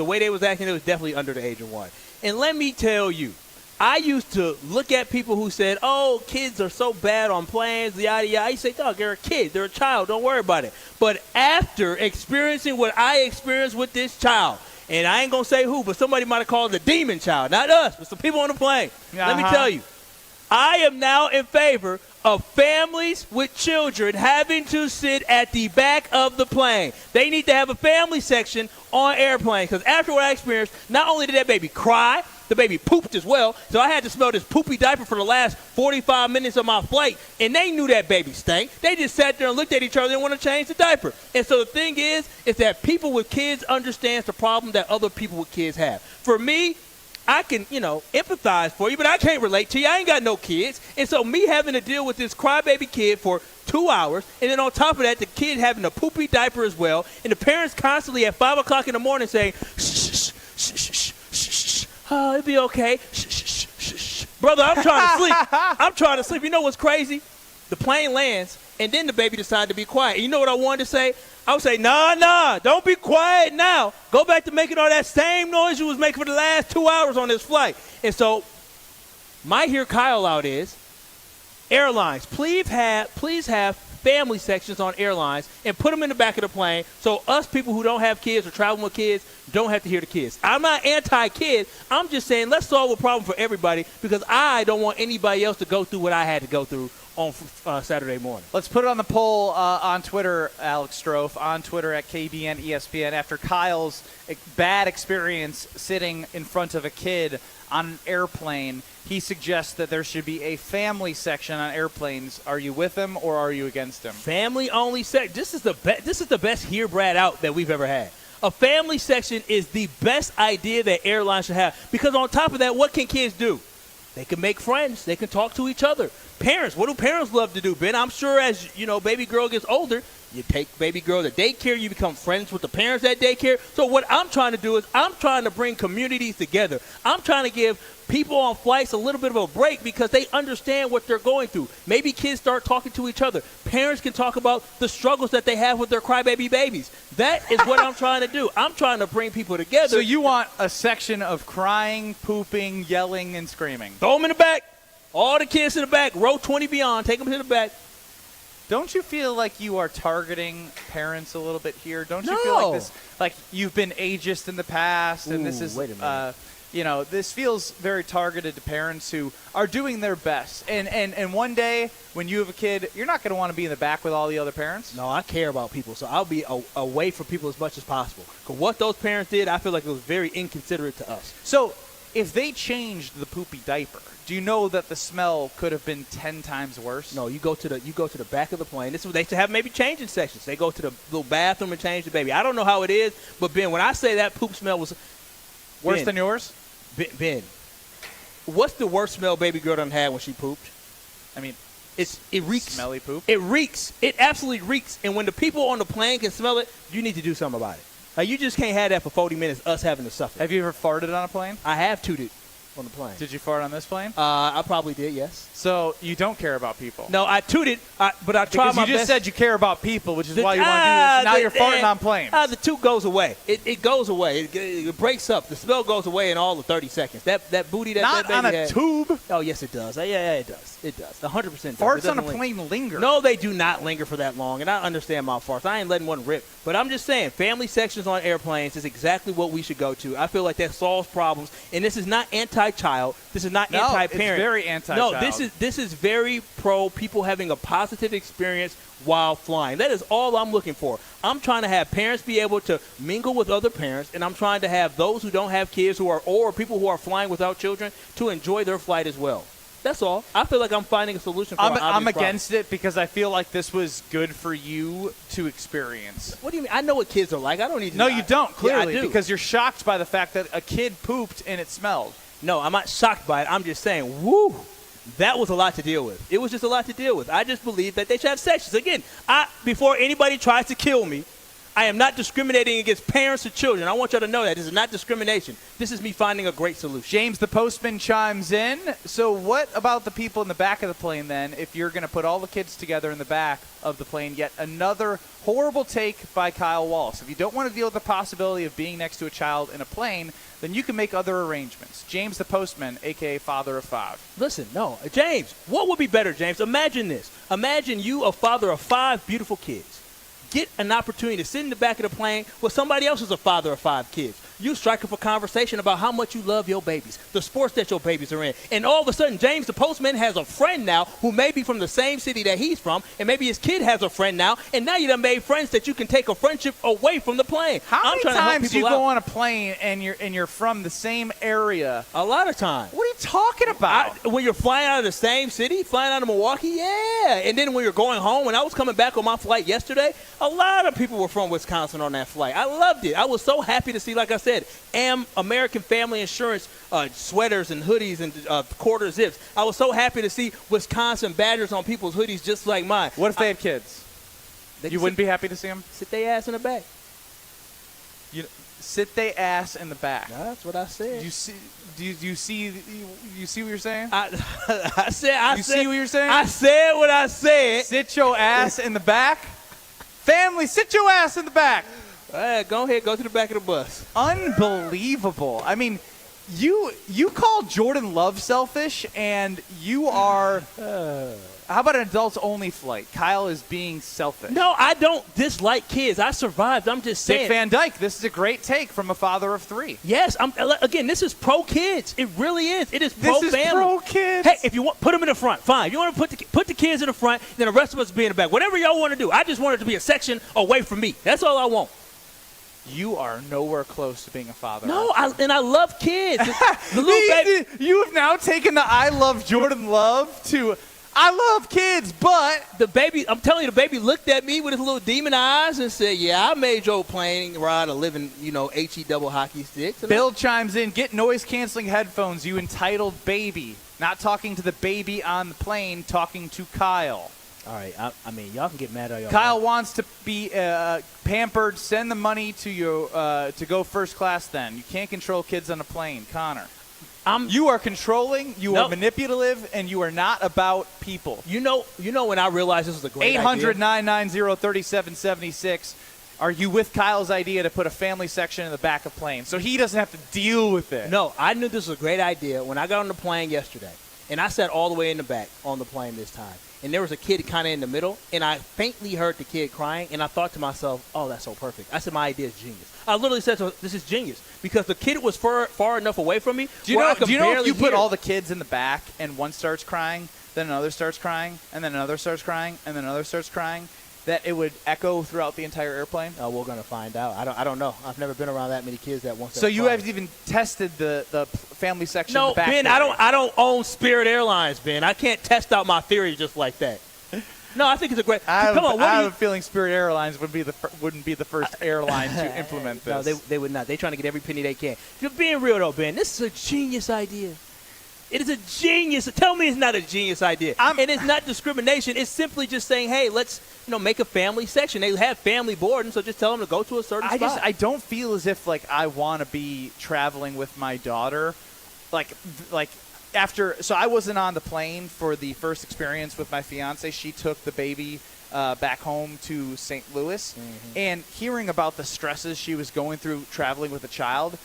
[SPEAKER 1] way they was acting, it was definitely under the age of 1. And let me tell you, I used to look at people who said, oh, kids are so bad on planes, yada, yada. I used to say, dog, they're a kid. They're a child. Don't worry about it. But after experiencing what I experienced with this child, and I ain't going to say who, but somebody might have called it the demon child. Not us, but some people on the plane. Let me tell you, I am now in favor of families with children having to sit at the back of the plane. They need to have a family section on airplanes because after what I experienced, not only did that baby cry, the baby pooped as well, so I had to smell this poopy diaper for the last 45 minutes of my flight, and they knew that baby stank. They just sat there and looked at each other and want to change the diaper. And so the thing is that people with kids understand the problem that other people with kids have. For me, I can, empathize for you, but I can't relate to you. I ain't got no kids. And so me having to deal with this crybaby kid for 2 hours, and then on top of that, the kid having a poopy diaper as well, and the parents constantly at 5 o'clock in the morning saying, shh, shh, shh, shh, shh, shh, oh, it'll be okay. Shh, shh, shh, shh, shh. Brother, I'm trying to sleep. I'm trying to sleep. You know what's crazy? The plane lands, and then the baby decided to be quiet. And you know what I wanted to say? I would say, nah, don't be quiet now. Go back to making all that same noise you was making for the last 2 hours on this flight. And so my Hear Kyle Out is airlines, please have family sections on airlines and put them in the back of the plane so us people who don't have kids or traveling with kids don't have to hear the kids. I'm not anti-kid. I'm just saying let's solve a problem for everybody because I don't want anybody else to go through what I had to go through on Saturday morning.
[SPEAKER 2] Let's put it on the poll on Twitter, Alex Strofe, on Twitter at KBN ESPN. After Kyle's bad experience sitting in front of a kid on an airplane, he suggests that there should be a family section on airplanes. Are you with him or are you against him?
[SPEAKER 1] Family only section. This is the best Hear Brad Out that we've ever had. A family section is the best idea that airlines should have because on top of that, what can kids do? They can make friends. They can talk to each other. Parents, what do parents love to do, Ben? I'm sure as, baby girl gets older, you take baby girl to daycare, you become friends with the parents at daycare. So what I'm trying to do is I'm trying to bring communities together. I'm trying to give people on flights a little bit of a break because they understand what they're going through. Maybe kids start talking to each other. Parents can talk about the struggles that they have with their crybaby babies. That is what I'm trying to do. I'm trying to bring people together.
[SPEAKER 2] So you want a section of crying, pooping, yelling, and screaming.
[SPEAKER 1] Throw them in the back. All the kids in the back. Row 20 beyond. Take them to the back.
[SPEAKER 2] Don't you feel like you are targeting parents a little bit here? Don't you feel like this, like you've been ageist in the past, and this is,
[SPEAKER 1] wait a minute.
[SPEAKER 2] This feels very targeted to parents who are doing their best. And one day when you have a kid, you're not going to want to be in the back with all the other parents.
[SPEAKER 1] No, I care about people, so I'll be away from people as much as possible. Because what those parents did, I feel like it was very inconsiderate to us.
[SPEAKER 2] So if they changed the poopy diaper, do you know that the smell could have been 10 times worse?
[SPEAKER 1] No, you go to the back of the plane. This is what they should have, maybe changing sections. They go to the little bathroom and change the baby. I don't know how it is, but Ben, when I say that poop smell was
[SPEAKER 2] worse than yours,
[SPEAKER 1] Ben, what's the worst smell baby girl done had when she pooped?
[SPEAKER 2] I mean,
[SPEAKER 1] it reeks.
[SPEAKER 2] Smelly poop?
[SPEAKER 1] It reeks. It absolutely reeks. And when the people on the plane can smell it, you need to do something about it. Like, you just can't have that for 40 minutes, us having to suffer.
[SPEAKER 2] Have you ever farted on a plane?
[SPEAKER 1] I have tooted on the plane.
[SPEAKER 2] Did you fart on this plane?
[SPEAKER 1] I probably did, yes.
[SPEAKER 2] So you don't care about people?
[SPEAKER 1] No, I tooted, but I tried
[SPEAKER 2] because
[SPEAKER 1] my
[SPEAKER 2] you just
[SPEAKER 1] best.
[SPEAKER 2] said you care about people, which is why you want to do this. Now you're farting on planes.
[SPEAKER 1] The toot goes away. It goes away. It breaks up. The smell goes away in all of 30 seconds. That booty that
[SPEAKER 2] Not
[SPEAKER 1] baby
[SPEAKER 2] on a
[SPEAKER 1] had.
[SPEAKER 2] tube.
[SPEAKER 1] Oh, yes, it does. Yeah, it does. It does. 100% does.
[SPEAKER 2] Farts on a plane linger.
[SPEAKER 1] No, they do not linger for that long, and I understand my farts. I ain't letting one rip. But I'm just saying, family sections on airplanes is exactly what we should go to. I feel like that solves problems, and this is not anti-child. This is not anti-parent.
[SPEAKER 2] It's very anti-child.
[SPEAKER 1] No, this is very pro people having a positive experience while flying. That is all I'm looking for. I'm trying to have parents be able to mingle with other parents, and I'm trying to have those who don't have kids or people who are flying without children to enjoy their flight as well. That's all. I feel like I'm finding a solution for
[SPEAKER 2] I'm against it because I feel like this was good for you to experience.
[SPEAKER 1] What do you mean? I know what kids are like. I don't need to.
[SPEAKER 2] No, you don't, clearly,
[SPEAKER 1] yeah, I do.
[SPEAKER 2] because you're shocked by the fact that a kid pooped and it smelled.
[SPEAKER 1] No, I'm not shocked by it. I'm just saying, woo, that was a lot to deal with. It was just a lot to deal with. I just believe that they should have sections. Again, before anybody tries to kill me, I am not discriminating against parents or children. I want y'all to know that. This is not discrimination. This is me finding a great solution.
[SPEAKER 2] James the postman chimes in. So what about the people in the back of the plane then, if you're going to put all the kids together in the back of the plane? Yet another horrible take by Kyle Wallace. If you don't want to deal with the possibility of being next to a child in a plane, then you can make other arrangements. James the postman, a.k.a. father of 5.
[SPEAKER 1] Listen, no. James, what would be better, James? Imagine this. Imagine you a father of 5 beautiful kids. Get an opportunity to sit in the back of the plane with somebody else who's a father of 5 kids. You strike up a conversation about how much you love your babies, the sports that your babies are in. And all of a sudden, James the postman has a friend now who may be from the same city that he's from, and maybe his kid has a friend now, and now you done made friends that you can take a friendship away from the plane.
[SPEAKER 2] How many times do you go on a plane and you're from the same area?
[SPEAKER 1] A lot of times.
[SPEAKER 2] What are you talking about?
[SPEAKER 1] When you're flying out of the same city, flying out of Milwaukee, yeah. And then when you're going home, when I was coming back on my flight yesterday, a lot of people were from Wisconsin on that flight. I loved it. I was so happy to see, like I said, American Family Insurance sweaters and hoodies and quarter zips. I was so happy to see Wisconsin badgers on people's hoodies just like mine.
[SPEAKER 2] What if they had kids? You wouldn't be happy to see them?
[SPEAKER 1] Sit their ass in the back.
[SPEAKER 2] Sit their ass in the back.
[SPEAKER 1] No, that's what I said.
[SPEAKER 2] You see what you're saying?
[SPEAKER 1] I said.
[SPEAKER 2] You see what you're saying?
[SPEAKER 1] I said what I said.
[SPEAKER 2] Sit your ass in the back. Family, sit your ass in the back.
[SPEAKER 1] Go ahead, go to the back of the bus.
[SPEAKER 2] Unbelievable. I mean, you call Jordan Love selfish, and you are. How about an adults-only flight? Kyle is being selfish.
[SPEAKER 1] No, I don't dislike kids. I survived. I'm just saying.
[SPEAKER 2] Dick Van Dyke, this is a great take from a father of 3.
[SPEAKER 1] Yes, again, this is pro-kids. It really is. It is pro-family.
[SPEAKER 2] This is pro-kids.
[SPEAKER 1] Hey, if you want, put them in the front. Fine. If you want to put the kids in the front, then the rest of us be in the back. Whatever y'all want to do. I just want it to be a section away from me. That's all I want.
[SPEAKER 2] You are nowhere close to being a father.
[SPEAKER 1] No, I love kids.
[SPEAKER 2] You have now taken the I love Jordan Love to I love kids, but
[SPEAKER 1] the baby, I'm telling you, the baby looked at me with his little demon eyes and said, yeah, I made your plane ride a living, HE double hockey sticks.
[SPEAKER 2] Bill chimes in, get noise-canceling headphones, you entitled baby. Not talking to the baby on the plane, talking to Kyle.
[SPEAKER 1] All right, I mean, y'all can get mad at y'all.
[SPEAKER 2] Kyle wants to be pampered. Send the money to you to go first class then. You can't control kids on a plane. Connor. You are controlling, you are manipulative, and you are not about people.
[SPEAKER 1] You know when I realized this was a great idea?
[SPEAKER 2] 800-990-3776. Are you with Kyle's idea to put a family section in the back of planes so he doesn't have to deal with it?
[SPEAKER 1] No, I knew this was a great idea when I got on the plane yesterday. And I sat all the way in the back on the plane this time. And there was a kid kind of in the middle, and I faintly heard the kid crying, and I thought to myself, oh, that's so perfect. I said, my idea is genius. I literally said, this is genius, because the kid was far enough away from me.
[SPEAKER 2] Do you know if you put all the kids in the back and one starts crying, then another starts crying, and then another starts crying, and then another starts crying, that it would echo throughout the entire airplane?
[SPEAKER 1] We're going to find out. I don't know. I've never been around that many kids at once.
[SPEAKER 2] So you haven't even tested the family section in the back?
[SPEAKER 1] No, Ben, I don't own Spirit Airlines, Ben. I can't test out my theory just like that. No, I think it's a great.
[SPEAKER 2] I have a feeling Spirit Airlines wouldn't be the first airline to implement this.
[SPEAKER 1] No, they would not. They're trying to get every penny they can. You're being real though, Ben. This is a genius idea. It is a genius. Tell me it's not a genius idea. And it's not discrimination. It's simply just saying, hey, let's make a family section. They have family boarding, so just tell them to go to a certain spot.
[SPEAKER 2] I don't feel as if I want to be traveling with my daughter, after. So I wasn't on the plane for the first experience with my fiance. She took the baby back home to St. Louis, and hearing about the stresses she was going through traveling with a child.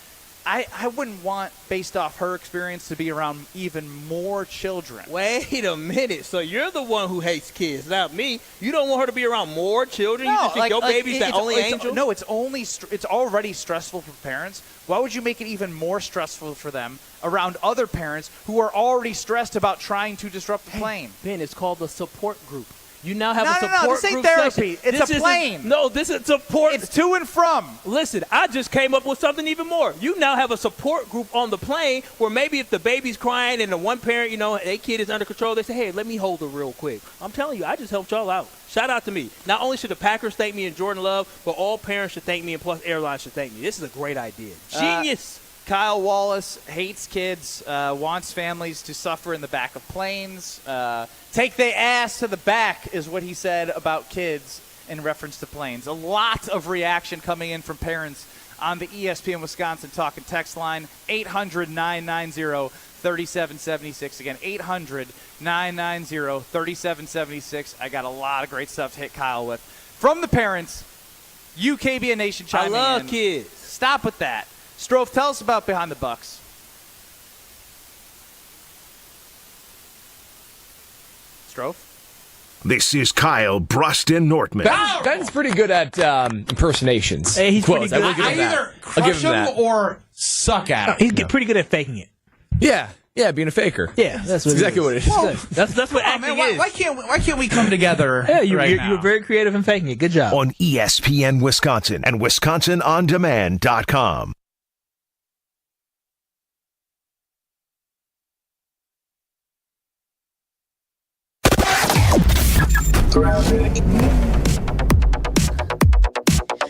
[SPEAKER 2] I wouldn't want, based off her experience, to be around even more children.
[SPEAKER 1] Wait a minute. So you're the one who hates kids, not me. You don't want her to be around more children?
[SPEAKER 2] No,
[SPEAKER 1] you think your baby's the only angel?
[SPEAKER 2] No, it's already stressful for parents. Why would you make it even more stressful for them around other parents who are already stressed about trying to disrupt the plane?
[SPEAKER 1] Ben, it's called the support group. You now have a support
[SPEAKER 2] No, this ain't
[SPEAKER 1] group
[SPEAKER 2] therapy.
[SPEAKER 1] session.
[SPEAKER 2] It's a plane.
[SPEAKER 1] No, this is support.
[SPEAKER 2] It's to and from.
[SPEAKER 1] Listen, I just came up with something even more. You now have a support group on the plane where maybe if the baby's crying and the one parent, their kid is under control, they say, hey, let me hold her real quick. I'm telling you, I just helped y'all out. Shout out to me. Not only should the Packers thank me and Jordan Love, but all parents should thank me and plus airlines should thank me. This is a great idea. Genius.
[SPEAKER 2] Kyle Wallace hates kids, wants families to suffer in the back of planes. Take their ass to the back is what he said about kids in reference to planes. A lot of reaction coming in from parents on the ESPN Wisconsin Talk and Text line, 800-990-3776. Again, 800-990-3776. I got a lot of great stuff to hit Kyle with. From the parents, you KBN Nation chiming in.
[SPEAKER 1] I love kids.
[SPEAKER 2] Stop with that. Strofe, tell us about Behind the Bucks. Strofe?
[SPEAKER 4] This is Kyle Brust and Nortman.
[SPEAKER 5] Ben's pretty good at impersonations.
[SPEAKER 9] Hey, he's
[SPEAKER 5] Quotes.
[SPEAKER 9] pretty good.
[SPEAKER 5] I
[SPEAKER 9] either crush him or suck at him. He's pretty good at faking it.
[SPEAKER 5] Yeah, being a faker.
[SPEAKER 9] Yeah, that's
[SPEAKER 5] exactly what it is.
[SPEAKER 9] Well,
[SPEAKER 1] that's what acting is.
[SPEAKER 9] Why can't we come together?
[SPEAKER 1] Yeah,
[SPEAKER 9] you're
[SPEAKER 1] very creative in faking it. Good job.
[SPEAKER 4] On ESPN Wisconsin and WisconsinOnDemand.com.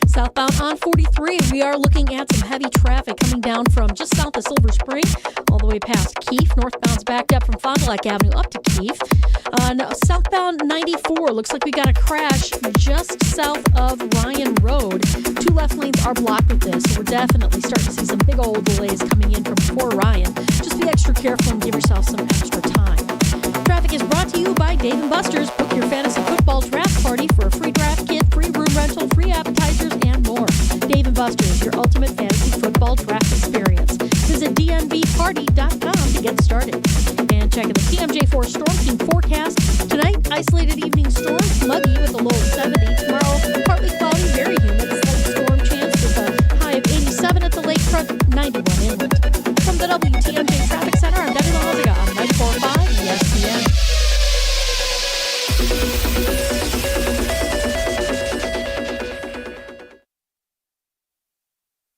[SPEAKER 6] Southbound on 43, we are looking at some heavy traffic coming down from just south of Silver Spring all the way past Keefe. Northbound's backed up from Fond du Lac Avenue up to Keefe. On southbound 94, looks like we got a crash just south of Ryan Road. 2 left lanes are blocked with this, so we're definitely starting to see some big old delays coming in from before Ryan. Just be extra careful and give yourself some extra time. Traffic is brought to you by Dave & Buster's. Book your fantasy football draft party for a free draft kit, free room rental, free appetizers, and more. Dave & Buster's, your ultimate fantasy football draft experience. Visit dnbparty.com to get started. And checking the TMJ4 Storm Team forecast. Tonight, isolated evening storms, muggy with a low of 70. Tomorrow, partly cloudy, very humid, slight storm chance with a high of 87 at the lakefront, 91 inland. From the WTMJ Traffic Center, I'm Debbie Lazaga on 94.5 ESPN.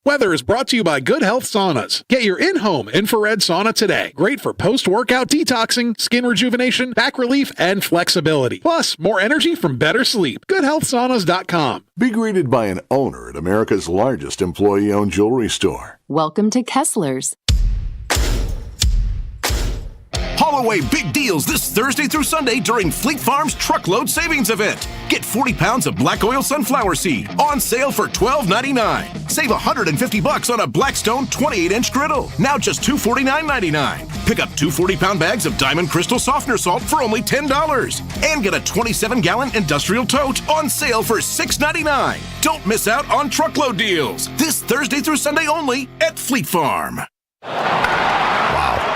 [SPEAKER 10] Weather is brought to you by Good Health Saunas. Get your in-home infrared sauna today. Great for post-workout detoxing, skin rejuvenation, back relief, and flexibility. Plus, more energy from better sleep. GoodHealthSaunas.com.
[SPEAKER 13] Be greeted by an owner at America's largest employee-owned jewelry store.
[SPEAKER 22] Welcome to Kessler's.
[SPEAKER 14] Haul away big deals this Thursday through Sunday during Fleet Farm's Truckload Savings Event. Get 40 pounds of black oil sunflower seed on sale for $12.99. Save $150 on a Blackstone 28-inch griddle, now just $249.99. Pick up 2 40-pound bags of Diamond Crystal Softener Salt for only $10. And get a 27-gallon industrial tote on sale for $6.99. Don't miss out on truckload deals this Thursday through Sunday only at Fleet Farm.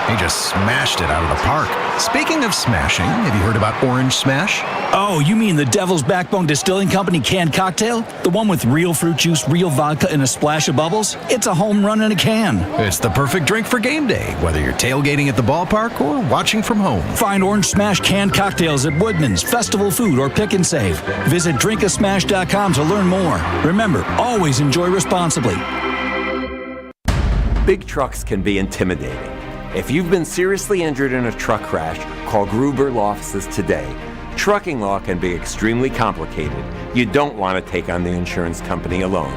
[SPEAKER 15] He just smashed it out of the park. Speaking of smashing, have you heard about Orange Smash?
[SPEAKER 16] Oh, you mean the Devil's Backbone Distilling Company canned cocktail? The one with real fruit juice, real vodka, and a splash of bubbles? It's a home run in a can.
[SPEAKER 15] It's the perfect drink for game day, whether you're tailgating at the ballpark or watching from home.
[SPEAKER 16] Find Orange Smash canned cocktails at Woodman's, Festival Food, or Pick and Save. Visit drinkasmash.com to learn more. Remember, always enjoy responsibly.
[SPEAKER 17] Big trucks can be intimidating. If you've been seriously injured in a truck crash, call Gruber Law Offices today. Trucking law can be extremely complicated. You don't want to take on the insurance company alone.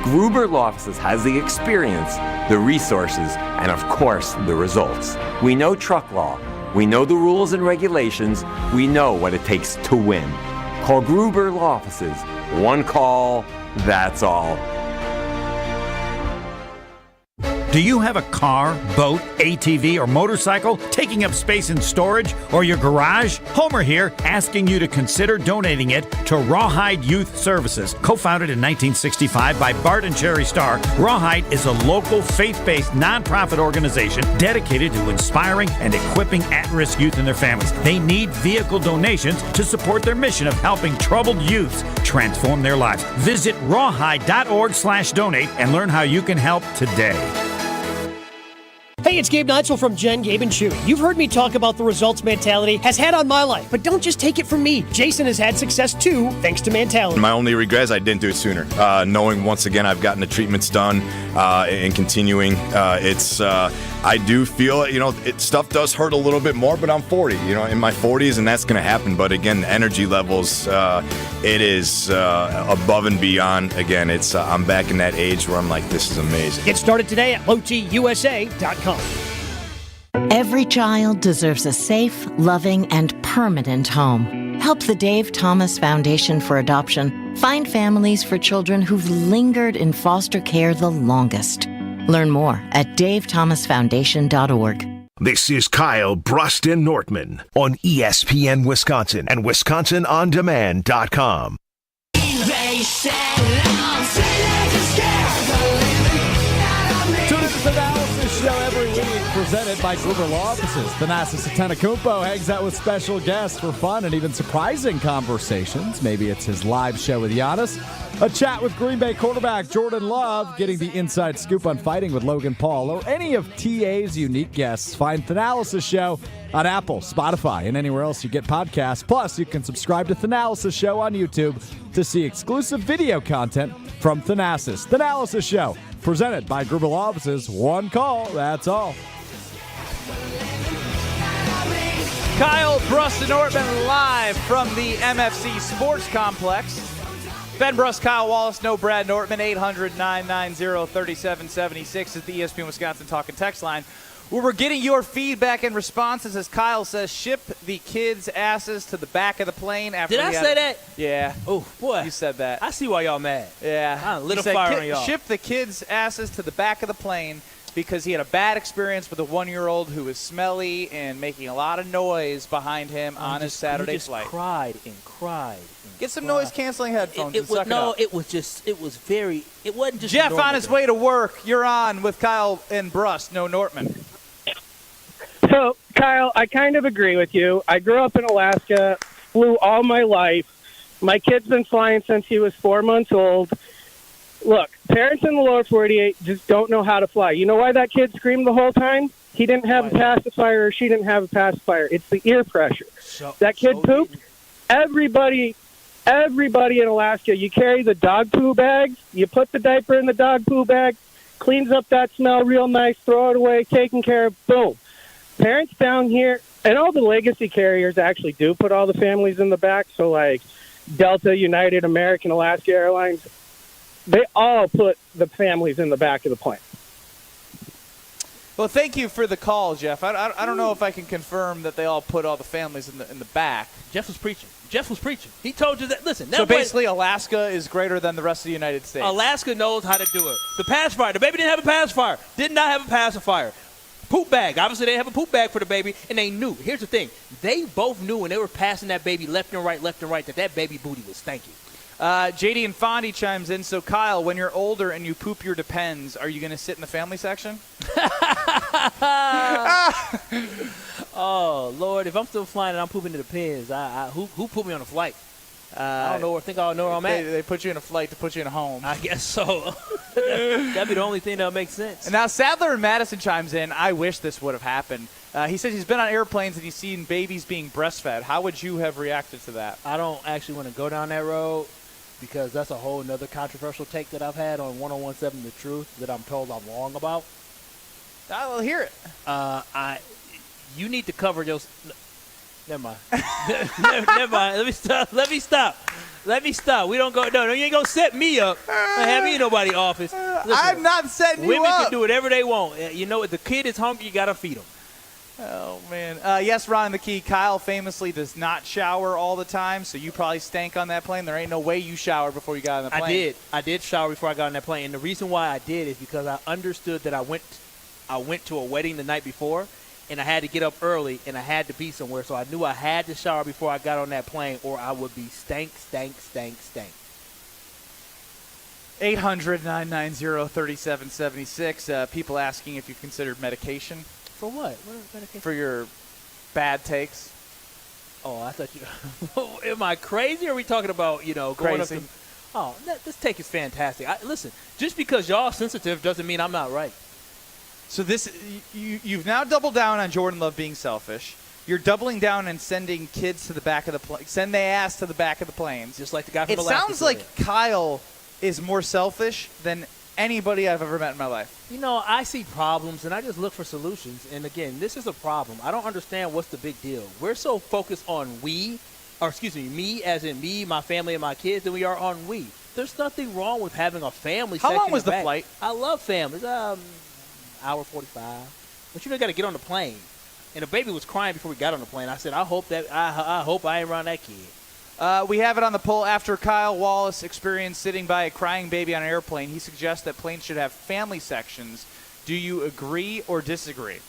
[SPEAKER 17] Gruber Law Offices has the experience, the resources, and of course, the results. We know truck law. We know the rules and regulations. We know what it takes to win. Call Gruber Law Offices. One call, that's all.
[SPEAKER 3] Do you have a car, boat, ATV, or motorcycle taking up space in storage or your garage? Homer here, asking you to consider donating it to Rawhide Youth Services. Co-founded in 1965 by Bart and Cherry Starr, Rawhide is a local faith-based nonprofit organization dedicated to inspiring and equipping at-risk youth and their families. They need vehicle donations to support their mission of helping troubled youths transform their lives. Visit rawhide.org/donate and learn how you can help today.
[SPEAKER 7] Hey, it's Gabe Neitzel from Jen, Gabe, and Chewy. You've heard me talk about the results mentality has had on my life, but don't just take it from me. Jason has had success too, thanks to mentality.
[SPEAKER 18] My only regret is I didn't do it sooner. Knowing once again I've gotten the treatments done and continuing, I do feel, stuff does hurt a little bit more, but I'm 40, in my 40s, and that's going to happen. But again, the energy levels, it is above and beyond. Again, I'm back in that age where I'm like, this is amazing.
[SPEAKER 7] Get started today at lowtusa.com.
[SPEAKER 19] Every child deserves a safe, loving, and permanent home. Help the Dave Thomas Foundation for Adoption find families for children who've lingered in foster care the longest. Learn more at davethomasfoundation.org.
[SPEAKER 4] This is Kyle, Brust and Nortman on ESPN Wisconsin and WisconsinOnDemand.com.
[SPEAKER 12] Tune into the Analysis Show every week, presented by Gruber Law Offices. Thanasis Antetokounmpo hangs out with special guests for fun and even surprising conversations. Maybe it's his live show with Giannis, a chat with Green Bay quarterback Jordan Love, getting the inside scoop on fighting with Logan Paul, or any of TA's unique guests. Find Thanalysis Show on Apple, Spotify, and anywhere else you get podcasts. Plus, you can subscribe to Thanalysis Show on YouTube to see exclusive video content from Thanasis. Thanalysis Show, presented by Gruber Law Offices. One call, that's all.
[SPEAKER 2] Kyle, Brust and Nortman live from the MFC Sports Complex. Ben Brust, Kyle Wallace, no Brad Nortman. 800-990-3776 is the ESPN Wisconsin talk and text line, where we're getting your feedback and responses. As Kyle says, ship the kids' asses to the back of the plane. After
[SPEAKER 1] Did I say that?
[SPEAKER 2] Yeah.
[SPEAKER 1] Oh, boy.
[SPEAKER 2] You said that.
[SPEAKER 1] I see why y'all mad.
[SPEAKER 2] Yeah.
[SPEAKER 1] I lit a fire on y'all.
[SPEAKER 2] Ship the kids' asses to the back of the plane because he had a bad experience with a 1-year-old who was smelly and making a lot of noise behind him on his Saturday flight.
[SPEAKER 1] He just cried and cried.
[SPEAKER 2] Get some noise-canceling headphones and suck it up.
[SPEAKER 1] it wasn't just
[SPEAKER 2] Jeff
[SPEAKER 1] normal
[SPEAKER 2] on his way to work. You're on with Kyle and Brust, no Nortman.
[SPEAKER 20] So, Kyle, I kind of agree with you. I grew up in Alaska, flew all my life. My kid's been flying since he was 4 months old. Look, parents in the lower 48 just don't know how to fly. You know why that kid screamed the whole time? He didn't have a pacifier or she didn't have a pacifier. It's the ear pressure. That kid pooped. Everybody in Alaska, you carry the dog poo bags, you put the diaper in the dog poo bag, cleans up that smell real nice, throw it away, taken care of, boom. Parents down here, and all the legacy carriers actually do put all the families in the back, so like Delta, United, American, Alaska Airlines, they all put the families in the back of the plane.
[SPEAKER 2] Well, thank you for the call, Jeff. I don't know if I can confirm that they all put all the families in the back.
[SPEAKER 1] Jeff was preaching. He told you that. Listen.
[SPEAKER 2] So basically, Alaska is greater than the rest of the United States.
[SPEAKER 1] Alaska knows how to do it. The pacifier. The baby didn't have a pacifier. Did not have a pacifier. Poop bag. Obviously, they have a poop bag for the baby, and they knew. Here's the thing. They both knew when they were passing that baby left and right, that baby booty was stanky.
[SPEAKER 2] JD and Fondy chimes in. So, Kyle, when you're older and you poop your Depends, are you going to sit in the family section?
[SPEAKER 1] Oh, Lord. If I'm still flying and I'm pooping the Depends, who put me on a flight? I don't know. I think I'll know where I'm at.
[SPEAKER 2] They put you in a flight to put you in a home.
[SPEAKER 1] I guess so. That'd be the only thing that'll make sense.
[SPEAKER 2] And now Sadler and Madison chimes in. I wish this would have happened. He says he's been on airplanes and he's seen babies being breastfed. How would you have reacted to that?
[SPEAKER 1] I don't actually want to go down that road because that's a whole nother controversial take that I've had on 101.7 The Truth that I'm told I'm wrong about.
[SPEAKER 2] I will hear it.
[SPEAKER 1] You need to cover those. Never mind. Never mind. Let me stop. Let me stop. We don't go. No, you ain't gonna set me up. Don't have me in nobody's office. Listen,
[SPEAKER 2] I'm not setting you up.
[SPEAKER 1] Women can do whatever they want. You know, if the kid is hungry, you gotta feed him.
[SPEAKER 2] Oh, man. Yes, Ron the Key. Kyle famously does not shower all the time, so you probably stank on that plane. There ain't no way you showered before you got on the plane.
[SPEAKER 1] I did shower before I got on that plane, and the reason why I did is because I understood that I went to a wedding the night before, and I had to get up early, and I had to be somewhere, so I knew I had to shower before I got on that plane, or I would be stank.
[SPEAKER 2] 800-990-3776. People asking if you considered medication.
[SPEAKER 1] For what? What is medication?
[SPEAKER 2] For your bad takes.
[SPEAKER 1] Oh, I thought you. Am I crazy? Or are we talking about going up to? Oh, this take is fantastic. Listen, just because y'all sensitive doesn't mean I'm not right.
[SPEAKER 2] So you've now doubled down on Jordan Love being selfish. You're doubling down and sending kids to the back of the plane. Send their ass to the back of the planes.
[SPEAKER 1] Just like the guy from
[SPEAKER 2] Alaska.
[SPEAKER 1] Alaska.
[SPEAKER 2] It sounds like Kyle is more selfish than anybody I've ever met in my life.
[SPEAKER 1] I see problems, and I just look for solutions. And, again, this is a problem. I don't understand what's the big deal. We're so focused on me as in me, my family, and my kids, than we are on we. There's nothing wrong with having a family section.
[SPEAKER 2] How long was the
[SPEAKER 1] back.
[SPEAKER 2] flight?
[SPEAKER 1] I love families. Hour 45. But you got to get on the plane. And the baby was crying before we got on the plane. I said, I hope I ain't around that kid.
[SPEAKER 2] We have it on the poll. After Kyle Wallace experienced sitting by a crying baby on an airplane, he suggests that planes should have family sections. Do you agree or disagree?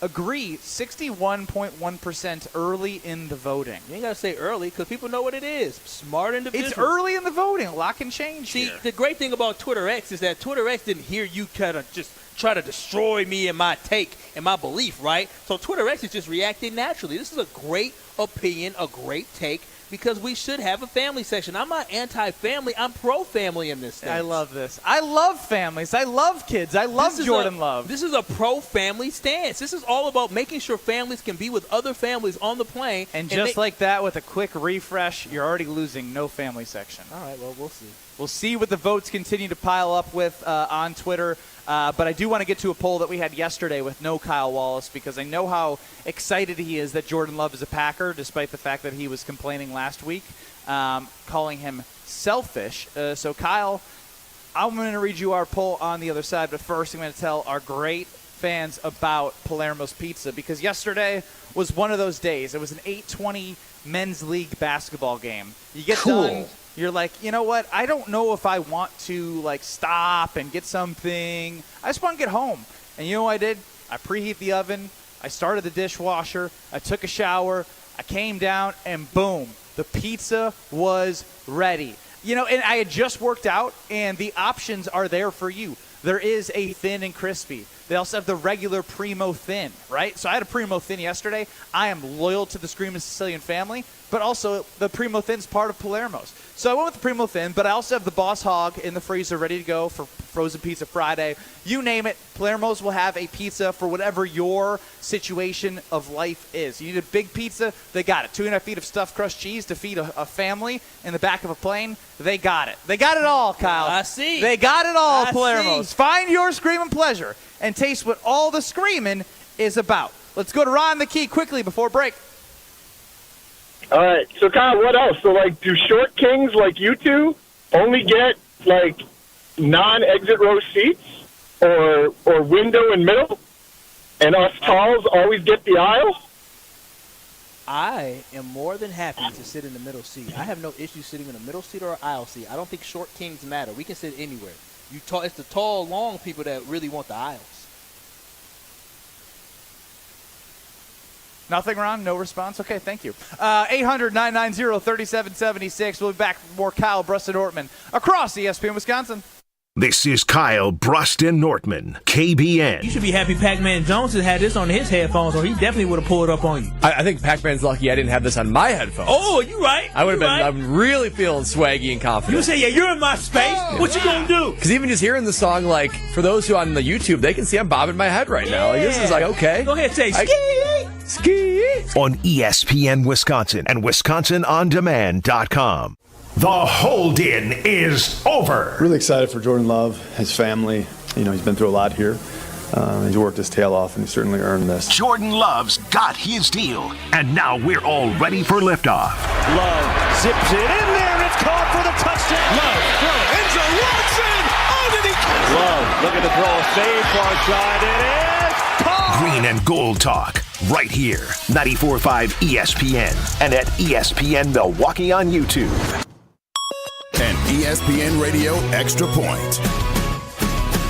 [SPEAKER 2] Agree, 61.1% early in the voting.
[SPEAKER 1] You ain't got to say early because people know what it is. Smart individuals.
[SPEAKER 2] It's early in the voting. Lock and change.
[SPEAKER 1] See,
[SPEAKER 2] here.
[SPEAKER 1] The great thing about Twitter X is that Twitter X didn't hear you kind of just try to destroy me and my take and my belief, right? So Twitter X is just reacting naturally. This is a great opinion, a great take, because we should have a family section. I'm not anti-family. I'm pro-family in this thing.
[SPEAKER 2] I love this. I love families. I love kids. I love Jordan Love.
[SPEAKER 1] This is a pro-family stance. This is all about making sure families can be with other families on the plane.
[SPEAKER 2] And just like that, with a quick refresh, you're already losing no family section.
[SPEAKER 1] All right, well, we'll see.
[SPEAKER 2] We'll see what the votes continue to pile up with on Twitter. But I do want to get to a poll that we had yesterday with no Kyle Wallace, because I know how excited he is that Jordan Love is a Packer, despite the fact that he was complaining last week, calling him selfish. So, Kyle, I'm going to read you our poll on the other side, but first I'm going to tell our great fans about Palermo's Pizza, because yesterday was one of those days. It was an 8:20 men's league basketball game. You get done. You're like, you know what? I don't know if I want to, stop and get something. I just want to get home. And you know what I did? I preheat the oven. I started the dishwasher. I took a shower. I came down, and boom, the pizza was ready. And I had just worked out, and the options are there for you. There is a thin and crispy. They also have the regular Primo Thin, right? So I had a Primo Thin yesterday. I am loyal to the Screamin' Sicilian family, but also the Primo Thin's part of Palermo's. So I went with the Primo Thin, but I also have the Boss Hog in the freezer ready to go for Frozen Pizza Friday. You name it, Palermo's will have a pizza for whatever your situation of life is. You need a big pizza, they got it. 2.5 feet of stuffed crust cheese to feed a family in the back of a plane, they got it. They got it all, Kyle.
[SPEAKER 1] I see.
[SPEAKER 2] They got it all,
[SPEAKER 1] I
[SPEAKER 2] Palermo's.
[SPEAKER 1] see.
[SPEAKER 2] Find your screaming pleasure and taste what all the screaming is about. Let's go to Ron the Key quickly before break.
[SPEAKER 8] All right. So, Kyle, what else? So, do short kings like you two only get, non-exit row seats or window and middle? And us talls always get the aisle?
[SPEAKER 1] I am more than happy to sit in the middle seat. I have no issue sitting in a middle seat or an aisle seat. I don't think short kings matter. We can sit anywhere. It's the tall, long people that really want the aisles.
[SPEAKER 2] Nothing, Ron? No response? Okay, thank you. 800-990-3776. We'll be back for more Kyle, Brust and Nortman across ESPN Wisconsin.
[SPEAKER 4] This is Kyle, Brust and Nortman, KBN.
[SPEAKER 1] You should be happy Pac-Man Jones has had this on his headphones, or he definitely would have pulled it up on you.
[SPEAKER 5] I think Pac-Man's lucky I didn't have this on my headphones.
[SPEAKER 1] Oh, you right.
[SPEAKER 5] I would have been.
[SPEAKER 1] Right.
[SPEAKER 5] I'm really feeling swaggy and confident.
[SPEAKER 1] You say, yeah, you're in my space. Oh, what you gonna do?
[SPEAKER 5] Because even just hearing the song, for those who on the YouTube, they can see I'm bobbing my head right now. This is okay.
[SPEAKER 1] Go ahead, say
[SPEAKER 4] ski. On ESPN Wisconsin and WisconsinOnDemand.com.
[SPEAKER 3] The hold-in is over.
[SPEAKER 11] Really excited for Jordan Love, his family. He's been through a lot here. He's worked his tail off, and he certainly earned this.
[SPEAKER 4] Jordan Love's got his deal. And now we're all ready for liftoff.
[SPEAKER 21] Love zips it in there, and it's caught for the touchdown. Love, throw, end zone, Watson! Oh, did he catch it? Love, looking to throw a fade far side. It is caught!
[SPEAKER 4] Green and Gold Talk, right here. 94.5 ESPN and at ESPN Milwaukee on YouTube.
[SPEAKER 23] An ESPN Radio Extra Point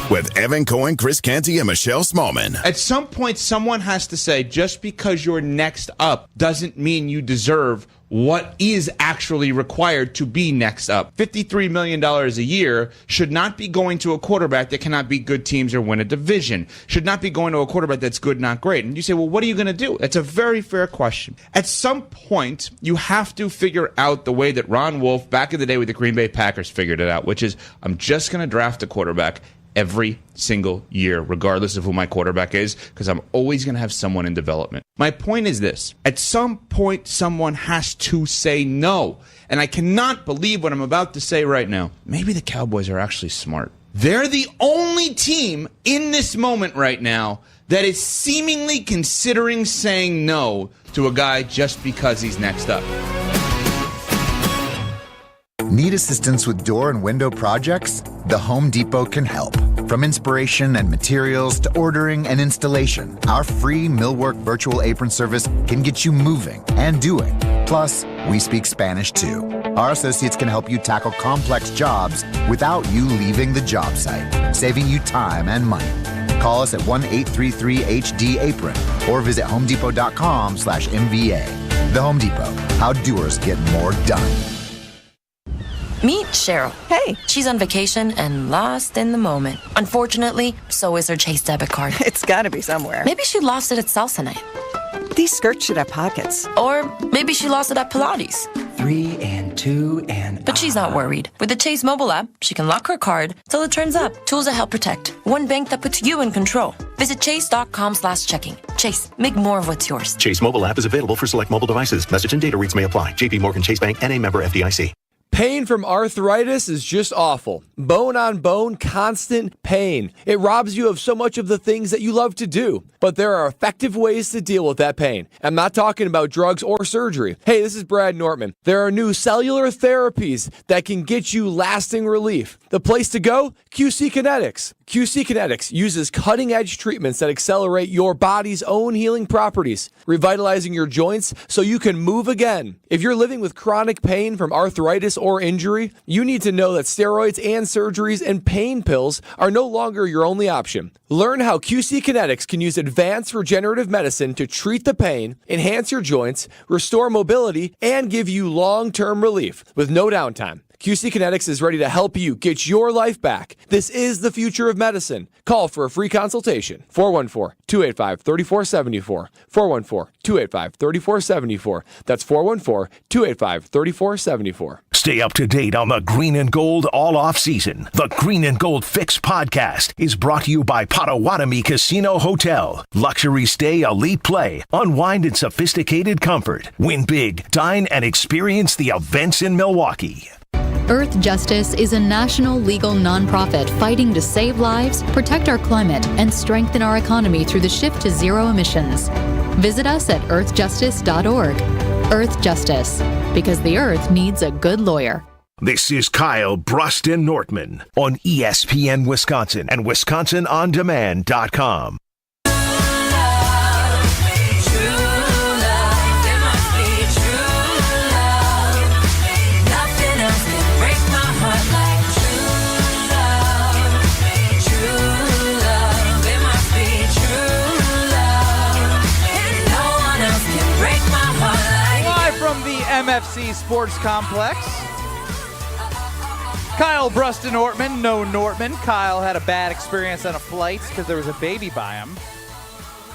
[SPEAKER 23] with Evan Cohen, Chris Canty, and Michelle Smallman.
[SPEAKER 9] At some point, someone has to say, just because you're next up doesn't mean you deserve what is actually required to be next up. $53 million a year should not be going to a quarterback that cannot beat good teams or win a division. Should not be going to a quarterback that's good, not great. And you say, well, what are you going to do? That's a very fair question. At some point, you have to figure out the way that Ron Wolf, back in the day with the Green Bay Packers, figured it out, which is, I'm just going to draft a quarterback every single year, regardless of who my quarterback is, because I'm always going to have someone in development. My point is this. At some point, someone has to say no. And I cannot believe what I'm about to say right now. Maybe the Cowboys are actually smart. They're the only team in this moment right now that is seemingly considering saying no to a guy just because he's next up.
[SPEAKER 24] Need assistance with door and window projects? The Home Depot can help. From inspiration and materials to ordering and installation, our free Millwork virtual apron service can get you moving and doing. Plus, we speak Spanish too. Our associates can help you tackle complex jobs without you leaving the job site, saving you time and money. Call us at 1-833-HD-APRON or visit homedepot.com/MVA. The Home Depot, how doers get more done.
[SPEAKER 25] Meet Cheryl. Hey. She's on vacation and lost in the moment. Unfortunately, so is her Chase debit card.
[SPEAKER 26] It's gotta be somewhere.
[SPEAKER 25] Maybe she lost it at salsa night.
[SPEAKER 26] These skirts should have pockets.
[SPEAKER 25] Or maybe she lost it at Pilates.
[SPEAKER 26] 3 and 2 and...
[SPEAKER 25] But she's not worried. With the Chase mobile app, she can lock her card till it turns up. Tools that help protect. One bank that puts you in control. Visit chase.com/checking. Chase, make more of what's yours.
[SPEAKER 27] Chase mobile app is available for select mobile devices. Message and data rates may apply. JP Morgan Chase Bank, N.A. member FDIC.
[SPEAKER 5] Pain from arthritis is just awful. Bone on bone, constant pain. It robs you of so much of the things that you love to do. But there are effective ways to deal with that pain. I'm not talking about drugs or surgery. Hey, this is Brad Nortman. There are new cellular therapies that can get you lasting relief. The place to go? QC Kinetics. QC Kinetics uses cutting-edge treatments that accelerate your body's own healing properties, revitalizing your joints so you can move again. If you're living with chronic pain from arthritis or injury, you need to know that steroids and surgeries and pain pills are no longer your only option. Learn how QC Kinetics can use advanced regenerative medicine to treat the pain, enhance your joints, restore mobility, and give you long-term relief with no downtime. QC Kinetics is ready to help you get your life back. This is the future of medicine. Call for a free consultation. 414-285-3474. 414-285-3474. That's 414-285-3474.
[SPEAKER 4] Stay up to date on the Green and Gold all off season. The Green and Gold Fix podcast is brought to you by Potawatomi Casino Hotel. Luxury stay, elite play, unwind in sophisticated comfort. Win big, dine, and experience the events in Milwaukee.
[SPEAKER 28] Earth Justice is a national legal nonprofit fighting to save lives, protect our climate, and strengthen our economy through the shift to zero emissions. Visit us at earthjustice.org. Earth Justice, because the earth needs a good lawyer.
[SPEAKER 4] This is Kyle Brust and Nortman on ESPN Wisconsin and WisconsinOnDemand.com.
[SPEAKER 2] MFC Sports Complex. Kyle Brust and Nortman, no Nortman. Kyle had a bad experience on a flight because there was a baby by him.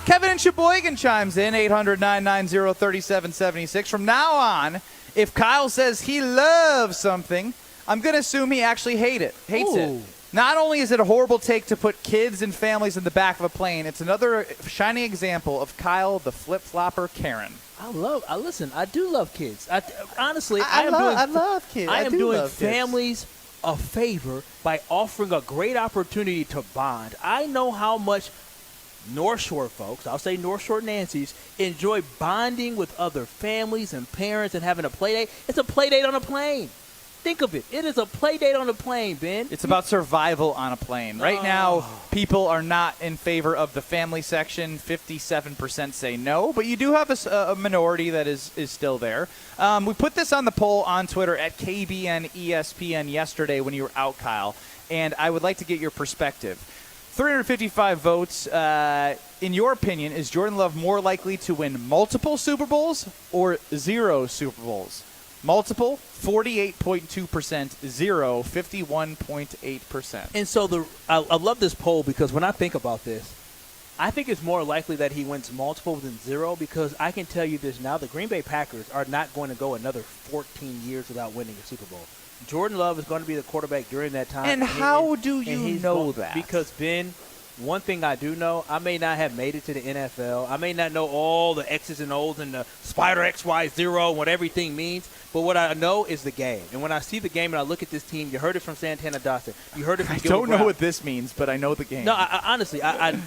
[SPEAKER 2] Kevin in Sheboygan chimes in, 800-990-3776. From now on, if Kyle says he loves something, I'm going to assume he actually hates it. Not only is it a horrible take to put kids and families in the back of a plane, it's another shining example of Kyle the flip-flopper Karen.
[SPEAKER 1] Listen, I do love kids. Honestly,
[SPEAKER 2] I love kids.
[SPEAKER 1] I am doing families a favor by offering a great opportunity to bond. I know how much North Shore folks, I'll say North Shore Nancy's, enjoy bonding with other families and parents and having a play date. It's a play date on a plane. Think of it. It is a play date on a plane, Ben.
[SPEAKER 2] It's about survival on a plane. Right now, people are not in favor of the family section. 57% say no, but you do have a minority that is still there. We put this on the poll on Twitter at KBN ESPN yesterday when you were out, Kyle, and I would like to get your perspective. 355 votes. In your opinion, is Jordan Love more likely to win multiple Super Bowls or 0 Super Bowls? Multiple, 48.2%. 0, 51.8%.
[SPEAKER 1] And so I love this poll because when I think about this, I think it's more likely that he wins multiple than 0 because I can tell you this now. The Green Bay Packers are not going to go another 14 years without winning a Super Bowl. Jordan Love is going to be the quarterback during that time.
[SPEAKER 2] And how do you know that?
[SPEAKER 1] Because, Ben, one thing I do know, I may not have made it to the NFL. I may not know all the X's and O's and the Spider XY0 and what everything means. But what I know is the game. And when I see the game and I look at this team, you heard it from Santana Dotson. You heard it from Gilbert
[SPEAKER 2] Brown. I don't know
[SPEAKER 1] Brown.
[SPEAKER 2] what this means, but I know the game.
[SPEAKER 1] No, honestly,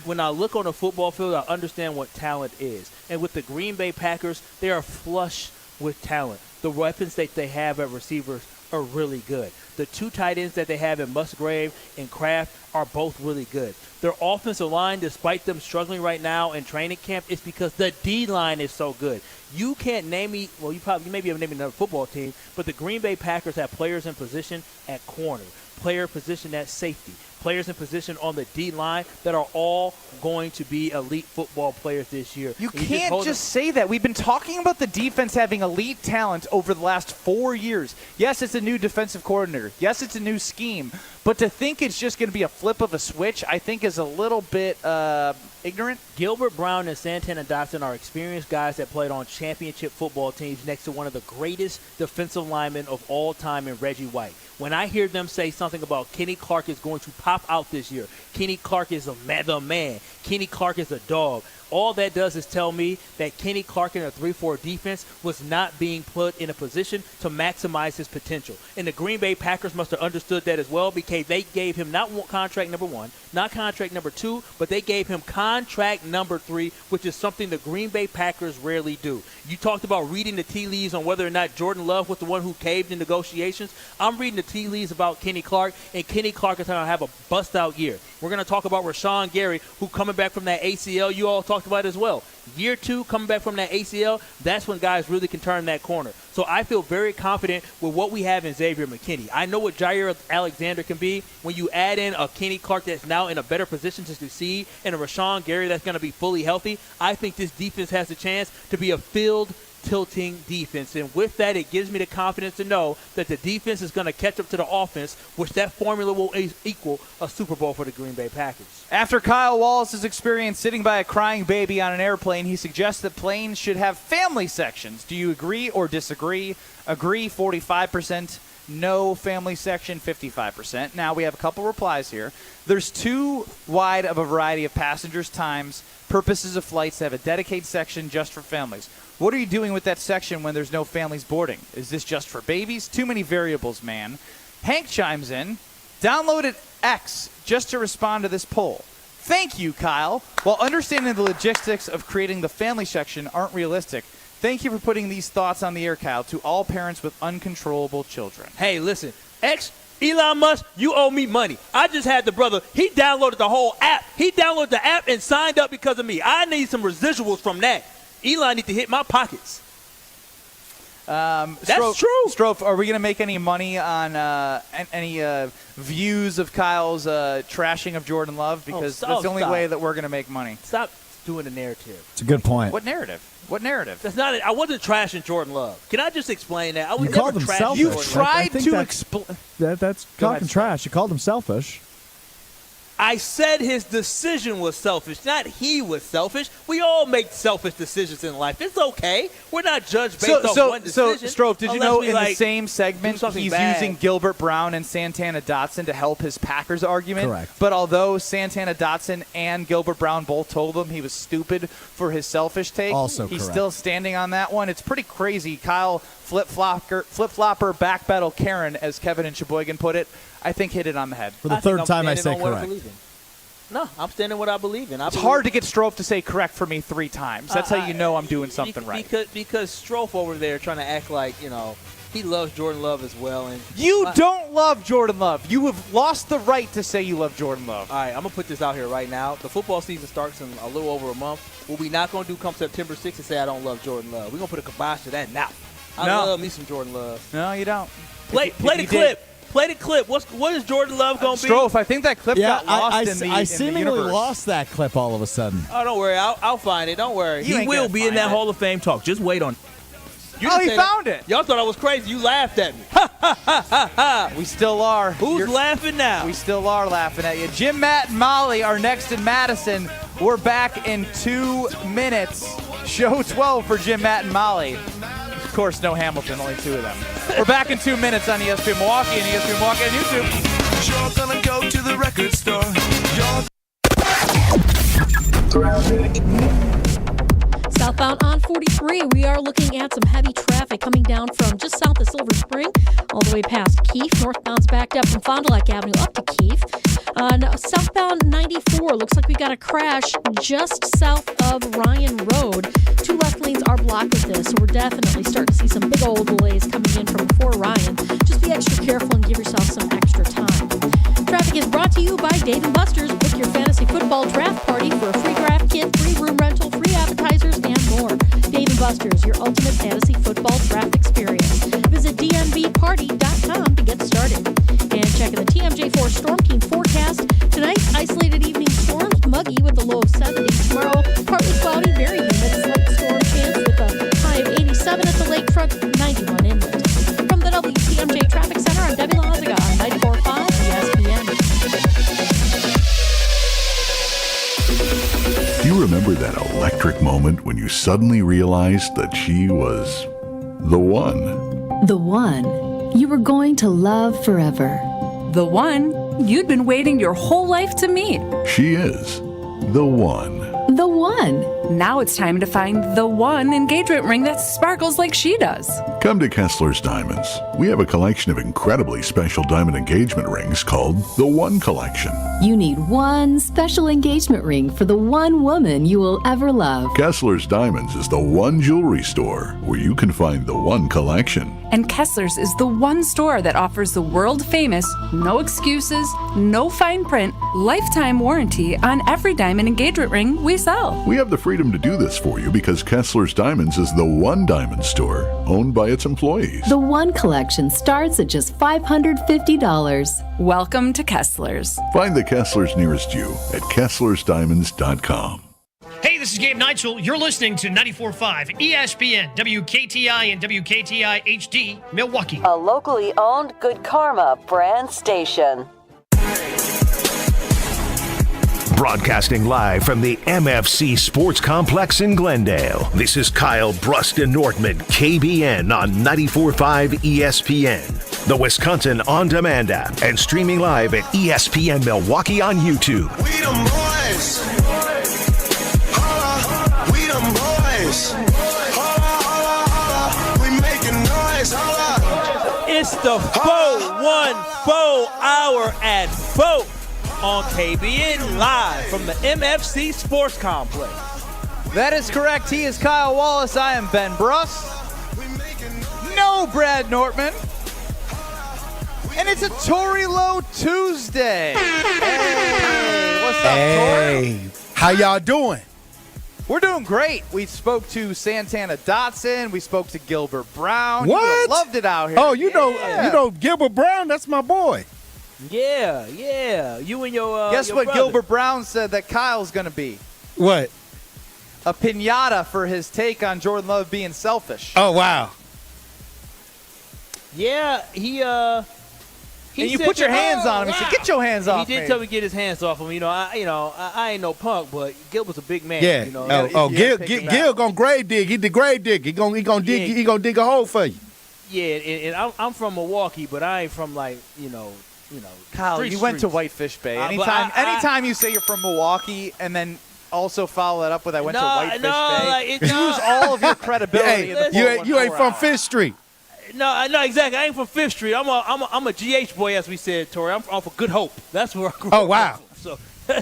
[SPEAKER 1] when I look on a football field, I understand what talent is. And with the Green Bay Packers, they are flush with talent. The weapons that they have at receivers are really good. The 2 tight ends that they have in Musgrave and Kraft are both really good. Their offensive line, despite them struggling right now in training camp, is because the D-line is so good. You can't name me, well, you maybe have named another football team, but the Green Bay Packers have players in position at corner, player position at safety, players in position on the D-line that are all going to be elite football players this year.
[SPEAKER 2] You can't just say that. We've been talking about the defense having elite talent over the last 4 years. Yes, it's a new defensive coordinator. Yes, it's a new scheme. But to think it's just going to be a flip of a switch, I think is a little bit ignorant.
[SPEAKER 1] Gilbert Brown and Santana Dotson are experienced guys that played on championship football teams next to one of the greatest defensive linemen of all time in Reggie White. When I hear them say something about Kenny Clark is going to pop out this year, Kenny Clark is the man, Kenny Clark is a dog, all that does is tell me that Kenny Clark in a 3-4 defense was not being put in a position to maximize his potential. And the Green Bay Packers must have understood that as well because they gave him not contract number 1, not contract number 2, but they gave him contract number 3, which is something the Green Bay Packers rarely do. You talked about reading the tea leaves on whether or not Jordan Love was the one who caved in negotiations. I'm reading the tea leaves about Kenny Clark, and Kenny Clark is going to have a bust-out year. We're going to talk about Rashawn Gary, who coming back from that ACL you all talked about as well. Year 2, coming back from that ACL, that's when guys really can turn that corner. So I feel very confident with what we have in Xavier McKinney. I know what Jair Alexander can be. When you add in a Kenny Clark that's now in a better position to succeed and a Rashawn Gary that's going to be fully healthy, I think this defense has a chance to be a field-tilting defense. And with that, it gives me the confidence to know that the defense is going to catch up to the offense, which that formula will equal a Super Bowl for the Green Bay Packers.
[SPEAKER 2] After Kyle Wallace's experience sitting by a crying baby on an airplane, he suggests that planes should have family sections. Do you agree or disagree? Agree, 45%. No family section, 55%. Now we have a couple replies here. There's too wide of a variety of passengers' times, purposes of flights to have a dedicated section just for families. What are you doing with that section when there's no families boarding? Is this just for babies? Too many variables, man. Hank chimes in. Downloaded X just to respond to this poll. Thank you, Kyle. While understanding the logistics of creating the family section aren't realistic, thank you for putting these thoughts on the air, Kyle, to all parents with uncontrollable children.
[SPEAKER 1] Hey, listen, Elon Musk, you owe me money. I just had the brother, he downloaded the whole app. He downloaded the app and signed up because of me. I need some residuals from that. Elon need to hit my pockets. That's true.
[SPEAKER 2] Strofe, are we going to make any money on any views of Kyle's trashing of Jordan Love? Because that's the only way that we're going to make money.
[SPEAKER 1] Stop doing the narrative.
[SPEAKER 12] It's a good point.
[SPEAKER 2] What narrative? What narrative?
[SPEAKER 1] That's not it. I wasn't trashing Jordan Love. Can I just explain that? I was
[SPEAKER 12] you
[SPEAKER 1] never
[SPEAKER 12] called him
[SPEAKER 1] trashing
[SPEAKER 12] selfish.
[SPEAKER 1] Jordan
[SPEAKER 2] You've tried to explain.
[SPEAKER 12] That's talking trash. You called him selfish.
[SPEAKER 1] I said his decision was selfish, not he was selfish. We all make selfish decisions in life. It's okay. We're not judged based on one decision.
[SPEAKER 2] So, Strofe, did you know in the
[SPEAKER 1] like,
[SPEAKER 2] same segment he's using Gilbert Brown and Santana Dotson to help his Packers argument?
[SPEAKER 12] Correct.
[SPEAKER 2] But although Santana Dotson and Gilbert Brown both told him he was stupid for his selfish take,
[SPEAKER 12] also
[SPEAKER 2] he's
[SPEAKER 12] correct.
[SPEAKER 2] still standing on that one. It's pretty crazy. Kyle flip-flopper, backpedal Karen, as Kevin and Sheboygan put it, I think hit it on the head.
[SPEAKER 12] For the third time I say correct.
[SPEAKER 1] No, I'm standing what I believe in.
[SPEAKER 2] It's hard to get Strofe to say correct for me 3 times. That's how you know I'm doing something right.
[SPEAKER 1] Because Strofe over there trying to act like, he loves Jordan Love as well. And
[SPEAKER 2] you don't love Jordan Love. You have lost the right to say you love Jordan Love.
[SPEAKER 1] All right, I'm going to put this out here right now. The football season starts in a little over a month. What we not going to do come September 6th is say I don't love Jordan Love. We're going to put a kibosh to that now. I love me some Jordan Love.
[SPEAKER 2] No, you don't.
[SPEAKER 1] Play the clip. Play the clip. What is Jordan Love going to be?
[SPEAKER 2] Strofe, I think that clip got lost in the
[SPEAKER 12] I seemingly lost that clip all of a sudden.
[SPEAKER 1] Oh, don't worry. I'll find it. Don't worry.
[SPEAKER 6] He will be in that Hall of Fame talk. Just wait on it.
[SPEAKER 1] He
[SPEAKER 2] found it.
[SPEAKER 1] Y'all thought I was crazy. You laughed at me. Ha, ha, ha, ha, ha.
[SPEAKER 2] We still are.
[SPEAKER 1] Who's laughing now?
[SPEAKER 2] We still are laughing at you. Jim, Matt, and Molly are next in Madison. We're back in 2 minutes. Show 12 for Jim, Matt, and Molly. Of course, no Hamilton, only 2 of them. We're back in 2 minutes on ESPN Milwaukee and ESPN Milwaukee on YouTube.
[SPEAKER 10] You're gonna go to the record store.
[SPEAKER 13] Southbound on 43, we are looking at some heavy traffic coming down from just south of Silver Spring all the way past Keefe. Northbound's backed up from Fond du Lac Avenue up to Keefe. Southbound 94, looks like we got a crash just south of Ryan Road. 2 left lanes are blocked with this, so we're definitely starting to see some big old delays coming in from before Ryan. Just be extra careful and give yourself some extra time. Traffic is brought to you by Dave & Buster's. Book your fantasy football draft party for a free draft kit, free room rental, free appetizers, and more. Dave & Buster's, your ultimate fantasy football draft experience. Visit dnbparty.com to get started. And checking the TMJ4 Storm Team forecast. Tonight, isolated evening storms, muggy with a low of 70. Tomorrow, partly cloudy, very humid, slight storm chance with a high of 87 at the lakefront, 91 inland. From the WTMJ Traffic Center, I'm Debbie Loziga on 94.5 ESPN.
[SPEAKER 14] Do you remember that electric moment when you suddenly realized that she was the one?
[SPEAKER 15] The one you were going to love forever.
[SPEAKER 16] The one you'd been waiting your whole life to meet.
[SPEAKER 14] She is the one.
[SPEAKER 15] The one.
[SPEAKER 16] Now it's time to find the one engagement ring that sparkles like she does.
[SPEAKER 14] Come to Kessler's Diamonds. We have a collection of incredibly special diamond engagement rings called the One Collection.
[SPEAKER 15] You need one special engagement ring for the one woman you will ever love.
[SPEAKER 14] Kessler's Diamonds is the one jewelry store where you can find the One Collection.
[SPEAKER 16] And Kessler's is the one store that offers the world-famous, no excuses, no fine print, lifetime warranty on every diamond engagement ring we sell.
[SPEAKER 14] We have the freedom to do this for you because Kessler's Diamonds is the one diamond store owned by its employees.
[SPEAKER 15] The One Collection starts at just $550.
[SPEAKER 16] Welcome to Kessler's.
[SPEAKER 14] Find the Kessler's nearest you at Kessler'sDiamonds.com.
[SPEAKER 7] Hey, this is Gabe Neitzel. You're listening to 94.5 ESPN, WKTI and WKTI HD, Milwaukee.
[SPEAKER 17] A locally owned Good Karma brand station.
[SPEAKER 4] Broadcasting live from the MFC Sports Complex in Glendale. This is Kyle Brust and Nortman, KBN on 94.5 ESPN, the Wisconsin On Demand app, and streaming live at ESPN Milwaukee on YouTube.
[SPEAKER 10] We them boys. Holla, we them boys. Holla, holla, holla. We making noise. Holla.
[SPEAKER 1] It's the 414 hour at 4 on KBN live from the MFC Sports Complex.
[SPEAKER 2] That is correct. He is Kyle Wallace. I am Ben Brust. No Brad Nortman. And it's a Tory Lowe Tuesday. Hey, what's up, Tory?
[SPEAKER 22] Hey, how y'all doing?
[SPEAKER 2] We're doing great. We spoke to Santana Dotson. We spoke to Gilbert Brown.
[SPEAKER 22] What?
[SPEAKER 2] You would have loved it out here.
[SPEAKER 22] Oh, you know Gilbert Brown? That's my boy.
[SPEAKER 1] Yeah. You and your
[SPEAKER 2] Guess
[SPEAKER 1] your
[SPEAKER 2] what
[SPEAKER 1] brother.
[SPEAKER 2] Gilbert Brown said that Kyle's going to be?
[SPEAKER 22] What?
[SPEAKER 2] A piñata for his take on Jordan Love being selfish.
[SPEAKER 22] Oh, wow.
[SPEAKER 1] Yeah, he
[SPEAKER 2] and you
[SPEAKER 1] said
[SPEAKER 2] put your
[SPEAKER 1] that-
[SPEAKER 2] hands on him. He said, "Get your hands off
[SPEAKER 1] He
[SPEAKER 2] me."
[SPEAKER 1] did tell me to get his hands off him. I ain't no punk, but Gilbert's a big man.
[SPEAKER 22] Yeah.
[SPEAKER 1] You know,
[SPEAKER 22] Gil gonna grave dig. He the grave dig. He gonna dig a hole for you.
[SPEAKER 1] Yeah, and I'm from Milwaukee, but I ain't from
[SPEAKER 2] Kyle, you went to Whitefish Bay.
[SPEAKER 1] but
[SPEAKER 2] Anytime you say you're from Milwaukee and then also follow that up with I went to Whitefish Bay, you lose all of your credibility. in the
[SPEAKER 22] You ain't from
[SPEAKER 2] 414
[SPEAKER 22] Fifth Street.
[SPEAKER 1] No, exactly. I ain't from Fifth Street. I'm a GH boy, as we said, Tori. I'm off of Good Hope. That's where I grew up.
[SPEAKER 22] Oh, wow.
[SPEAKER 1] So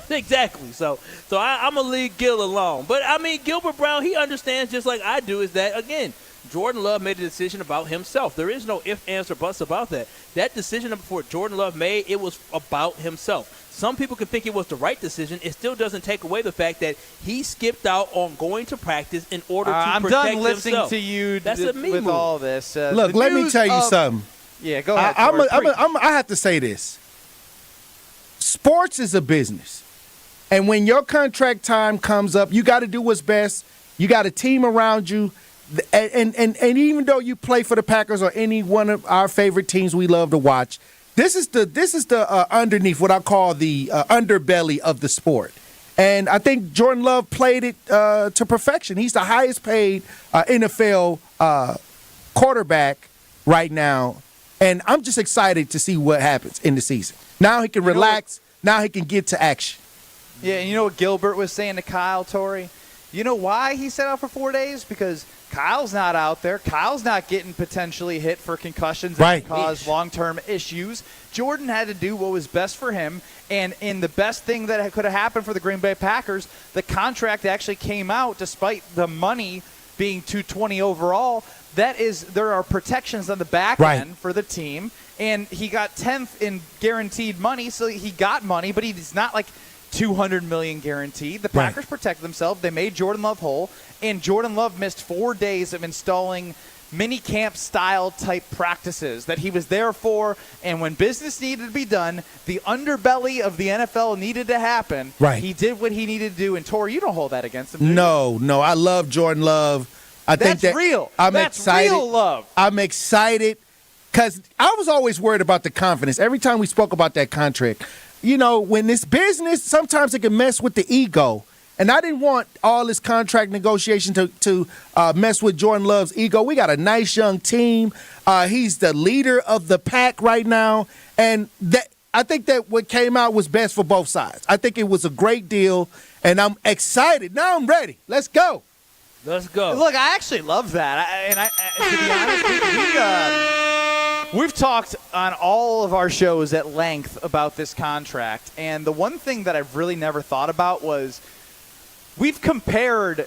[SPEAKER 1] Exactly. So I'm going to leave Gil alone. But, I mean, Gilbert Brown, he understands just like I do is that, again, Jordan Love made a decision about himself. There is no ifs, ands, or buts about that. That decision before Jordan Love made, it was about himself. Some people can think it was the right decision. It still doesn't take away the fact that he skipped out on going to practice in order to protect himself.
[SPEAKER 2] I'm done listening to you with all this.
[SPEAKER 22] Look, let me tell you something.
[SPEAKER 2] Yeah, go ahead.
[SPEAKER 22] I have to say this. Sports is a business. And when your contract time comes up, you got to do what's best. You got a team around you. And even though you play for the Packers or any one of our favorite teams we love to watch, this is the underneath what I call the underbelly of the sport. And I think Jordan Love played it to perfection. He's the highest paid NFL quarterback right now. And I'm just excited to see what happens in the season. Now he can relax. Now he can get to action.
[SPEAKER 2] Yeah, and you know what Gilbert was saying to Kyle, Torrey? You know why he set out for 4 days? Because Kyle's not out there. Kyle's not getting potentially hit for concussions that cause long-term issues. Jordan had to do what was best for him, and in the best thing that could have happened for the Green Bay Packers, the contract actually came out despite the money being $220 overall. There are protections on the back end for the team, and he got 10th in guaranteed money, so he got money, but he's not like $200 million guaranteed. The Packers protected themselves. They made Jordan Love whole, and Jordan Love missed 4 days of installing mini camp style type practices that he was there for. And when business needed to be done, the underbelly of the NFL needed to happen. He did what he needed to do. And Torrey, you don't hold that against him, do you?
[SPEAKER 22] No, I love Jordan Love.
[SPEAKER 2] That's real. That's
[SPEAKER 22] excited.
[SPEAKER 2] Real love.
[SPEAKER 22] I'm excited because I was always worried about the confidence. Every time we spoke about that contract, you know, when it's business, sometimes it can mess with the ego. And I didn't want all this contract negotiation to mess with Jordan Love's ego. We got a nice young team. He's the leader of the pack right now. And I think that what came out was best for both sides. I think it was a great deal, and I'm excited. Now I'm ready. Let's go.
[SPEAKER 1] Let's go.
[SPEAKER 2] Look, I actually love that. To be honest, we've talked on all of our shows at length about this contract. And the one thing that I've really never thought about was we've compared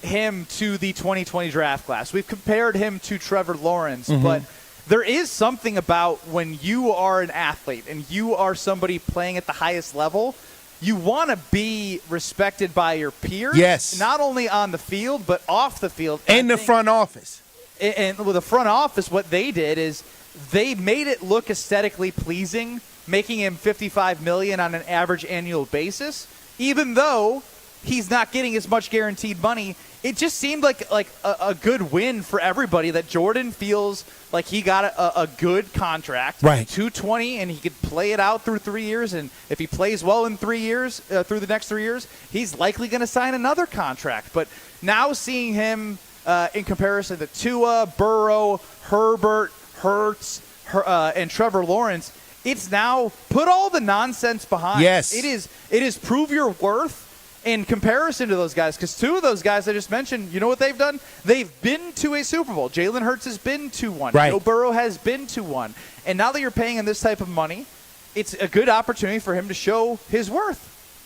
[SPEAKER 2] him to the 2020 draft class. We've compared him to Trevor Lawrence. But there is something about when you are an athlete and you are somebody playing at the highest level, you want to be respected by your peers.
[SPEAKER 22] Yes.
[SPEAKER 2] Not only on the field, but off the field.
[SPEAKER 22] And the front office.
[SPEAKER 2] And with the front office, what they did is they made it look aesthetically pleasing, making him $55 million on an average annual basis, even though he's not getting as much guaranteed money. It just seemed like a good win for everybody that Jordan feels like he got a good contract.
[SPEAKER 22] Right.
[SPEAKER 2] $220, and he could play it out through 3 years. And if he plays well in 3 years, through the next 3 years, he's likely going to sign another contract. But now seeing him in comparison to Tua, Burrow, Herbert, Hurts, and Trevor Lawrence, it's now put all the nonsense behind.
[SPEAKER 22] Yes.
[SPEAKER 2] It is prove your worth in comparison to those guys, because two of those guys I just mentioned, you know what they've done? They've been to a Super Bowl. Jalen Hurts has been to one.
[SPEAKER 22] Right.
[SPEAKER 2] Joe Burrow has been to one. And now that you're paying him this type of money, it's a good opportunity for him to show his worth.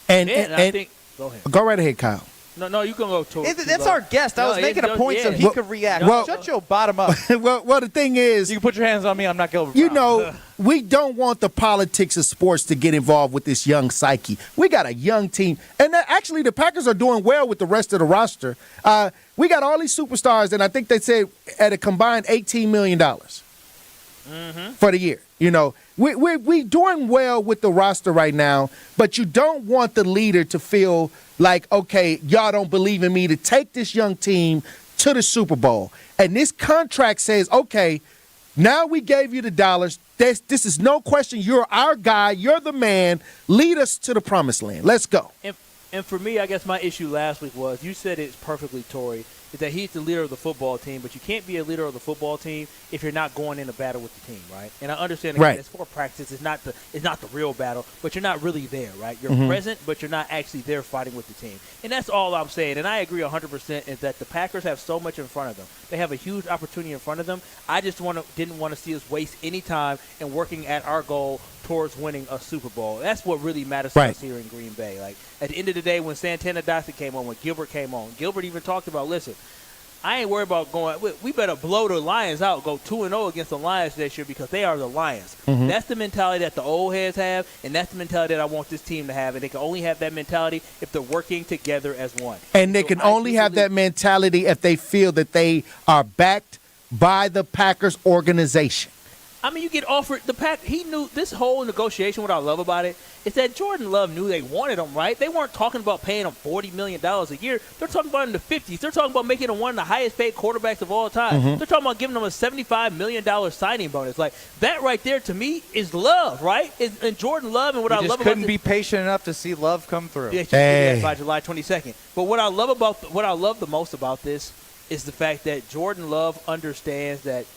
[SPEAKER 22] And
[SPEAKER 1] I think – go ahead.
[SPEAKER 22] Go right ahead, Kyle.
[SPEAKER 1] No, you can go to it.
[SPEAKER 2] That's our guest. I was making a point so he could react. Shut your bottom up.
[SPEAKER 22] well, the thing is,
[SPEAKER 2] you can put your hands on me. I'm not Gilbert
[SPEAKER 22] You
[SPEAKER 2] Brown.
[SPEAKER 22] know, we don't want the politics of sports to get involved with this young psyche. We got a young team. And actually, the Packers are doing well with the rest of the roster. We got all these superstars, and I think they said at a combined $18 million for the year. You know, we doing well with the roster right now, but you don't want the leader to feel like, okay, y'all don't believe in me to take this young team to the Super Bowl. And this contract says, okay, now we gave you the dollars. This is no question. You're our guy. You're the man. Lead us to the promised land. Let's go.
[SPEAKER 1] And for me, I guess my issue last week was you said it's perfectly, Torrey. is that he's the leader of the football team, but you can't be a leader of the football team if you're not going in a battle with the team, right? And I understand again, it's for practice. It's not the real battle, but you're not really there, right? You're present, but you're not actually there fighting with the team. And that's all I'm saying. And I agree 100% is that the Packers have so much in front of them. They have a huge opportunity in front of them. I just didn't want to see us waste any time in working at our goal towards winning a Super Bowl. That's what really matters to us here in Green Bay. Like, at the end of the day, when Santana Dawson came on, when Gilbert came on, Gilbert even talked about, listen, I ain't worried about going – we better blow the Lions out, go 2-0 against the Lions this year because they are the Lions. That's the mentality that the old heads have, and that's the mentality that I want this team to have. And they can only have that mentality if they're working together as one.
[SPEAKER 22] And they can only have that mentality if they feel that they are backed by the Packers organization.
[SPEAKER 1] I mean, you get offered the Pack. He knew this whole negotiation. What I love about it is that Jordan Love knew they wanted him, right? They weren't talking about paying him $40 million a year. They're talking about in the 50s. They're talking about making him one of the highest paid quarterbacks of all time. They're talking about giving him a $75 million signing bonus. Like, that right there to me is love, right? And Jordan Love and what I love about
[SPEAKER 2] this. Couldn't be patient enough to see Love come through.
[SPEAKER 1] Yeah, by July 22nd. But what I love the most about this is the fact that Jordan Love understands that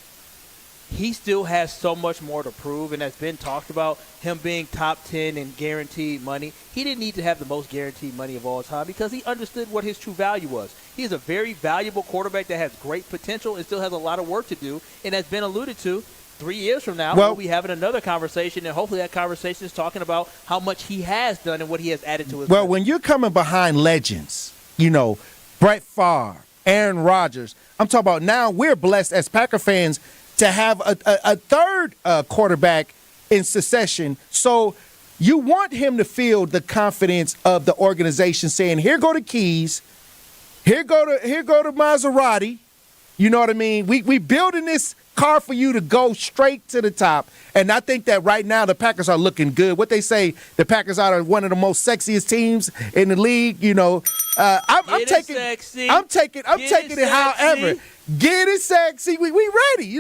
[SPEAKER 1] he still has so much more to prove, and that's been talked about, him being top 10 in guaranteed money. He didn't need to have the most guaranteed money of all time because he understood what his true value was. He is a very valuable quarterback that has great potential and still has a lot of work to do, and has been alluded to 3 years from now, we'll be having another conversation, and hopefully that conversation is talking about how much he has done and what he has added to his
[SPEAKER 22] Well, when you're coming behind legends, Brett Favre, Aaron Rodgers, I'm talking about now we're blessed as Packer fans to have a third quarterback in succession. So you want him to feel the confidence of the organization saying, here go the keys, here go to Maserati. You know what I mean? We building this car for you to go straight to the top. And I think that right now the Packers are looking good. What they say, the Packers are one of the most sexiest teams in the league. I'm taking it however. Get it sexy. We ready.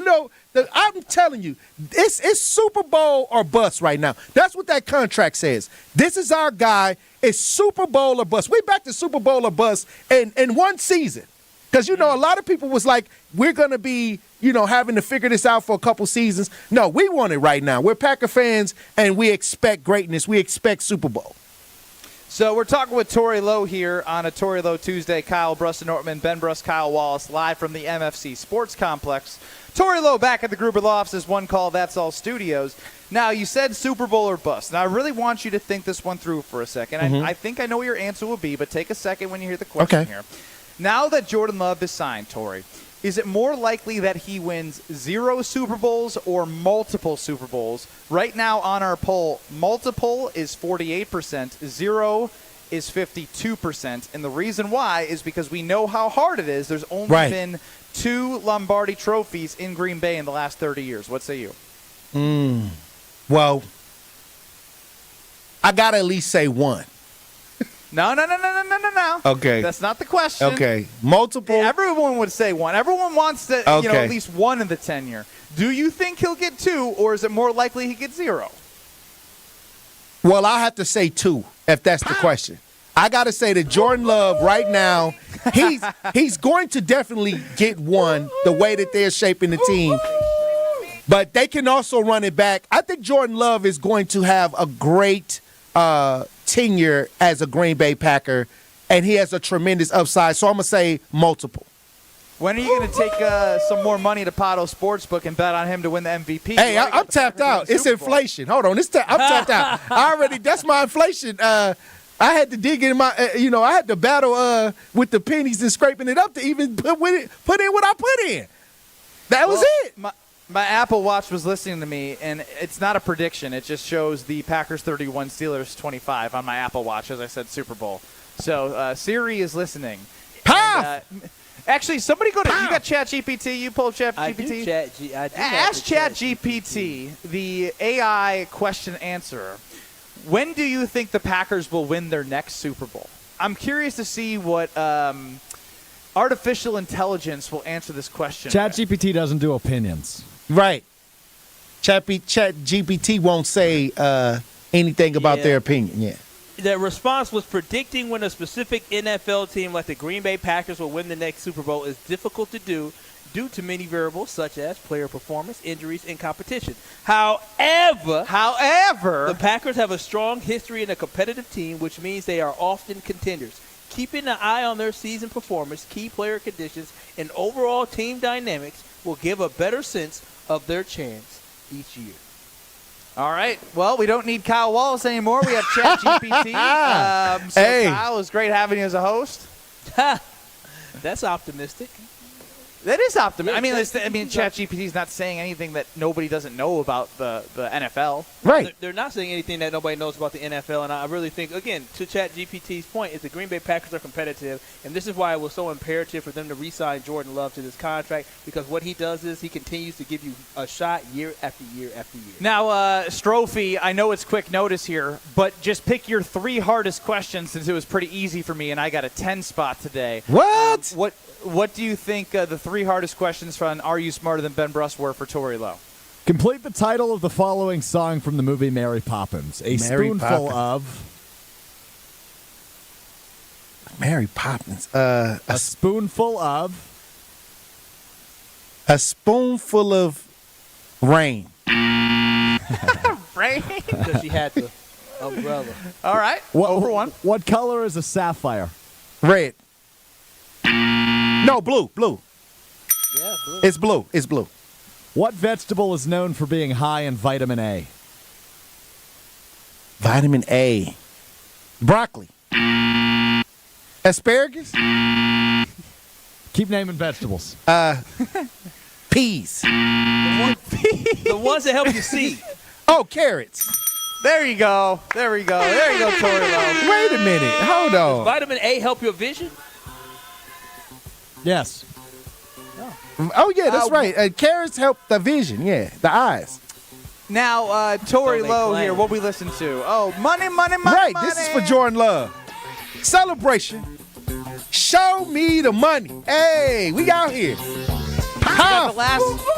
[SPEAKER 22] I'm telling you, it's Super Bowl or bust right now. That's what that contract says. This is our guy. It's Super Bowl or bust. We back to Super Bowl or bust in one season. Because, a lot of people was like, we're going to be, having to figure this out for a couple seasons. No, we want it right now. We're Packer fans, and we expect greatness. We expect Super Bowl.
[SPEAKER 2] So we're talking with Torey Lowe here on a Torey Lowe Tuesday. Kyle Brust and Nortman, Ben Brust, Kyle Wallace, live from the MFC Sports Complex. Torey Lowe back at the Gruber Law Offices, One Call, That's All Studios. Now, you said Super Bowl or bust. Now, I really want you to think this one through for a second. I think I know what your answer will be, but take a second when you hear the question here. Now that Jordan Love is signed, Torey, is it more likely that he wins 0 Super Bowls or multiple Super Bowls? Right now on our poll, multiple is 48%, 0 is 52%. And the reason why is because we know how hard it is. There's only been 2 Lombardi trophies in Green Bay in the last 30 years. What say you?
[SPEAKER 22] Well, I got to at least say 1.
[SPEAKER 2] No.
[SPEAKER 22] Okay.
[SPEAKER 2] That's not the question.
[SPEAKER 22] Okay. Multiple.
[SPEAKER 2] Everyone would say 1. Everyone wants to, at least 1 in the tenure. Do you think he'll get 2, or is it more likely he gets 0?
[SPEAKER 22] Well, I have to say 2, if that's the question. I got to say that Jordan Love right now, he's going to definitely get 1 the way that they're shaping the team. But they can also run it back. I think Jordan Love is going to have a great tenure as a Green Bay Packer, and he has a tremendous upside. So I'm going to say multiple.
[SPEAKER 2] When are you going to take some more money to Pato Sportsbook and bet on him to win the MVP?
[SPEAKER 22] Hey, I'm tapped out. It's inflation. Hold on. I'm tapped out. That's my inflation. I had to dig in my, I had to battle with the pennies and scraping it up to even put in what I put in. That was it.
[SPEAKER 2] My Apple Watch was listening to me, and it's not a prediction. It just shows the Packers 31, Steelers 25 on my Apple Watch, as I said, Super Bowl. So Siri is listening. Actually, somebody go to – you got ChatGPT? You pull up ChatGPT? Ask ChatGPT, the AI question answerer, when do you think the Packers will win their next Super Bowl? I'm curious to see what artificial intelligence will answer this question.
[SPEAKER 12] ChatGPT doesn't do opinions.
[SPEAKER 22] Right. ChatGPT won't say anything about their opinion. Yeah.
[SPEAKER 1] The response was predicting when a specific NFL team like the Green Bay Packers will win the next Super Bowl is difficult to do due to many variables such as player performance, injuries, and competition. However, the Packers have a strong history and a competitive team, which means they are often contenders. Keeping an eye on their season performance, key player conditions, and overall team dynamics will give a better sense of their chance each year.
[SPEAKER 2] All right. Well, we don't need Kyle Wallace anymore. We have ChatGPT.
[SPEAKER 22] Hey.
[SPEAKER 2] Kyle, it was great having you as a host.
[SPEAKER 1] That's optimistic.
[SPEAKER 2] That is optimistic.
[SPEAKER 1] Yeah,
[SPEAKER 2] I mean, ChatGPT is not saying anything that nobody doesn't know about the NFL.
[SPEAKER 22] Right.
[SPEAKER 1] They're not saying anything that nobody knows about the NFL, and I really think, again, to ChatGPT's point, is the Green Bay Packers are competitive, and this is why it was so imperative for them to re-sign Jordan Love to this contract, because what he does is he continues to give you a shot year after year after year.
[SPEAKER 2] Now, Strophy, I know it's quick notice here, but just pick your 3 hardest questions since it was pretty easy for me, and I got a 10 spot today.
[SPEAKER 22] What?
[SPEAKER 2] What do you think the 3 hardest questions from Are You Smarter Than Ben Brust were for Tori Lowe?
[SPEAKER 12] Complete the title of the following song from the movie Mary Poppins. A spoonful of...
[SPEAKER 22] Mary Poppins.
[SPEAKER 12] A spoonful of...
[SPEAKER 22] A spoonful of rain.
[SPEAKER 2] Rain?
[SPEAKER 1] Because she had the umbrella.
[SPEAKER 2] All right. Over 1.
[SPEAKER 12] What color is a sapphire?
[SPEAKER 22] Red. No, blue.
[SPEAKER 1] Yeah, blue.
[SPEAKER 22] It's blue.
[SPEAKER 12] What vegetable is known for being high in vitamin A?
[SPEAKER 22] Vitamin A. Broccoli. Asparagus.
[SPEAKER 12] Keep naming vegetables.
[SPEAKER 22] Peas.
[SPEAKER 1] The ones that help you see.
[SPEAKER 22] Oh, carrots.
[SPEAKER 2] There you go. There you go, Tori Lowe.
[SPEAKER 22] Wait a minute. Hold
[SPEAKER 1] Does
[SPEAKER 22] on.
[SPEAKER 1] vitamin A help your vision?
[SPEAKER 12] Yes.
[SPEAKER 22] Oh, yeah, that's right. Carrots help the vision. Yeah, the eyes.
[SPEAKER 2] Now, Tori Lowe
[SPEAKER 1] claim.
[SPEAKER 2] here, what we listen to? Oh, money.
[SPEAKER 22] Right, this is for Jordan Love. Celebration. Show me the money. Hey, we out here.
[SPEAKER 2] Got the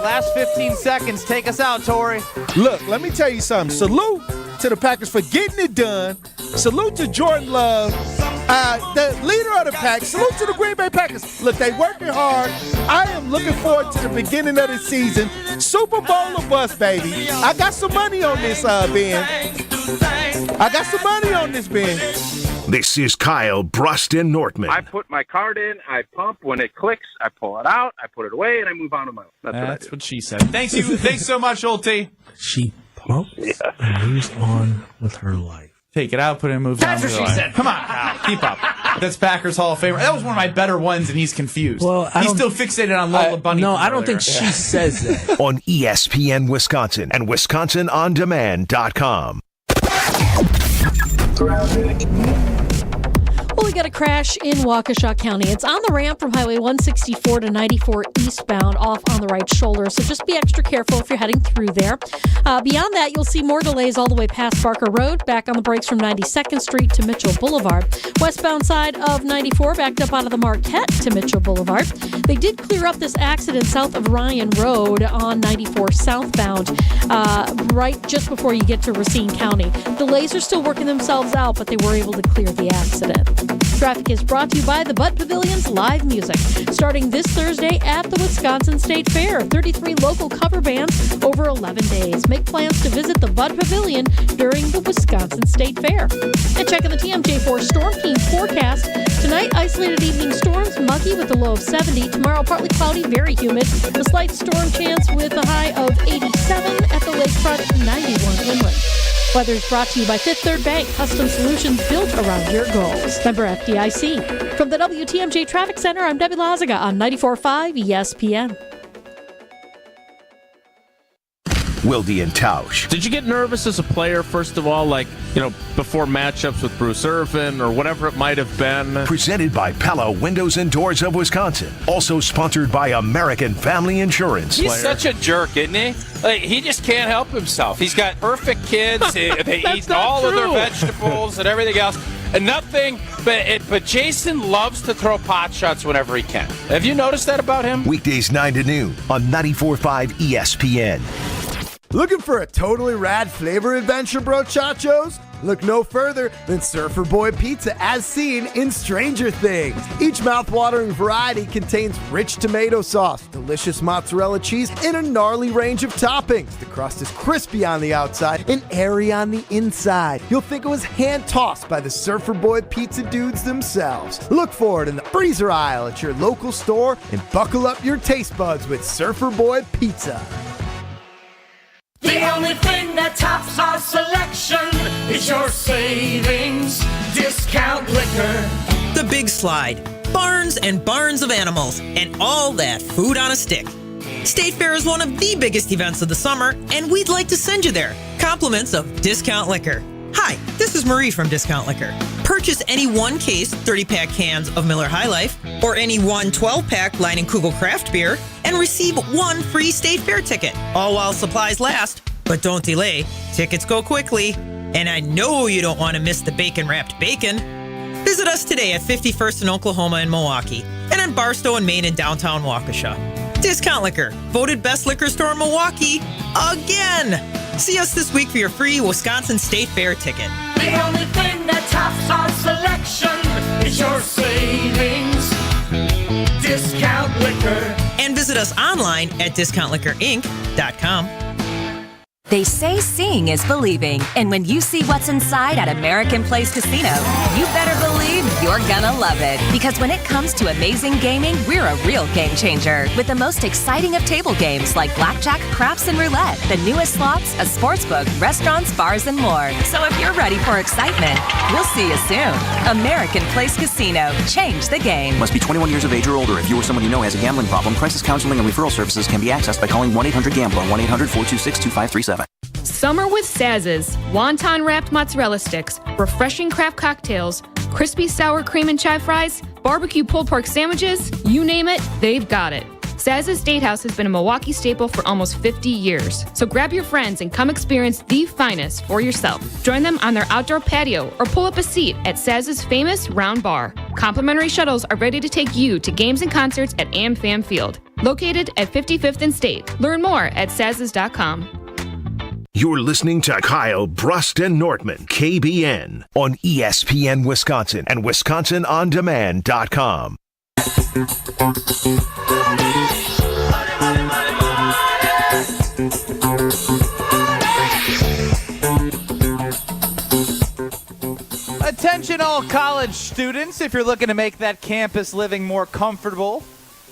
[SPEAKER 2] last 15 seconds. Take us out, Tori.
[SPEAKER 22] Look, let me tell you something. Salute to the Packers for getting it done. Salute to Jordan Love, the leader of the pack. Salute to the Green Bay Packers. Look, they working hard. I am looking forward to the beginning of the season. Super Bowl or bust, baby. I got some money on this, Ben. I got some money on this, Ben.
[SPEAKER 4] This is Kyle Brust and Nortman.
[SPEAKER 3] I put my card in, I pump. When it clicks, I pull it out, I put it away, and I move on to my own.
[SPEAKER 12] That's what she said.
[SPEAKER 6] Thanks so much, Old T.
[SPEAKER 8] She pumps and moves on with her life.
[SPEAKER 2] Take it out, put it in, move on.
[SPEAKER 6] That's what she said. Come on, Kyle. Keep up. That's Packers Hall of Famer. That was one of my better ones, and he's confused.
[SPEAKER 8] Well,
[SPEAKER 6] he's still fixated on Lola Bunny.
[SPEAKER 8] No, I don't think she says that.
[SPEAKER 4] On ESPN Wisconsin and WisconsinOnDemand.com.
[SPEAKER 13] Well, we got a crash in Waukesha County. It's on the ramp from Highway 164 to 94 eastbound off on the right shoulder. So just be extra careful if you're heading through there. Beyond that, you'll see more delays all the way past Barker Road, back on the brakes from 92nd Street to Mitchell Boulevard. Westbound side of 94, backed up out of the Marquette to Mitchell Boulevard. They did clear up this accident south of Ryan Road on 94 southbound, right just before you get to Racine County. Delays are still working themselves out, but they were able to clear the accident. Traffic is brought to you by the Bud Pavilion's live music. Starting this Thursday at the Wisconsin State Fair. 33 local cover bands over 11 days. Make plans to visit the Bud Pavilion during the Wisconsin State Fair. And checking the TMJ4 Storm King forecast. Tonight, isolated evening storms, muggy with a low of 70. Tomorrow, partly cloudy, very humid. A slight storm chance with a high of 87 at the lakefront, 91 inland. Weather is brought to you by Fifth Third Bank, custom solutions built around your goals. Member FDIC. From the WTMJ Traffic Center, I'm Debbie Lazaga on 94.5 ESPN.
[SPEAKER 4] Wilde and Tausch.
[SPEAKER 8] Did you get nervous as a player, first of all, before matchups with Bruce Irvin or whatever it might have been?
[SPEAKER 4] Presented by Pella Windows and Doors of Wisconsin. Also sponsored by American Family Insurance.
[SPEAKER 11] He's such a jerk, isn't he? He just can't help himself. He's got perfect kids. They eat all of their vegetables and everything else. And nothing, but Jason loves to throw pot shots whenever he can. Have you noticed that about him?
[SPEAKER 4] Weekdays 9 to noon on 94.5 ESPN.
[SPEAKER 18] Looking for a totally rad flavor adventure, brochachos?
[SPEAKER 9] Look no further than Surfer Boy Pizza as seen in Stranger Things. Each mouth-watering variety contains rich tomato sauce, delicious mozzarella cheese, and a gnarly range of toppings. The crust is crispy on the outside and airy on the inside. You'll think it was hand-tossed by the Surfer Boy Pizza dudes themselves. Look for it in the freezer aisle at your local store and buckle up your taste buds with Surfer Boy Pizza.
[SPEAKER 10] The only thing that tops our selection is your savings discount liquor.
[SPEAKER 18] The Big Slide, barns and barns of animals, and all that food on a stick. State Fair is one of the biggest events of the summer, and we'd like to send you there. Compliments of Discount Liquor. Hi, this is Marie from Discount Liquor. Purchase any one case 30-pack cans of Miller High Life or any one 12-pack Leinenkugel craft beer and receive one free State Fair ticket, all while supplies last. But don't delay. Tickets go quickly. And I know you don't want to miss the bacon-wrapped bacon. Visit us today at 51st in Oklahoma and Milwaukee and on Barstow and Main in downtown Waukesha. Discount Liquor, voted best liquor store in Milwaukee again. See us this week for your free Wisconsin State Fair ticket.
[SPEAKER 10] The only thing that tops our selection is your savings discount liquor.
[SPEAKER 18] And visit us online at discountliquorinc.com.
[SPEAKER 19] They say seeing is believing, and when you see what's inside at American Place Casino, you better believe you're gonna love it. Because when it comes to amazing gaming, we're a real game changer. With the most exciting of table games like blackjack, craps, and roulette, the newest slots, a sportsbook, restaurants, bars, and more. So if you're ready for excitement, we'll see you soon. American Place Casino. Change the game.
[SPEAKER 20] Must be 21 years of age or older. If you or someone you know has a gambling problem, crisis counseling and referral services can be accessed by calling 1-800-GAMBLER, 1-800-426-2537.
[SPEAKER 21] Summer with Saz's. Wonton wrapped mozzarella sticks, refreshing craft cocktails, crispy sour cream and chive fries, barbecue pulled pork sandwiches, you name it, they've got it. Saz's Steakhouse has been a Milwaukee staple for almost 50 years. So grab your friends and come experience the finest for yourself. Join them on their outdoor patio or pull up a seat at Saz's famous Round Bar. Complimentary shuttles are ready to take you to games and concerts at AmFam Field. Located at 55th and State. Learn more at saz's.com.
[SPEAKER 4] You're listening to Kyle Brust and Nortman, KBN, on ESPN Wisconsin and WisconsinOnDemand.com.
[SPEAKER 2] Attention all college students, if you're looking to make that campus living more comfortable,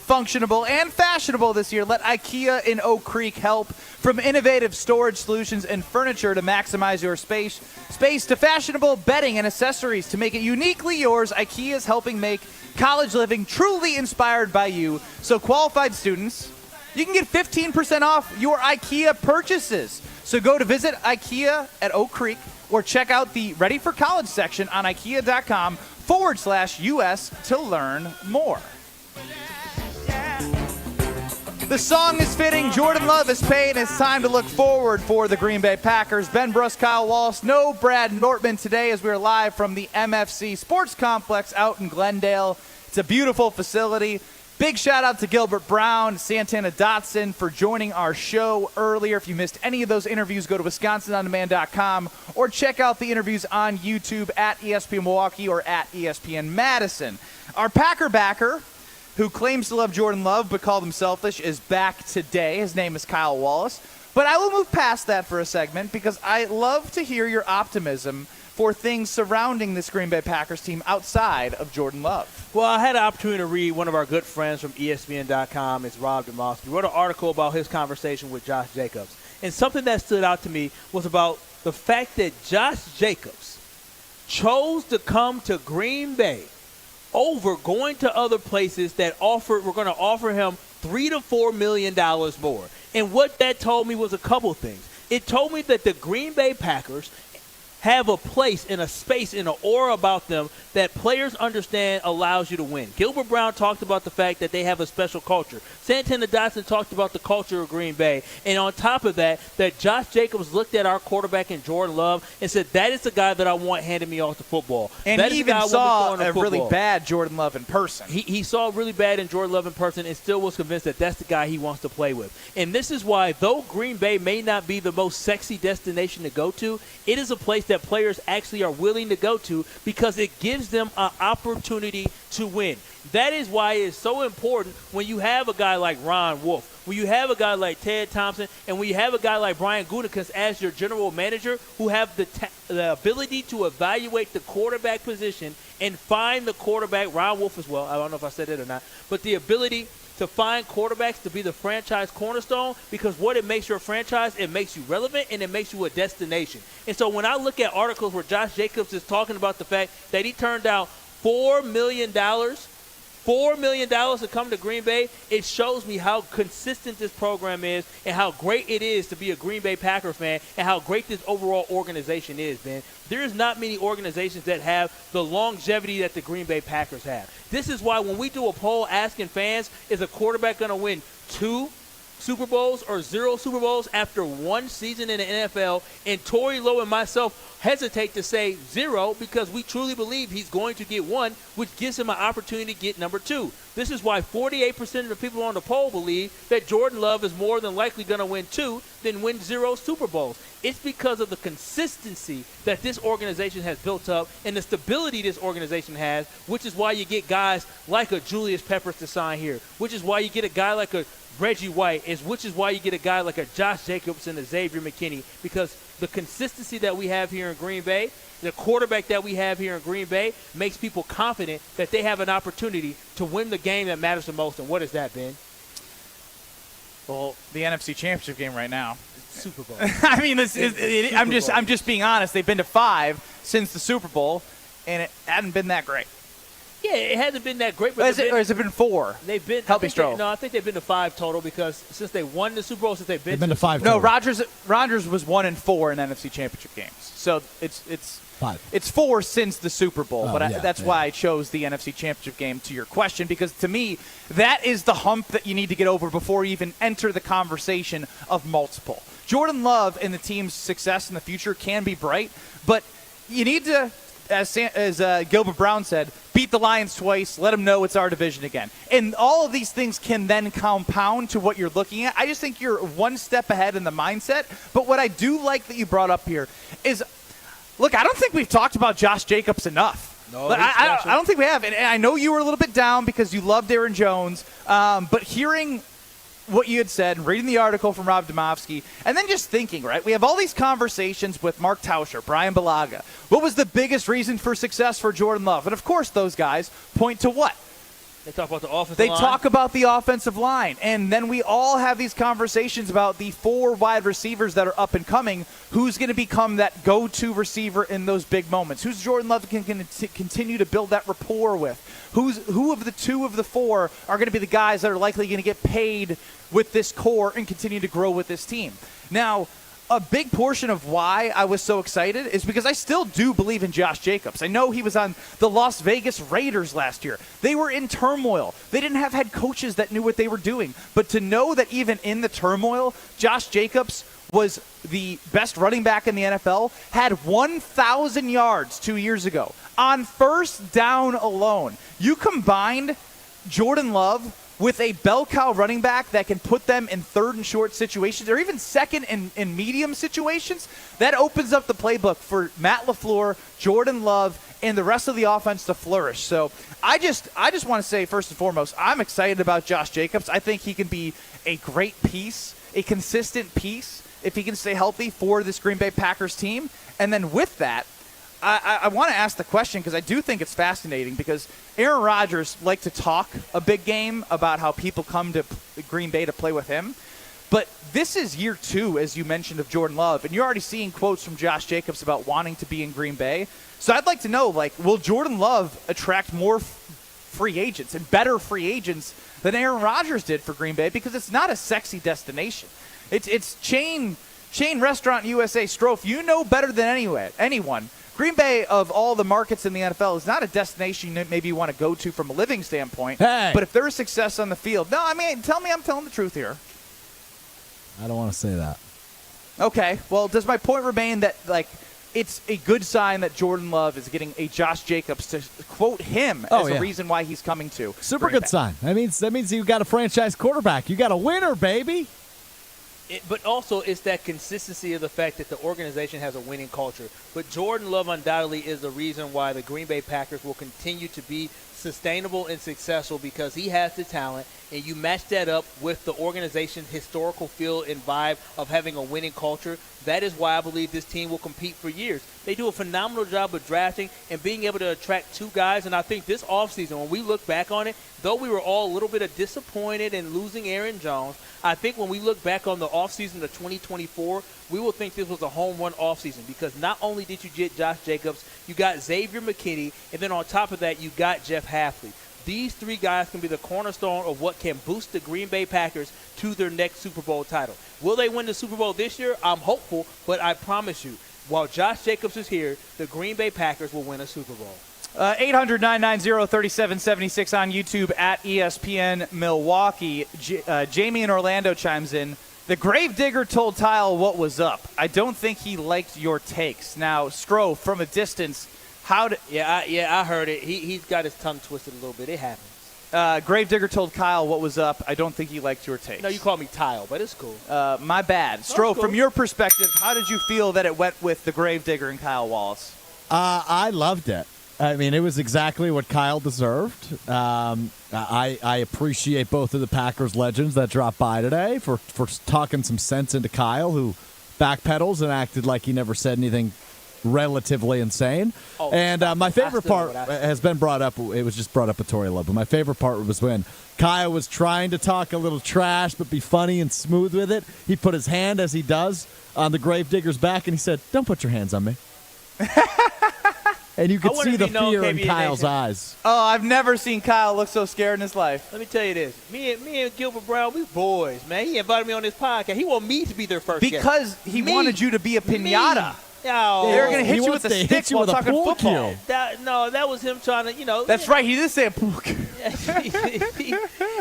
[SPEAKER 2] functionable, and fashionable this year, let IKEA in Oak Creek help. From innovative storage solutions and furniture to maximize your space to fashionable bedding and accessories to make it uniquely yours, IKEA is helping make college living truly inspired by you. So qualified students, you can get 15% off your IKEA purchases. So go to visit IKEA at Oak Creek or check out the Ready for College section on IKEA.com/US to learn more. The song is fitting. Jordan Love is paid. It's time to look forward for the Green Bay Packers. Ben Brust, Kyle Wallace, no Brad Nortman today as we are live from the MFC Sports Complex out in Glendale. It's a beautiful facility. Big shout out to Gilbert Brown, Santana Dotson for joining our show earlier. If you missed any of those interviews, go to WisconsinOnDemand.com or check out the interviews on YouTube at ESPN Milwaukee or at ESPN Madison. Our Packer backer, who claims to love Jordan Love but called him selfish, is back today. His name is Kyle Wallace. But I will move past that for a segment because I love to hear your optimism for things surrounding this Green Bay Packers team outside of Jordan Love.
[SPEAKER 1] Well, I had an opportunity to read one of our good friends from ESPN.com. It's Rob DeMoss. He wrote an article about his conversation with Josh Jacobs. And something that stood out to me was about the fact that Josh Jacobs chose to come to Green Bay over going to other places that were going to offer him $3 to $4 million more. And what that told me was a couple things. It told me that the Green Bay Packers have a place and a space and an aura about them that players understand allows you to win. Gilbert Brown talked about the fact that they have a special culture. Santana Dotson talked about the culture of Green Bay. And on top of that, that Josh Jacobs looked at our quarterback in Jordan Love and said, that is the guy that I want handing me off the football.
[SPEAKER 2] And
[SPEAKER 1] that
[SPEAKER 2] he even saw a really bad Jordan Love in person.
[SPEAKER 1] He saw really bad in Jordan Love in person and still was convinced that that's the guy he wants to play with. And this is why, though Green Bay may not be the most sexy destination to go to, it is a place that that players actually are willing to go to because it gives them an opportunity to win. That is why it's so important when you have a guy like Ron Wolf, when you have a guy like Ted Thompson, and when you have a guy like Brian Gutekunst as your general manager who have the ability to evaluate the quarterback position and find the quarterback, Ron Wolf as well, I don't know if I said it or not, but the ability to find quarterbacks to be the franchise cornerstone, because what it makes your franchise, it makes you relevant and it makes you a destination. And so when I look at articles where Josh Jacobs is talking about the fact that he turned out $4 million to come to Green Bay, it shows me how consistent this program is and how great it is to be a Green Bay Packers fan and how great this overall organization is, man. There's not many organizations that have the longevity that the Green Bay Packers have. This is why when we do a poll asking fans, is a quarterback going to win 2 Super Bowls or 0 Super Bowls after 1 season in the NFL, and Torey Lowe and myself hesitate to say 0 because we truly believe he's going to get 1, which gives him an opportunity to get number 2. This is why 48% of the people on the poll believe that Jordan Love is more than likely going to win 2 than win 0 Super Bowls. It's because of the consistency that this organization has built up and the stability this organization has, which is why you get guys like a Julius Peppers to sign here, which is why you get a guy like a Reggie White, which is why you get a guy like a Josh Jacobs and a Xavier McKinney, because the consistency that we have here in Green Bay, the quarterback that we have here in Green Bay, makes people confident that they have an opportunity to win the game that matters the most. And what is that, Ben?
[SPEAKER 2] Well, the NFC Championship game right now.
[SPEAKER 1] Super Bowl.
[SPEAKER 2] I mean, I'm just being honest. They've been to 5 since the Super Bowl, and it hadn't been that great.
[SPEAKER 1] Yeah, it hasn't been that great. But
[SPEAKER 2] or has it been 4?
[SPEAKER 1] They've been.
[SPEAKER 2] Help me, Stroh.
[SPEAKER 1] No, I think they've been to 5 total because since they won the Super Bowl, since they've been
[SPEAKER 12] to 5.
[SPEAKER 2] No, Rodgers was 1-4 in NFC Championship games. So it's
[SPEAKER 12] 5.
[SPEAKER 2] It's 4 since the Super Bowl.
[SPEAKER 12] But
[SPEAKER 2] why I chose the NFC Championship game to your question, because to me that is the hump that you need to get over before you even enter the conversation of multiple. Jordan Love and the team's success in the future can be bright, but you need to, as Gilbert Brown said, beat the Lions twice, let them know it's our division again. And all of these things can then compound to what you're looking at. I just think you're one step ahead in the mindset. But what I do like that you brought up here is, look, I don't think we've talked about Josh Jacobs enough.
[SPEAKER 1] No,
[SPEAKER 2] I don't think we have. And I know you were a little bit down because you loved Aaron Jones, but hearing what you had said, reading the article from Rob Domofsky, and then just thinking, right? We have all these conversations with Mark Tauscher, Brian Balaga. What was the biggest reason for success for Jordan Love? And, of course, those guys point to what?
[SPEAKER 1] They talk about the offensive
[SPEAKER 2] line.
[SPEAKER 1] line.
[SPEAKER 2] They talk about the offensive line. And then we all have these conversations about the 4 wide receivers that are up and coming. Who's going to become that go-to receiver in those big moments? Who's Jordan Love can continue to build that rapport with? Who of the 2 of the 4 are going to be the guys that are likely going to get paid with this core and continue to grow with this team? Now, a big portion of why I was so excited is because I still do believe in Josh Jacobs. I know he was on the Las Vegas Raiders last year. They were in turmoil. They didn't have head coaches that knew what they were doing. But to know that even in the turmoil, Josh Jacobs was the best running back in the NFL, had 1,000 yards 2 years ago on first down alone. You combined Jordan Love with a bell cow running back that can put them in 3rd and short situations or even 2nd and medium situations, that opens up the playbook for Matt LaFleur, Jordan Love, and the rest of the offense to flourish. So I just want to say, first and foremost, I'm excited about Josh Jacobs. I think he can be a great piece, a consistent piece, if he can stay healthy for this Green Bay Packers team. And then with that, I want to ask the question because I do think it's fascinating because Aaron Rodgers liked to talk a big game about how people come to Green Bay to play with him. But this is year 2, as you mentioned, of Jordan Love, and you're already seeing quotes from Josh Jacobs about wanting to be in Green Bay. So I'd like to know, will Jordan Love attract more free agents and better free agents than Aaron Rodgers did for Green Bay? Because it's not a sexy destination. It's chain restaurant USA. Strofe, you know better than anyone. Green Bay, of all the markets in the NFL, is not a destination that maybe you want to go to from a living standpoint.
[SPEAKER 12] Hey.
[SPEAKER 2] But if there is success on the field, tell me I'm telling the truth here.
[SPEAKER 12] I don't want to say that.
[SPEAKER 2] Okay. Well, does my point remain that, it's a good sign that Jordan Love is getting a Josh Jacobs to quote him as a reason why he's coming to
[SPEAKER 12] Super
[SPEAKER 2] Green
[SPEAKER 12] good
[SPEAKER 2] Bay.
[SPEAKER 12] sign. That means you got a franchise quarterback. You got a winner, baby.
[SPEAKER 1] But also, it's that consistency of the fact that the organization has a winning culture. But Jordan Love undoubtedly is the reason why the Green Bay Packers will continue to be sustainable and successful, because he has the talent, and you match that up with the organization's historical feel and vibe of having a winning culture. That is why I believe this team will compete for years. They do a phenomenal job of drafting and being able to attract two guys, and I think this offseason, when we look back on it, though we were all a little bit disappointed in losing Aaron Jones, I think when we look back on the offseason of 2024, we will think this was a home run offseason, because not only did you get Josh Jacobs, you got Xavier McKinney, and then on top of that, you got Jeff Hafley. These three guys can be the cornerstone of what can boost the Green Bay Packers to their next Super Bowl title. Will they win the Super Bowl this year? I'm hopeful, but I promise you, while Josh Jacobs is here, the Green Bay Packers will win a Super Bowl.
[SPEAKER 2] 800-990-3776 on YouTube at ESPN Milwaukee. Jamie in Orlando chimes in. The Gravedigger told Tile what was up. I don't think he liked your takes. Now, Stro, from a distance, how did...
[SPEAKER 1] I heard it. He's got his tongue twisted a little bit. It happens.
[SPEAKER 2] Gravedigger told Kyle what was up. I don't think he liked your takes.
[SPEAKER 1] No, you call me Tile, but it's cool.
[SPEAKER 2] My bad. Stro, from your perspective, how did you feel that it went with the Gravedigger and Kyle Wallace?
[SPEAKER 12] I loved it. I mean, it was exactly what Kyle deserved. I appreciate both of the Packers legends that dropped by today for talking some sense into Kyle, who backpedals and acted like he never said anything relatively insane. My favorite part has been brought up. It was just brought up with Tori Love, but my favorite part was when Kyle was trying to talk a little trash but be funny and smooth with it. He put his hand, as he does, on the Gravedigger's back, and he said, "Don't put your hands on me." And you could see the fear in Kyle's eyes.
[SPEAKER 2] Oh, I've never seen Kyle look so scared in his life.
[SPEAKER 1] Let me tell you this. Me and Gilbert Brown, we boys, man. He invited me on this podcast. He wanted me to be their first guest.
[SPEAKER 2] Because he wanted you to be a piñata.
[SPEAKER 1] Oh,
[SPEAKER 2] they were going to hit you with a stick while talking football.
[SPEAKER 1] That was him trying to,
[SPEAKER 2] That's right. He did say a pook.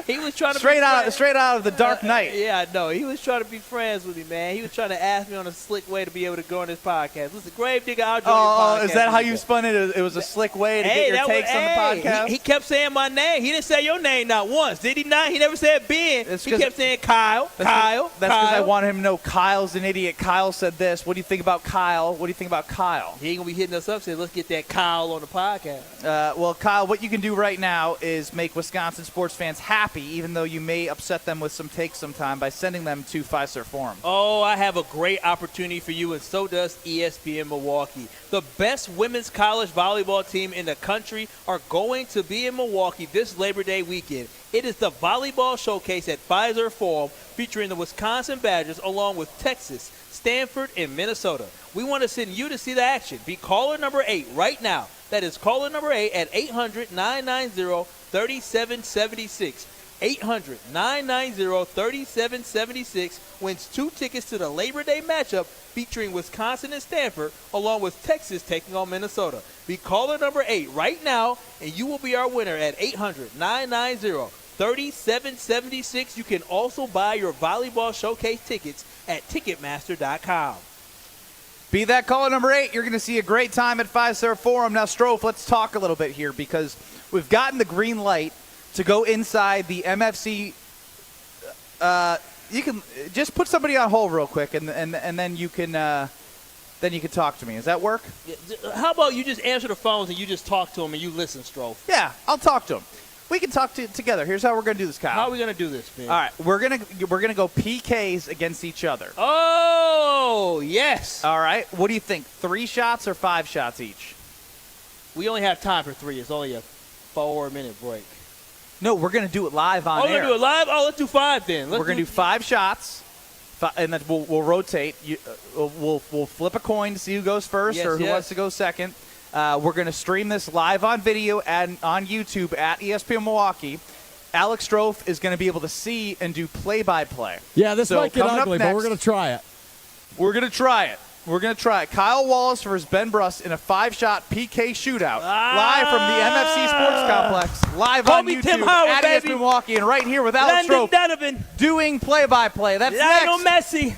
[SPEAKER 1] He was trying to
[SPEAKER 2] straight out of the Dark Knight.
[SPEAKER 1] Yeah, no, he was trying to be friends with me, man. He was trying to ask me on a slick way to be able to go on this podcast. Listen, Gravedigger, I'll join your podcast.
[SPEAKER 2] Oh, is that how you spun it? It was a slick way to get your takes on the podcast?
[SPEAKER 1] He kept saying my name. He didn't say your name not once, did he not? He never said Ben. He kept saying Kyle. That's
[SPEAKER 2] because I wanted him to know Kyle's an idiot. Kyle said this. What do you think about Kyle? What do you think about Kyle?
[SPEAKER 1] He ain't going to be hitting us up saying, let's get that Kyle on the podcast.
[SPEAKER 2] Well, Kyle, what you can do right now is make Wisconsin sports fans happy, even though you may upset them with some takes sometime, by sending them to Fiserv Forum.
[SPEAKER 1] Oh, I have a great opportunity for you, and so does ESPN Milwaukee. The best women's college volleyball team in the country are going to be in Milwaukee this Labor Day weekend. It is the Volleyball Showcase at Fiserv Forum, featuring the Wisconsin Badgers along with Texas, Stanford, and Minnesota. We want to send you to see the action. Be caller number 8 right now. That is caller number 8 at 800-990-3776. 800-990-3776 wins 2 tickets to the Labor Day matchup featuring Wisconsin and Stanford, along with Texas taking on Minnesota. Be caller number 8 right now, and you will be our winner at 800-990-3776. You can also buy your Volleyball Showcase tickets at Ticketmaster.com.
[SPEAKER 2] Be that caller number 8. You're going to see a great time at Fiserv Forum. Now, Strofe, let's talk a little bit here, because we've gotten the green light to go inside the MFC. You can just put somebody on hold real quick, and then you can talk to me. Does that work?
[SPEAKER 1] How about you just answer the phones and you just talk to them and you listen, Strofe?
[SPEAKER 2] Yeah, I'll talk to them. We can talk together. Here's how we're going to do this, Kyle.
[SPEAKER 1] How are we going to do this, man?
[SPEAKER 2] All right, we're gonna go PKs against each other.
[SPEAKER 1] Oh, yes.
[SPEAKER 2] All right. What do you think? 3 shots or 5 shots each?
[SPEAKER 1] We only have time for 3. It's only a 4-minute break.
[SPEAKER 2] No, we're going to do it live on air.
[SPEAKER 1] Oh, we're going to do it live? Oh, let's do 5 then.
[SPEAKER 2] We're going to do 5 shots, and then we'll rotate. We'll flip a coin to see who goes first or who wants to go second. We're going to stream this live on video and on YouTube at ESPN Milwaukee. Alex Strofe is going to be able to see and do play-by-play.
[SPEAKER 12] Yeah, this might get ugly, but we're going to try it.
[SPEAKER 2] We're going to try it. Kyle Wallace versus Ben Brust in a 5-shot PK shootout. Live from the MFC Sports Complex. Live on YouTube at ESPN Milwaukee, and right here with Alex Strofe doing play-by-play. That's
[SPEAKER 1] Lionel Messi.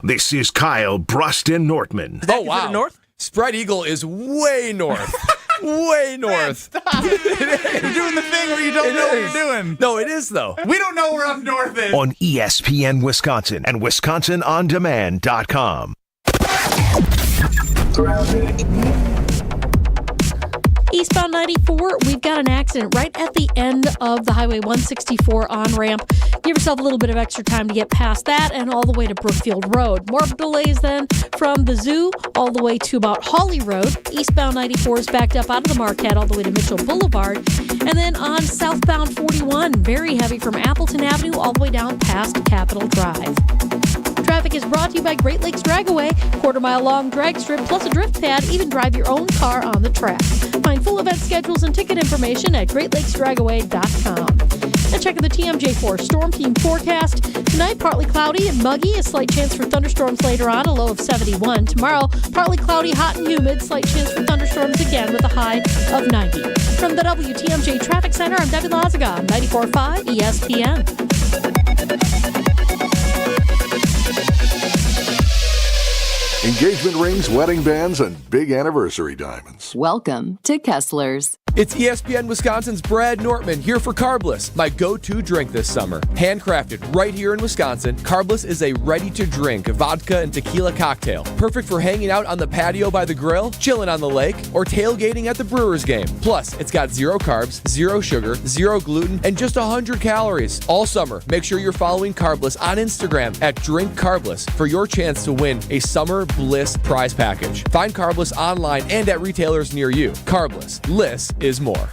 [SPEAKER 4] This is Kyle Brust and Nortman.
[SPEAKER 5] Oh, wow. North? Spread Eagle is way north. way north.
[SPEAKER 2] You're doing the thing where you don't know what you're doing.
[SPEAKER 5] No, it is, though.
[SPEAKER 2] We don't know where up north is.
[SPEAKER 4] On ESPN Wisconsin and WisconsinOnDemand.com.
[SPEAKER 13] Eastbound 94, we've got an accident right at the end of the Highway 164 on-ramp. Give yourself a little bit of extra time to get past that and all the way to Brookfield Road. More delays then from the zoo all the way to about Hawley Road. Eastbound 94 is backed up out of the Marquette all the way to Mitchell Boulevard. And then on southbound 41, very heavy from Appleton Avenue all the way down past Capitol Drive. Traffic is brought to you by Great Lakes Dragaway, quarter-mile-long drag strip plus a drift pad. Even drive your own car on the track. Find full event schedules and ticket information at GreatLakesDragaway.com. And checking the TMJ4 Storm Team forecast. Tonight, partly cloudy and muggy. A slight chance for thunderstorms later on, a low of 71. Tomorrow, partly cloudy, hot and humid. Slight chance for thunderstorms again with a high of 90. From the WTMJ Traffic Center, I'm Debbie Lazaga on 94.5 ESPN.
[SPEAKER 14] Engagement rings, wedding bands, and big anniversary diamonds.
[SPEAKER 15] Welcome to Kessler's.
[SPEAKER 5] It's ESPN Wisconsin's Brad Nortman here for Carbless, my go-to drink this summer. Handcrafted right here in Wisconsin, Carbless is a ready-to-drink vodka and tequila cocktail. Perfect for hanging out on the patio by the grill, chilling on the lake, or tailgating at the Brewers game. Plus, it's got 0 carbs, 0 sugar, 0 gluten, and just 100 calories. All summer, make sure you're following Carbless on Instagram at Drink Carbless for your chance to win a Summer Bliss prize package. Find Carbless online and at retailers near you. Carbless. Liss is more.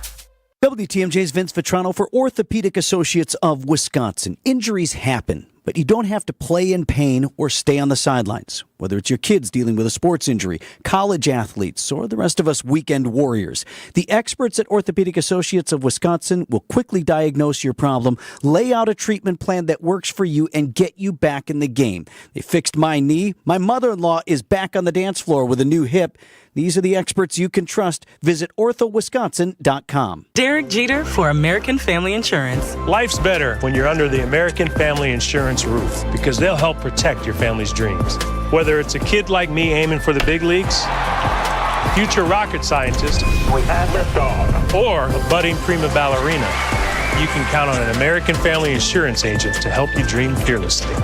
[SPEAKER 23] WTMJ's Vince Vitrano for Orthopedic Associates of Wisconsin. Injuries happen, but you don't have to play in pain or stay on the sidelines. Whether it's your kids dealing with a sports injury, college athletes, or the rest of us weekend warriors, the experts at Orthopedic Associates of Wisconsin will quickly diagnose your problem, lay out a treatment plan that works for you, and get you back in the game. They fixed my knee. My mother-in-law is back on the dance floor with a new hip. These are the experts you can trust. Visit orthowisconsin.com.
[SPEAKER 24] Derek Jeter for American Family Insurance.
[SPEAKER 25] Life's better when you're under the American Family Insurance roof because they'll help protect your family's dreams. Whether it's a kid like me aiming for the big leagues, a future rocket scientist, we have liftoff, or a budding prima ballerina, you can count on an American Family Insurance agent to help you dream fearlessly.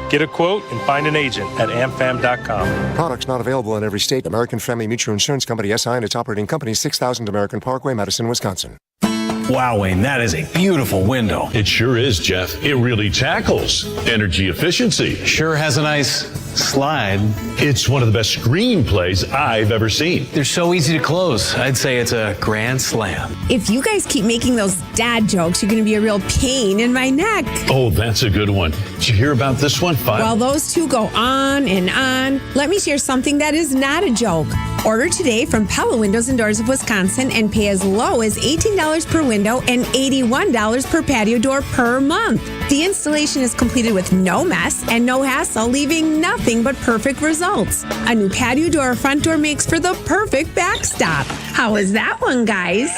[SPEAKER 25] Get a quote and find an agent at amfam.com.
[SPEAKER 26] Products not available in every state. American Family Mutual Insurance Company, SI, and its operating company, 6000 American Parkway, Madison, Wisconsin.
[SPEAKER 27] Wow, Wayne, that is a beautiful window.
[SPEAKER 28] It sure is, Jeff. It really tackles energy efficiency.
[SPEAKER 27] Sure has a nice slide.
[SPEAKER 28] It's one of the best screenplays I've ever seen.
[SPEAKER 27] They're so easy to close. I'd say it's a grand slam.
[SPEAKER 29] If you guys keep making those dad jokes, you're going to be a real pain in my neck.
[SPEAKER 28] Oh, that's a good one. Did you hear about this one?
[SPEAKER 29] Well, those two go on and on. Let me share something that is not a joke. Order today from Pella Windows and Doors of Wisconsin and pay as low as $18 per window and $81 per patio door per month. The installation is completed with no mess and no hassle, leaving nothing but perfect results. A new patio door or front door makes for the perfect backstop. How was that one, guys?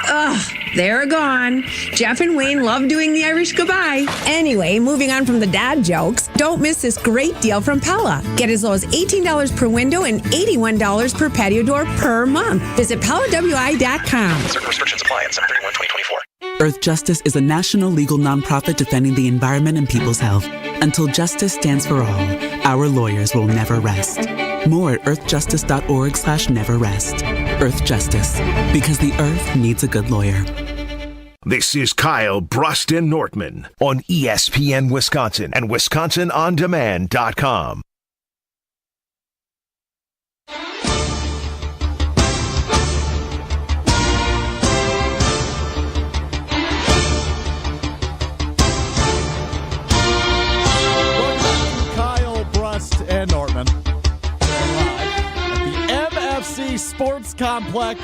[SPEAKER 29] Ugh, they're gone. Jeff and Wayne love doing the Irish goodbye. Anyway, moving on from the dad jokes, don't miss this great deal from Pella. Get as low as $18 per window and $81 per patio door per month. Visit PellaWI.com.
[SPEAKER 20] Certain restrictions apply on 7/31/2024.
[SPEAKER 30] Earth Justice is a national legal nonprofit defending the environment and people's health. Until justice stands for all, our lawyers will never rest. More at earthjustice.org/neverrest. Earth Justice, because the earth needs a good lawyer.
[SPEAKER 4] This is Kyle Brust and Nortman on ESPN Wisconsin and WisconsinOnDemand.com.
[SPEAKER 12] Kyle Brust and Nortman. Live at the MFC Sports Complex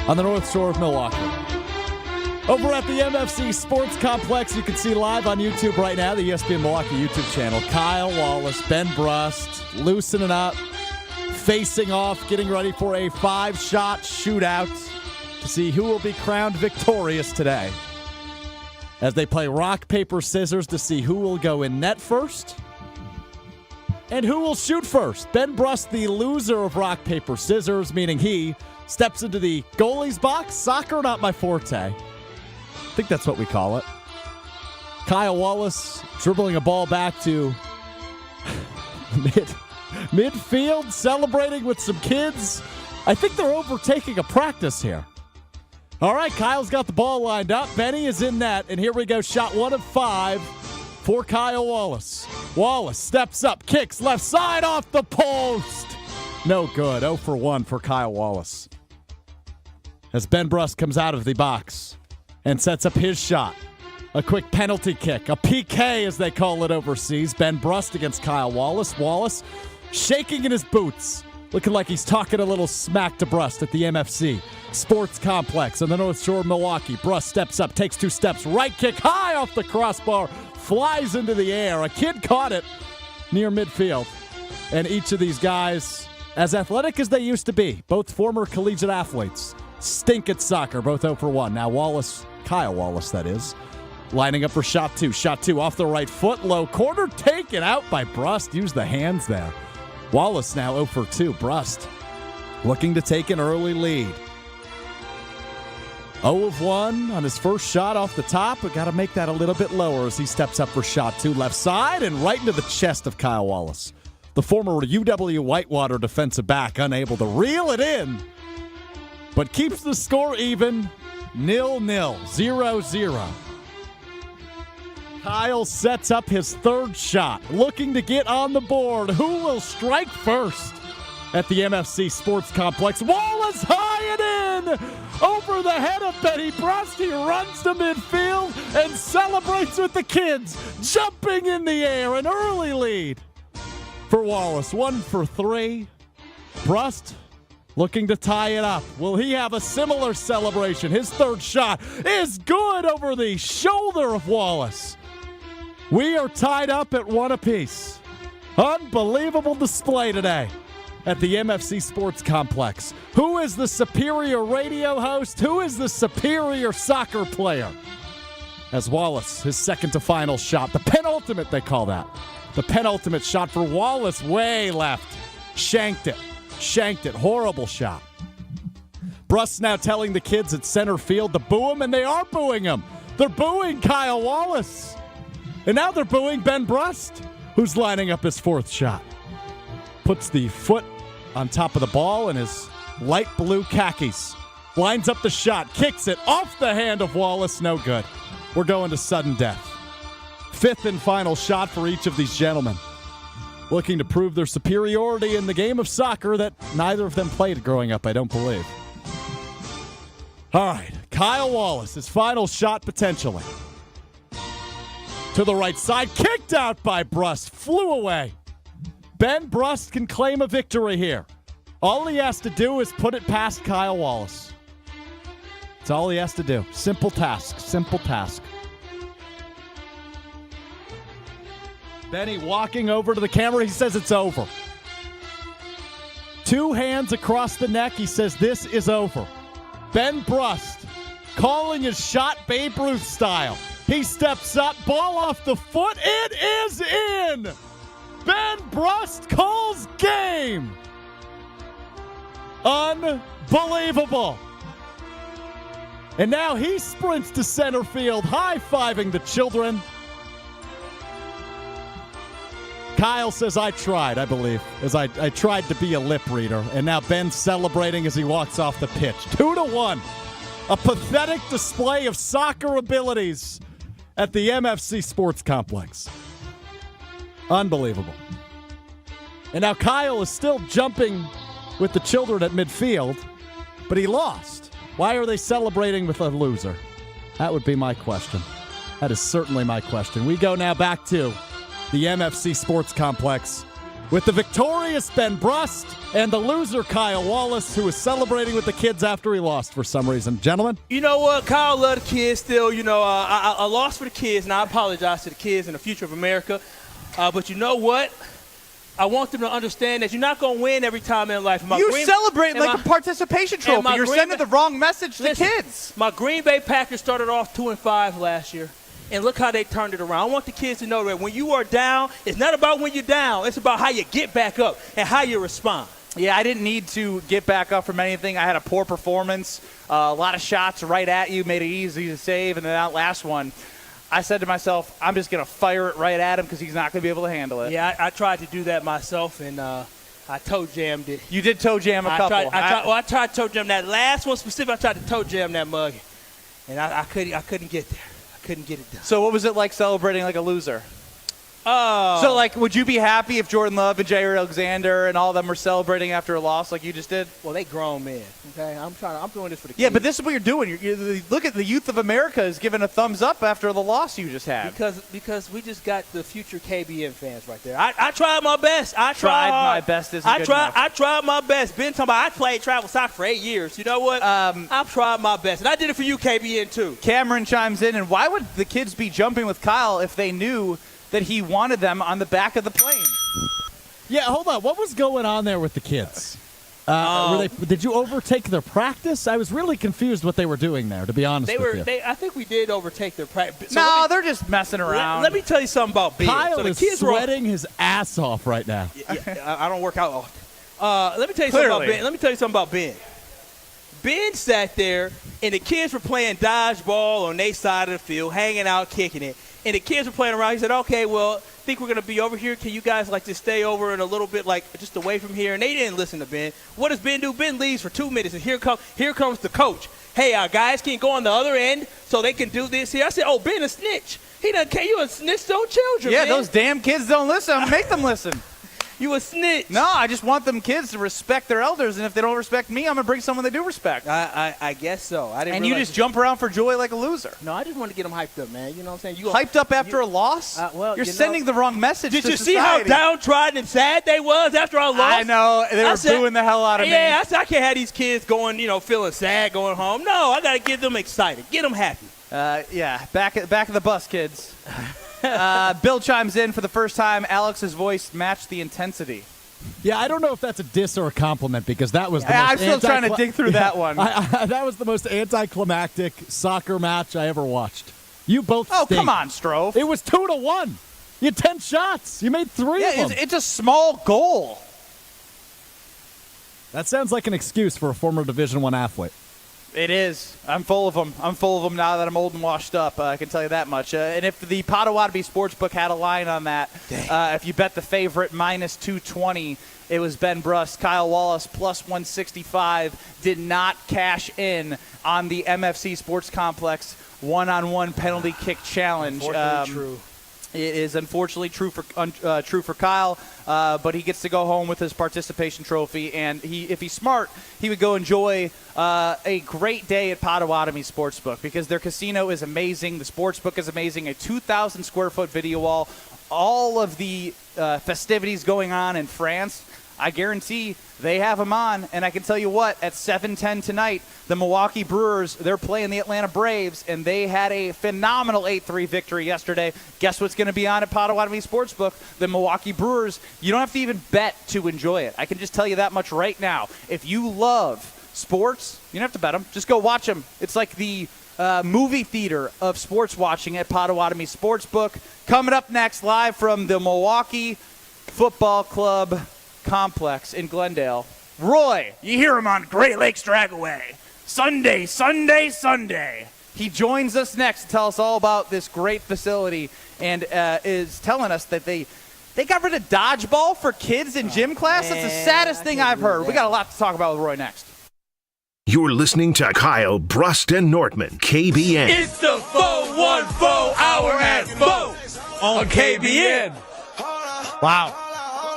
[SPEAKER 12] on the North Shore of Milwaukee. Over at the MFC Sports Complex, you can see live on YouTube right now, the ESPN Milwaukee YouTube channel, Kyle Wallace, Ben Brust, loosening up, facing off, getting ready for a 5-shot shootout to see who will be crowned victorious today. As they play rock, paper, scissors to see who will go in net first. And who will shoot first? Ben Brust, the loser of rock, paper, scissors, meaning he steps into the goalie's box. Soccer, not my forte. I think that's what we call it. Kyle Wallace dribbling a ball back to midfield, celebrating with some kids. I think they're overtaking a practice here. All right, Kyle's got the ball lined up. Benny is in net, and here we go. Shot 1 of 5 for Kyle Wallace. Wallace steps up, kicks left side off the post. No good. 0 for 1 for Kyle Wallace. As Ben Brust comes out of the box and sets up his shot. A quick penalty kick, a PK as they call it overseas. Ben Brust against Kyle Wallace. Wallace shaking in his boots, looking like he's talking a little smack to Brust at the MFC Sports Complex on the North Shore of Milwaukee. Brust steps up, takes 2 steps, right kick high off the crossbar, flies into the air. A kid caught it near midfield. And each of these guys, as athletic as they used to be, both former collegiate athletes, stink at soccer, both 0 for 1. Now Wallace, Kyle Wallace that is, lining up for shot 2. Shot 2 off the right foot, low corner, taken out by Brust. Use the hands there. Wallace now 0 for 2. Brust looking to take an early lead. 0 of 1 on his first shot off the top, but got to make that a little bit lower as he steps up for shot 2. Left side and right into the chest of Kyle Wallace. The former UW Whitewater defensive back unable to reel it in, but keeps the score even. 0-0, 0-0. Kyle sets up his third shot, looking to get on the board. Who will strike first at the MFC Sports Complex? Wallace high and in! Over the head of Benny Brust, he runs to midfield and celebrates with the kids, jumping in the air. An early lead for Wallace, 1 for 3. Brust looking to tie it up. Will he have a similar celebration? His third shot is good over the shoulder of Wallace. We are tied up at 1 apiece. Unbelievable display today at the MFC Sports Complex. Who is the superior radio host? Who is the superior soccer player? As Wallace, his second to final shot. The penultimate, they call that. The penultimate shot for Wallace, way left. Shanked it. Horrible shot. Brust now telling the kids at center field to boo him, and they are booing him. They're booing Kyle Wallace. And now they're booing Ben Brust, who's lining up his fourth shot. Puts the foot on top of the ball in his light blue khakis. Lines up the shot, kicks it off the hand of Wallace. No good. We're going to sudden death. Fifth and final shot for each of these gentlemen, looking to prove their superiority in the game of soccer that neither of them played growing up, I don't believe. All right, Kyle Wallace, his final shot potentially. To the right side, kicked out by Brust, flew away. Ben Brust can claim a victory here. All he has to do is put it past Kyle Wallace. That's all he has to do. Simple task. Benny walking over to the camera. He says it's over. 2 hands across the neck. He says this is over. Ben Brust calling his shot Babe Ruth style. He steps up, ball off the foot. It is in. Ben Brust calls game. Unbelievable. And now he sprints to center field, high-fiving the children. Kyle says, I tried, I believe, as I tried to be a lip reader. And now Ben's celebrating as he walks off the pitch. 2-1. A pathetic display of soccer abilities at the MFC Sports Complex. Unbelievable. And now Kyle is still jumping with the children at midfield, but he lost. Why are they celebrating with a loser? That would be my question. That is certainly my question. We go now back to the MFC Sports Complex with the victorious Ben Brust and the loser Kyle Wallace, who is celebrating with the kids after he lost for some reason. Gentlemen?
[SPEAKER 1] You know what? Kyle loved the kids still. You know, I lost for the kids, and I apologize to the kids and the future of America. But you know what? I want them to understand that you're not going to win every time in life.
[SPEAKER 2] You celebrate like a participation trophy. You're sending the wrong message to kids.
[SPEAKER 1] My Green Bay Packers started off 2-5 last year. and look how they turned it around. I want the kids to know that when you are down, it's not about when you're down. It's about how you get back up and how you respond.
[SPEAKER 2] Yeah, I didn't need to get back up from anything. I had a poor performance, a lot of shots right at you, made it easy to save, and then that last one, I said to myself, I'm just going to fire it right at him because he's not going to be able to handle it.
[SPEAKER 1] Yeah, I tried to do that myself, and I toe jammed it.
[SPEAKER 2] You did toe jam a couple.
[SPEAKER 1] I tried to toe jam that last one specifically. I tried to toe jam that mug, and I couldn't get there. I couldn't get it done.
[SPEAKER 2] So what was it like celebrating like a loser?
[SPEAKER 1] Oh.
[SPEAKER 2] So, like, would you be happy if Jordan Love and Jair Alexander and all of them were celebrating after a loss like you just did?
[SPEAKER 1] Well, they grown men, okay? I'm doing this for the kids.
[SPEAKER 2] Yeah, but this is what you're doing. Look at the youth of America is giving a thumbs up after the loss you just had.
[SPEAKER 1] Because we just got the future KBN fans right there. I tried my best. I
[SPEAKER 2] tried my best isn't good enough.
[SPEAKER 1] I tried my best. Ben talking about I played travel soccer for 8 years. You know what? I've tried my best. And I did it for you, KBN, too.
[SPEAKER 2] Cameron chimes in, and why would the kids be jumping with Kyle if they knew that he wanted them on the back of the plane?
[SPEAKER 12] Yeah, hold on. What was going on there with the kids? Did you overtake their practice? I was really confused what they were doing there, to be honest with you.
[SPEAKER 1] I think we did overtake their practice.
[SPEAKER 2] No, they're just messing around.
[SPEAKER 1] Let me tell you something about Ben.
[SPEAKER 12] Kyle is sweating his ass off right now.
[SPEAKER 1] Yeah, I don't work out often. Let me tell you something about Ben. Let me tell you something about Ben. Ben sat there, and the kids were playing dodgeball on their side of the field, hanging out, kicking it. And the kids were playing around. He said, okay, well, I think we're going to be over here. Can you guys, like, just stay over and a little bit, like, just away from here? And they didn't listen to Ben. What does Ben do? Ben leaves for 2 minutes, and here comes the coach. Hey, guys, can you go on the other end so they can do this here? I said, oh, Ben a snitch. He doesn't care. You a snitch to children,
[SPEAKER 2] Yeah,
[SPEAKER 1] man.
[SPEAKER 2] those damn kids don't listen. Make them listen.
[SPEAKER 1] You a snitch.
[SPEAKER 2] No, I just want them kids to respect their elders, and if they don't respect me, I'm going to bring someone they do respect.
[SPEAKER 1] I guess so.
[SPEAKER 2] And you just jump around for joy like a loser.
[SPEAKER 1] No, I just want to get them hyped up, man. You know what I'm saying?
[SPEAKER 2] Hyped up after a loss?
[SPEAKER 1] You're
[SPEAKER 2] sending the wrong message to
[SPEAKER 1] society. Did you see how downtrodden and sad they was after our loss?
[SPEAKER 2] I know. They were booing the hell out of me.
[SPEAKER 1] Yeah, I said I can't have these kids going, feeling sad going home. No, I got to get them excited. Get them happy.
[SPEAKER 2] Yeah, back of the bus, kids. Bill chimes in for the first time. Alex's voice matched the intensity.
[SPEAKER 12] Yeah, I don't know if that's a diss or a compliment because that was the most
[SPEAKER 2] I'm still trying to dig through that one.
[SPEAKER 12] That was the most anticlimactic soccer match I ever watched. You both stink.
[SPEAKER 2] Come on, Strove.
[SPEAKER 12] It was 2-1. You had 10 shots. You made 3 of them.
[SPEAKER 2] It's a small goal.
[SPEAKER 12] That sounds like an excuse for a former Division I athlete.
[SPEAKER 2] It is. I'm full of them. I'm full of them now that I'm old and washed up. I can tell you that much. And if the Potawatomi Sportsbook had a line on that, if you bet the favorite minus 220, it was Ben Brust. Kyle Wallace plus 165 did not cash in on the MFC Sports Complex one-on-one penalty kick challenge.
[SPEAKER 1] Unfortunately true.
[SPEAKER 2] It is unfortunately true for Kyle, but he gets to go home with his participation trophy, and if he's smart, he would go enjoy a great day at Potawatomi Sportsbook because their casino is amazing, the sportsbook is amazing, a 2,000 square foot video wall, all of the festivities going on in France. I guarantee they have them on, and I can tell you what, at 7:10 tonight, the Milwaukee Brewers, they're playing the Atlanta Braves, and they had a phenomenal 8-3 victory yesterday. Guess what's going to be on at Potawatomi Sportsbook? The Milwaukee Brewers. You don't have to even bet to enjoy it. I can just tell you that much right now. If you love sports, you don't have to bet them. Just go watch them. It's like the movie theater of sports watching at Potawatomi Sportsbook. Coming up next, live from the Milwaukee Football Club Complex in Glendale. Roy, you hear him on Great Lakes Dragaway. Sunday. He joins us next to tell us all about this great facility and is telling us that they got rid of dodgeball for kids in gym class. That's the saddest thing I've heard. We got a lot to talk about with Roy next.
[SPEAKER 4] You're listening to Kyle Brust and Nortman, KBN.
[SPEAKER 1] It's the 414 Hour at 4 on KBN.
[SPEAKER 12] Wow.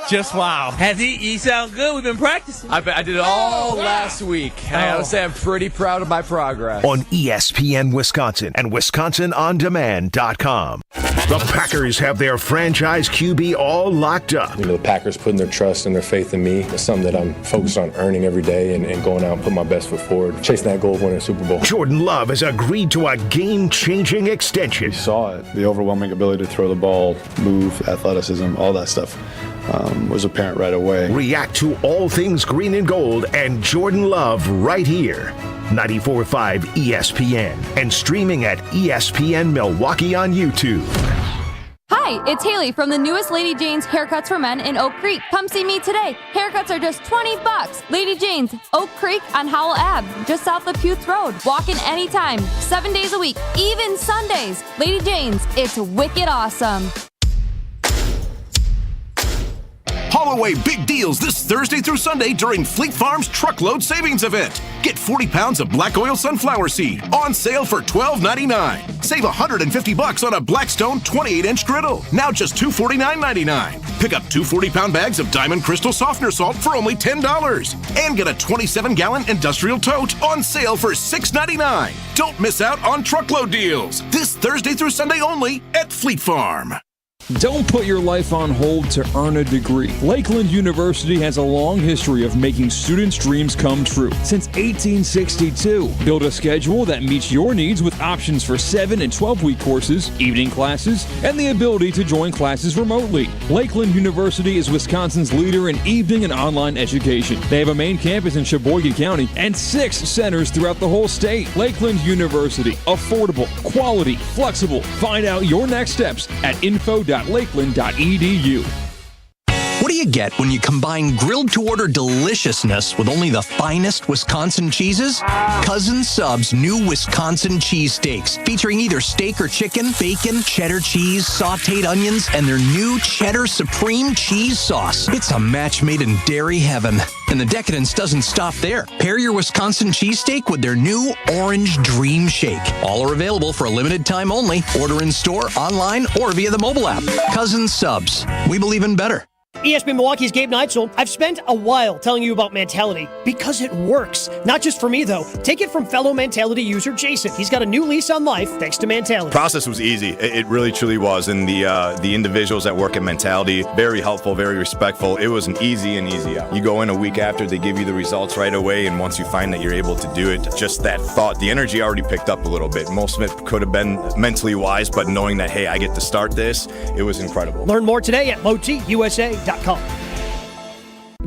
[SPEAKER 12] Just wow.
[SPEAKER 1] Has he sound good? We've been practicing.
[SPEAKER 5] I did it all last week. I gotta say I'm pretty proud of my progress.
[SPEAKER 4] On ESPN Wisconsin and WisconsinOnDemand.com. The Packers have their franchise QB all locked up.
[SPEAKER 3] The Packers putting their trust and their faith in me. It's something that I'm focused on earning every day and going out and putting my best foot forward, chasing that goal of winning a Super Bowl.
[SPEAKER 4] Jordan Love has agreed to a game-changing extension.
[SPEAKER 3] We saw it. The overwhelming ability to throw the ball, move, athleticism, all that stuff was apparent right away.
[SPEAKER 4] React to all things green and gold and Jordan Love right here 94.5 ESPN, and streaming at ESPN Milwaukee on YouTube.
[SPEAKER 6] Hi, it's Haley from the newest Lady Jane's Haircuts for Men in Oak Creek. Come see me today. Haircuts are just $20. Lady Jane's, Oak Creek on Howell Ave, just south of Putes Road. Walk in anytime, 7 days a week, even Sundays. Lady Jane's, it's wicked awesome.
[SPEAKER 7] Haul away big deals this Thursday through Sunday during Fleet Farm's Truckload Savings Event. Get 40 pounds of black oil sunflower seed on sale for $12.99. Save $150 on a Blackstone 28-inch griddle, now just $249.99. Pick up 2 40-pound bags of Diamond Crystal Softener Salt for only $10. And get a 27-gallon industrial tote on sale for $6.99. Don't miss out on truckload deals this Thursday through Sunday only at Fleet Farm.
[SPEAKER 8] Don't put your life on hold to earn a degree. Lakeland University has a long history of making students' dreams come true. Since 1862, build a schedule that meets your needs with options for 7 and 12-week courses, evening classes, and the ability to join classes remotely. Lakeland University is Wisconsin's leader in evening and online education. They have a main campus in Sheboygan County and 6 centers throughout the whole state. Lakeland University, affordable, quality, flexible. Find out your next steps at info.lakeland.edu.
[SPEAKER 9] What do you get when you combine grilled-to-order deliciousness with only the finest Wisconsin cheeses? Cousin Sub's new Wisconsin cheese steaks, featuring either steak or chicken, bacon, cheddar cheese, sautéed onions, and their new Cheddar Supreme cheese sauce. It's a match made in dairy heaven. And the decadence doesn't stop there. Pair your Wisconsin cheesesteak with their new Orange Dream Shake. All are available for a limited time only. Order in store, online, or via the mobile app. Cousin Subs. We believe in better.
[SPEAKER 10] ESPN Milwaukee's Gabe Neitzel. I've spent a while telling you about Mentality because it works. Not just for me, though. Take it from fellow Mentality user Jason. He's got a new lease on life thanks to Mentality.
[SPEAKER 11] The process was easy. It really, truly was. And the individuals that work at Mentality, very helpful, very respectful. It was an easy out. You go in a week after, they give you the results right away. And once you find that you're able to do it, just that thought, the energy already picked up a little bit. Most of it could have been mentally wise, but knowing that, hey, I get to start this, it was incredible.
[SPEAKER 10] Learn more today at MoTUSA.com.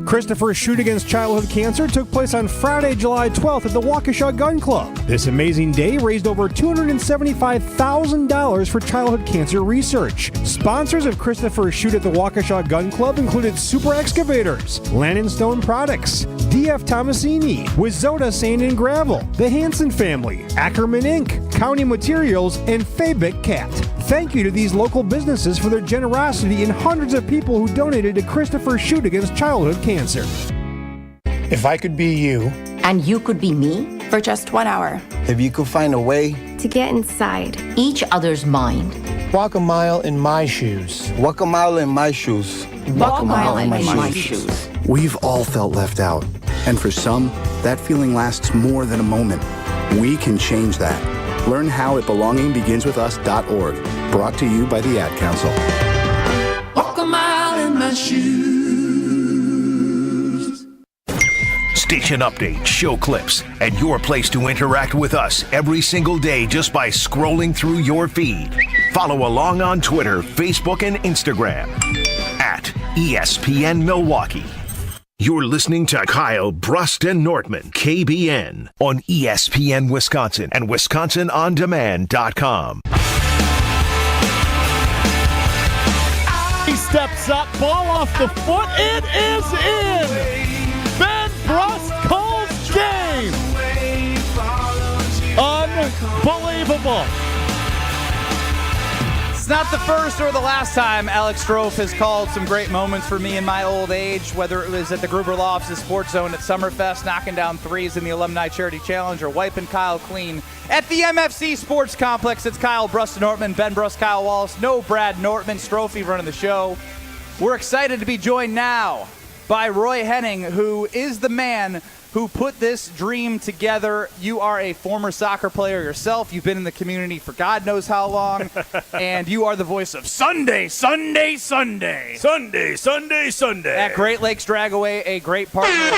[SPEAKER 16] Christopher's Shoot Against Childhood Cancer took place on Friday, July 12th at the Waukesha Gun Club. This amazing day raised over $275,000 for childhood cancer research. Sponsors of Christopher's Shoot at the Waukesha Gun Club included Super Excavators, Land & Stone Products, D.F. Tomasini, Wizota Sand and Gravel, the Hansen family, Ackerman Inc., County Materials, and Fabic Cat. Thank you to these local businesses for their generosity and hundreds of people who donated to Christopher's Shoot Against Childhood Cancer.
[SPEAKER 17] If I could be you.
[SPEAKER 18] And you could be me?
[SPEAKER 22] For just 1 hour.
[SPEAKER 17] If you could find a way.
[SPEAKER 22] To get inside
[SPEAKER 18] each other's mind.
[SPEAKER 17] Walk a mile in my shoes.
[SPEAKER 31] Walk a mile in my shoes.
[SPEAKER 18] Walk a mile in my shoes.
[SPEAKER 31] We've all felt left out. And for some, that feeling lasts more than a moment. We can change that. Learn how at belongingbeginswithus.org. Brought to you by the Ad Council.
[SPEAKER 32] Walk a mile in my shoes.
[SPEAKER 4] Station updates, show clips, and your place to interact with us every single day just by scrolling through your feed. Follow along on Twitter, Facebook, and Instagram at ESPN Milwaukee. You're listening to Kyle Brust and Nortman, KBN, on ESPN Wisconsin and WisconsinOnDemand.com.
[SPEAKER 12] He steps up, ball off the foot, it is in! Ben Brust calls game! Unbelievable!
[SPEAKER 2] It's not the first or the last time Alex Strofe has called some great moments for me in my old age, whether it was at the Gruber Law Offices Sports Zone at Summerfest, knocking down threes in the Alumni Charity Challenge, or wiping Kyle clean at the MFC Sports Complex. It's Kyle Brust and Nortman, Ben Brust, Kyle Wallace, no Brad Nortman, Strophe running the show. We're excited to be joined now by Roy Henning, who is the man who put this dream together. You are a former soccer player yourself. You've been in the community for God knows how long, and you are the voice of Sunday, Sunday, Sunday.
[SPEAKER 28] Sunday, Sunday, Sunday.
[SPEAKER 2] At Great Lakes Dragaway, a great partner of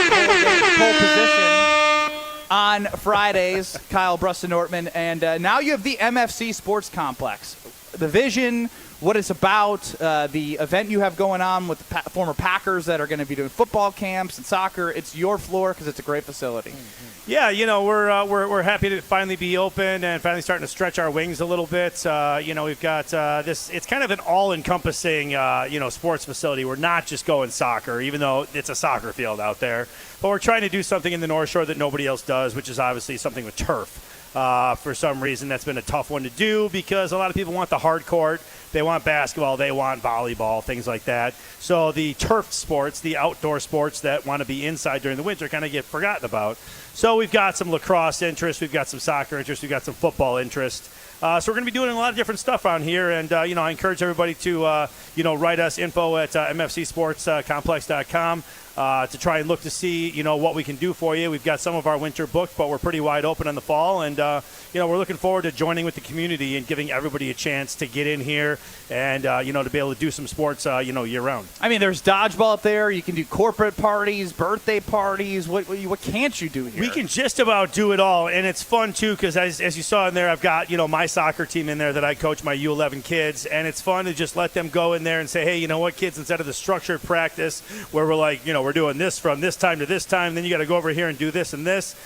[SPEAKER 2] pole position on Fridays, Kyle Brust and Nortman. And now you have the MFC Sports Complex. The vision what it's about, the event you have going on with the former Packers that are going to be doing football camps and soccer. It's your floor because it's a great facility.
[SPEAKER 13] Yeah, we're happy to finally be open and finally starting to stretch our wings a little bit. We've got this. It's kind of an all-encompassing, sports facility. We're not just going soccer, even though it's a soccer field out there. But we're trying to do something in the North Shore that nobody else does, which is obviously something with turf. For some reason, that's been a tough one to do because a lot of people want the hard court. They want basketball. They want volleyball, things like that. So the turf sports, the outdoor sports that want to be inside during the winter kind of get forgotten about. So we've got some lacrosse interest. We've got some soccer interest. We've got some football interest. So we're going to be doing a lot of different stuff on here. And, I encourage everybody to, write us info at MFCSportsComplex.com. To try and look to see, what we can do for you. We've got some of our winter booked, but we're pretty wide open in the fall. And, we're looking forward to joining with the community and giving everybody a chance to get in here and, to be able to do some sports, year-round.
[SPEAKER 2] I mean, there's dodgeball up there. You can do corporate parties, birthday parties. What can't you do here?
[SPEAKER 13] We can just about do it all. And it's fun, too, because as you saw in there, I've got, my soccer team in there that I coach my U11 kids. And it's fun to just let them go in there and say, hey, you know what, kids, instead of the structured practice where we're like, we're doing this from this time to this time, then you got to go over here and do this and this.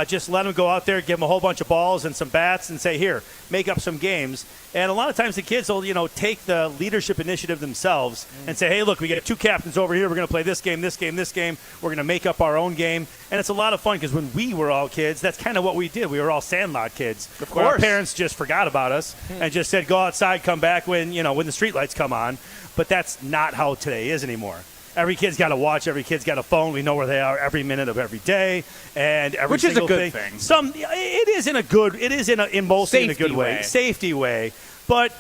[SPEAKER 13] Just let them go out there, give them a whole bunch of balls and some bats and say, here, make up some games. And a lot of times the kids will, take the leadership initiative themselves and say, hey, look, we got 2 captains over here. We're going to play this game, this game, this game. We're going to make up our own game. And it's a lot of fun because when we were all kids, that's kind of what we did. We were all sandlot kids.
[SPEAKER 2] Of course.
[SPEAKER 13] Where our parents just forgot about us and just said, go outside, come back when the streetlights come on. But that's not how today is anymore. Every kid's got a watch. Every kid's got a phone. We know where they are every minute of every day, and every
[SPEAKER 2] which is a
[SPEAKER 13] single
[SPEAKER 2] good
[SPEAKER 13] thing.
[SPEAKER 2] thing.
[SPEAKER 13] It is in a good. It is in mostly in a good way, safety way. But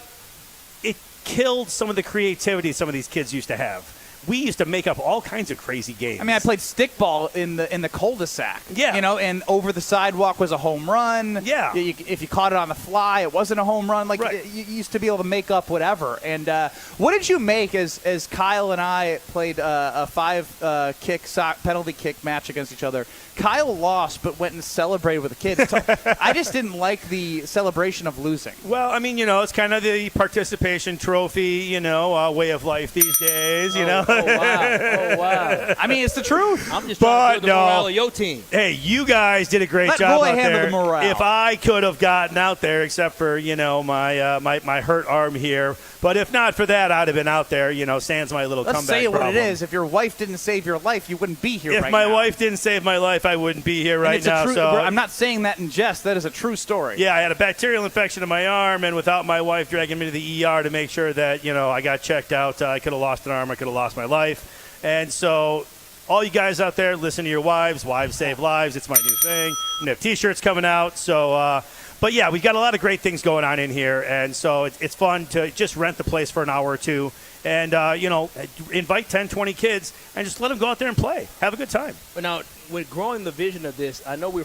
[SPEAKER 13] it killed some of the creativity some of these kids used to have. We used to make up all kinds of crazy games.
[SPEAKER 2] I mean, I played stickball in the cul-de-sac.
[SPEAKER 13] Yeah.
[SPEAKER 2] And over the sidewalk was a home run.
[SPEAKER 13] Yeah.
[SPEAKER 2] If you caught it on the fly, it wasn't a home run.
[SPEAKER 13] Right.
[SPEAKER 2] You used to be able to make up whatever. And what did you make as Kyle and I played a 5 penalty kick match against each other? Kyle lost, but went and celebrated with the kids. So I just didn't like the celebration of losing.
[SPEAKER 13] Well, I mean, it's kind of the participation trophy, way of life these days,
[SPEAKER 2] Oh, wow. I mean, it's the truth.
[SPEAKER 1] I'm just trying to build the morale of your team.
[SPEAKER 13] Hey, you guys did a great job
[SPEAKER 2] Roy
[SPEAKER 13] out
[SPEAKER 2] handle
[SPEAKER 13] there.
[SPEAKER 2] the morale.
[SPEAKER 13] If I could have gotten out there, except for, my hurt arm here. But if not for that, I'd have been out there, sans my little
[SPEAKER 2] Let's
[SPEAKER 13] comeback
[SPEAKER 2] say what
[SPEAKER 13] problem.
[SPEAKER 2] it is. If your wife didn't save your life, you wouldn't be here
[SPEAKER 13] If
[SPEAKER 2] right
[SPEAKER 13] my
[SPEAKER 2] now.
[SPEAKER 13] wife didn't save my life, I wouldn't be here right now.
[SPEAKER 2] So I'm not saying that in jest. That is a true story.
[SPEAKER 13] Yeah, I had a bacterial infection in my arm, and without my wife dragging me to the ER to make sure that, I got checked out, I could have lost an arm, I could have lost my life. And so all you guys out there, listen to your wives. Wives save lives. It's my new thing. I'm going to have T-shirts coming out. So, but, yeah, we've got a lot of great things going on in here. And so it's fun to just rent the place for an hour or two and, invite 10, 20 kids and just let them go out there and play. Have a good time.
[SPEAKER 1] But now, with growing the vision of this, I know we're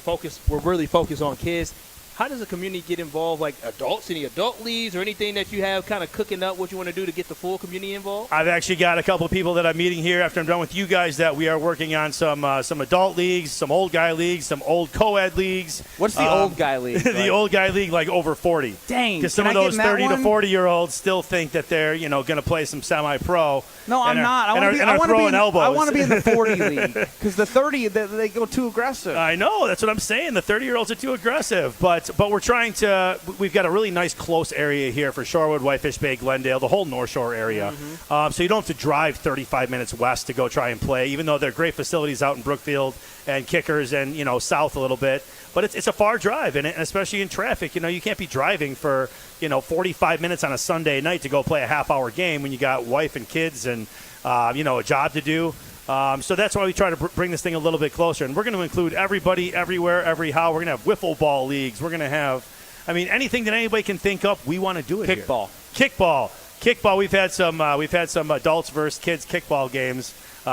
[SPEAKER 1] really focused on kids. How does the community get involved, like adults, any adult leagues or anything that you have kind of cooking up what you want to do to get the full community involved?
[SPEAKER 13] I've actually got a couple of people that I'm meeting here after I'm done with you guys that we are working on some adult leagues, some old guy leagues, some old co-ed leagues.
[SPEAKER 2] What's the old guy league?
[SPEAKER 13] The old guy league, like over 40.
[SPEAKER 2] Dang.
[SPEAKER 13] Because some of those 30 to 40-year-olds still think that they're, going to play some semi-pro.
[SPEAKER 2] No, I'm not. I want to be in the 40 league because the 30, they go too aggressive.
[SPEAKER 13] I know. That's what I'm saying. The 30-year-olds are too aggressive. But we're trying to – we've got a really nice close area here for Shorewood, Whitefish Bay, Glendale, the whole North Shore area. Mm-hmm. So you don't have to drive 35 minutes west to go try and play, even though they're great facilities out in Brookfield and Kickers and, south a little bit. But it's a far drive, and especially in traffic. You can't be driving for, 45 minutes on a Sunday night to go play a half-hour game when you got wife and kids and, a job to do. So that's why we try to bring this thing a little bit closer. And we're going to include everybody, everywhere, every how. We're going to have wiffle ball leagues. We're going to have, anything that anybody can think of, we want to do it
[SPEAKER 2] Kickball.
[SPEAKER 13] Kickball. We've had some adults versus kids kickball games.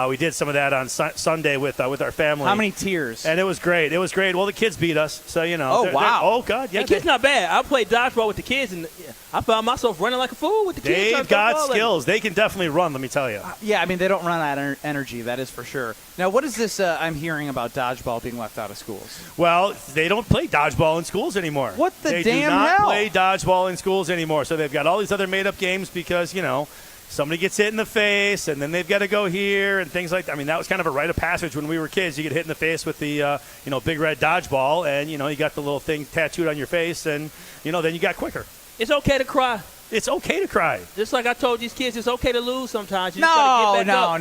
[SPEAKER 13] We did some of that on Sunday with our family.
[SPEAKER 2] How many tiers?
[SPEAKER 13] And it was great. It was great. Well, the kids beat us, so
[SPEAKER 2] Oh, wow.
[SPEAKER 13] Oh God, yeah.
[SPEAKER 1] The kids not bad. I played dodgeball with the kids, and I found myself running like a fool with the kids.
[SPEAKER 13] They've got skills. They can definitely run. Let me tell you.
[SPEAKER 2] Yeah, I mean they don't run out of energy. That is for sure. Now, what is this? I'm hearing about dodgeball being left out of schools.
[SPEAKER 13] Well, they don't play dodgeball in schools anymore.
[SPEAKER 2] What the
[SPEAKER 13] they
[SPEAKER 2] damn
[SPEAKER 13] do not
[SPEAKER 2] hell?
[SPEAKER 13] play dodgeball in schools anymore. So they've got all these other made-up games because somebody gets hit in the face, and then they've got to go here and things like that. I mean, that was kind of a rite of passage when we were kids. You get hit in the face with the big red dodgeball, and you got the little thing tattooed on your face, and then you got quicker.
[SPEAKER 1] It's okay to cry.
[SPEAKER 13] It's okay to cry.
[SPEAKER 1] Just like I told these kids, it's okay to lose sometimes. You just gotta get back up.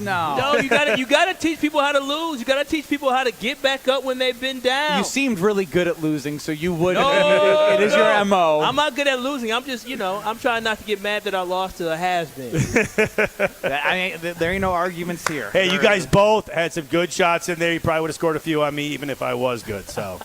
[SPEAKER 1] No, you gotta teach people how to lose. You gotta teach people how to get back up when they've been down.
[SPEAKER 2] You seemed really good at losing, so you would. It is your MO.
[SPEAKER 1] I'm not good at losing. I'm just, I'm trying not to get mad that I lost to a has-been.
[SPEAKER 2] There ain't no arguments here.
[SPEAKER 13] Hey, you guys both had some good shots in there. You probably would have scored a few on me, even if I was good. So,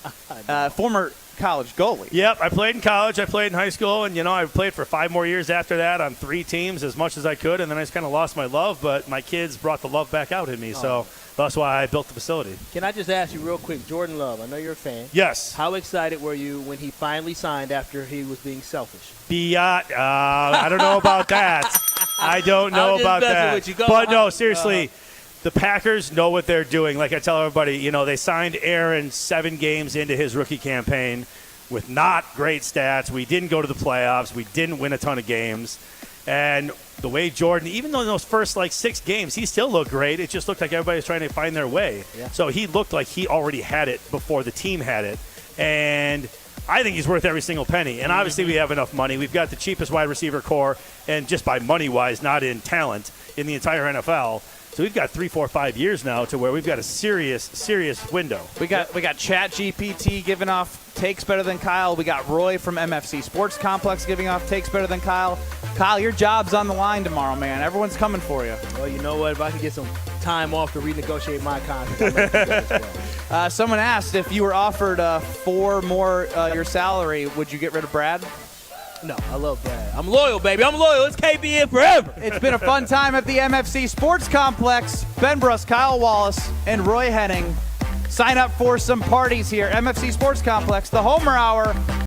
[SPEAKER 2] former college goalie.
[SPEAKER 13] Yep, I played in college. I played in high school, and I played for 5 more years after that on 3 teams, as much as I could, and then I just kind of lost my love. But my kids brought the love back out in me, so that's why I built the facility.
[SPEAKER 1] Can I just ask you real quick, Jordan Love? I know you're a fan.
[SPEAKER 13] Yes.
[SPEAKER 1] How excited were you when he finally signed after he was being selfish?
[SPEAKER 13] I don't know about that. I don't know about that. But no, seriously. The Packers know what they're doing. Like I tell everybody, they signed Aaron 7 games into his rookie campaign with not great stats. We didn't go to the playoffs. We didn't win a ton of games. And the way Jordan, even though in those first 6 games, he still looked great. It just looked like everybody was trying to find their way.
[SPEAKER 1] Yeah.
[SPEAKER 13] So he looked like he already had it before the team had it. And I think he's worth every single penny. And obviously we have enough money. We've got the cheapest wide receiver core, and just by money-wise, not in talent, in the entire NFL. So we've got 3, 4, 5 years now to where we've got a serious window.
[SPEAKER 2] We got ChatGPT giving off takes better than Kyle. We got Roy from MFC Sports Complex giving off takes better than Kyle. Kyle, your job's on the line tomorrow, man. Everyone's coming for you.
[SPEAKER 1] Well, you know what? If I can get some time off to renegotiate my contract, I'm as well.
[SPEAKER 2] Someone asked if you were offered 4 more your salary, would you get rid of Brad?
[SPEAKER 1] No, I love Brad. I'm loyal, baby. I'm loyal. It's KBN forever.
[SPEAKER 2] It's been a fun time at the MFC Sports Complex. Ben Brust, Kyle Wallace, and Roy Henning. Sign up for some parties here. MFC Sports Complex, the Homer Hour.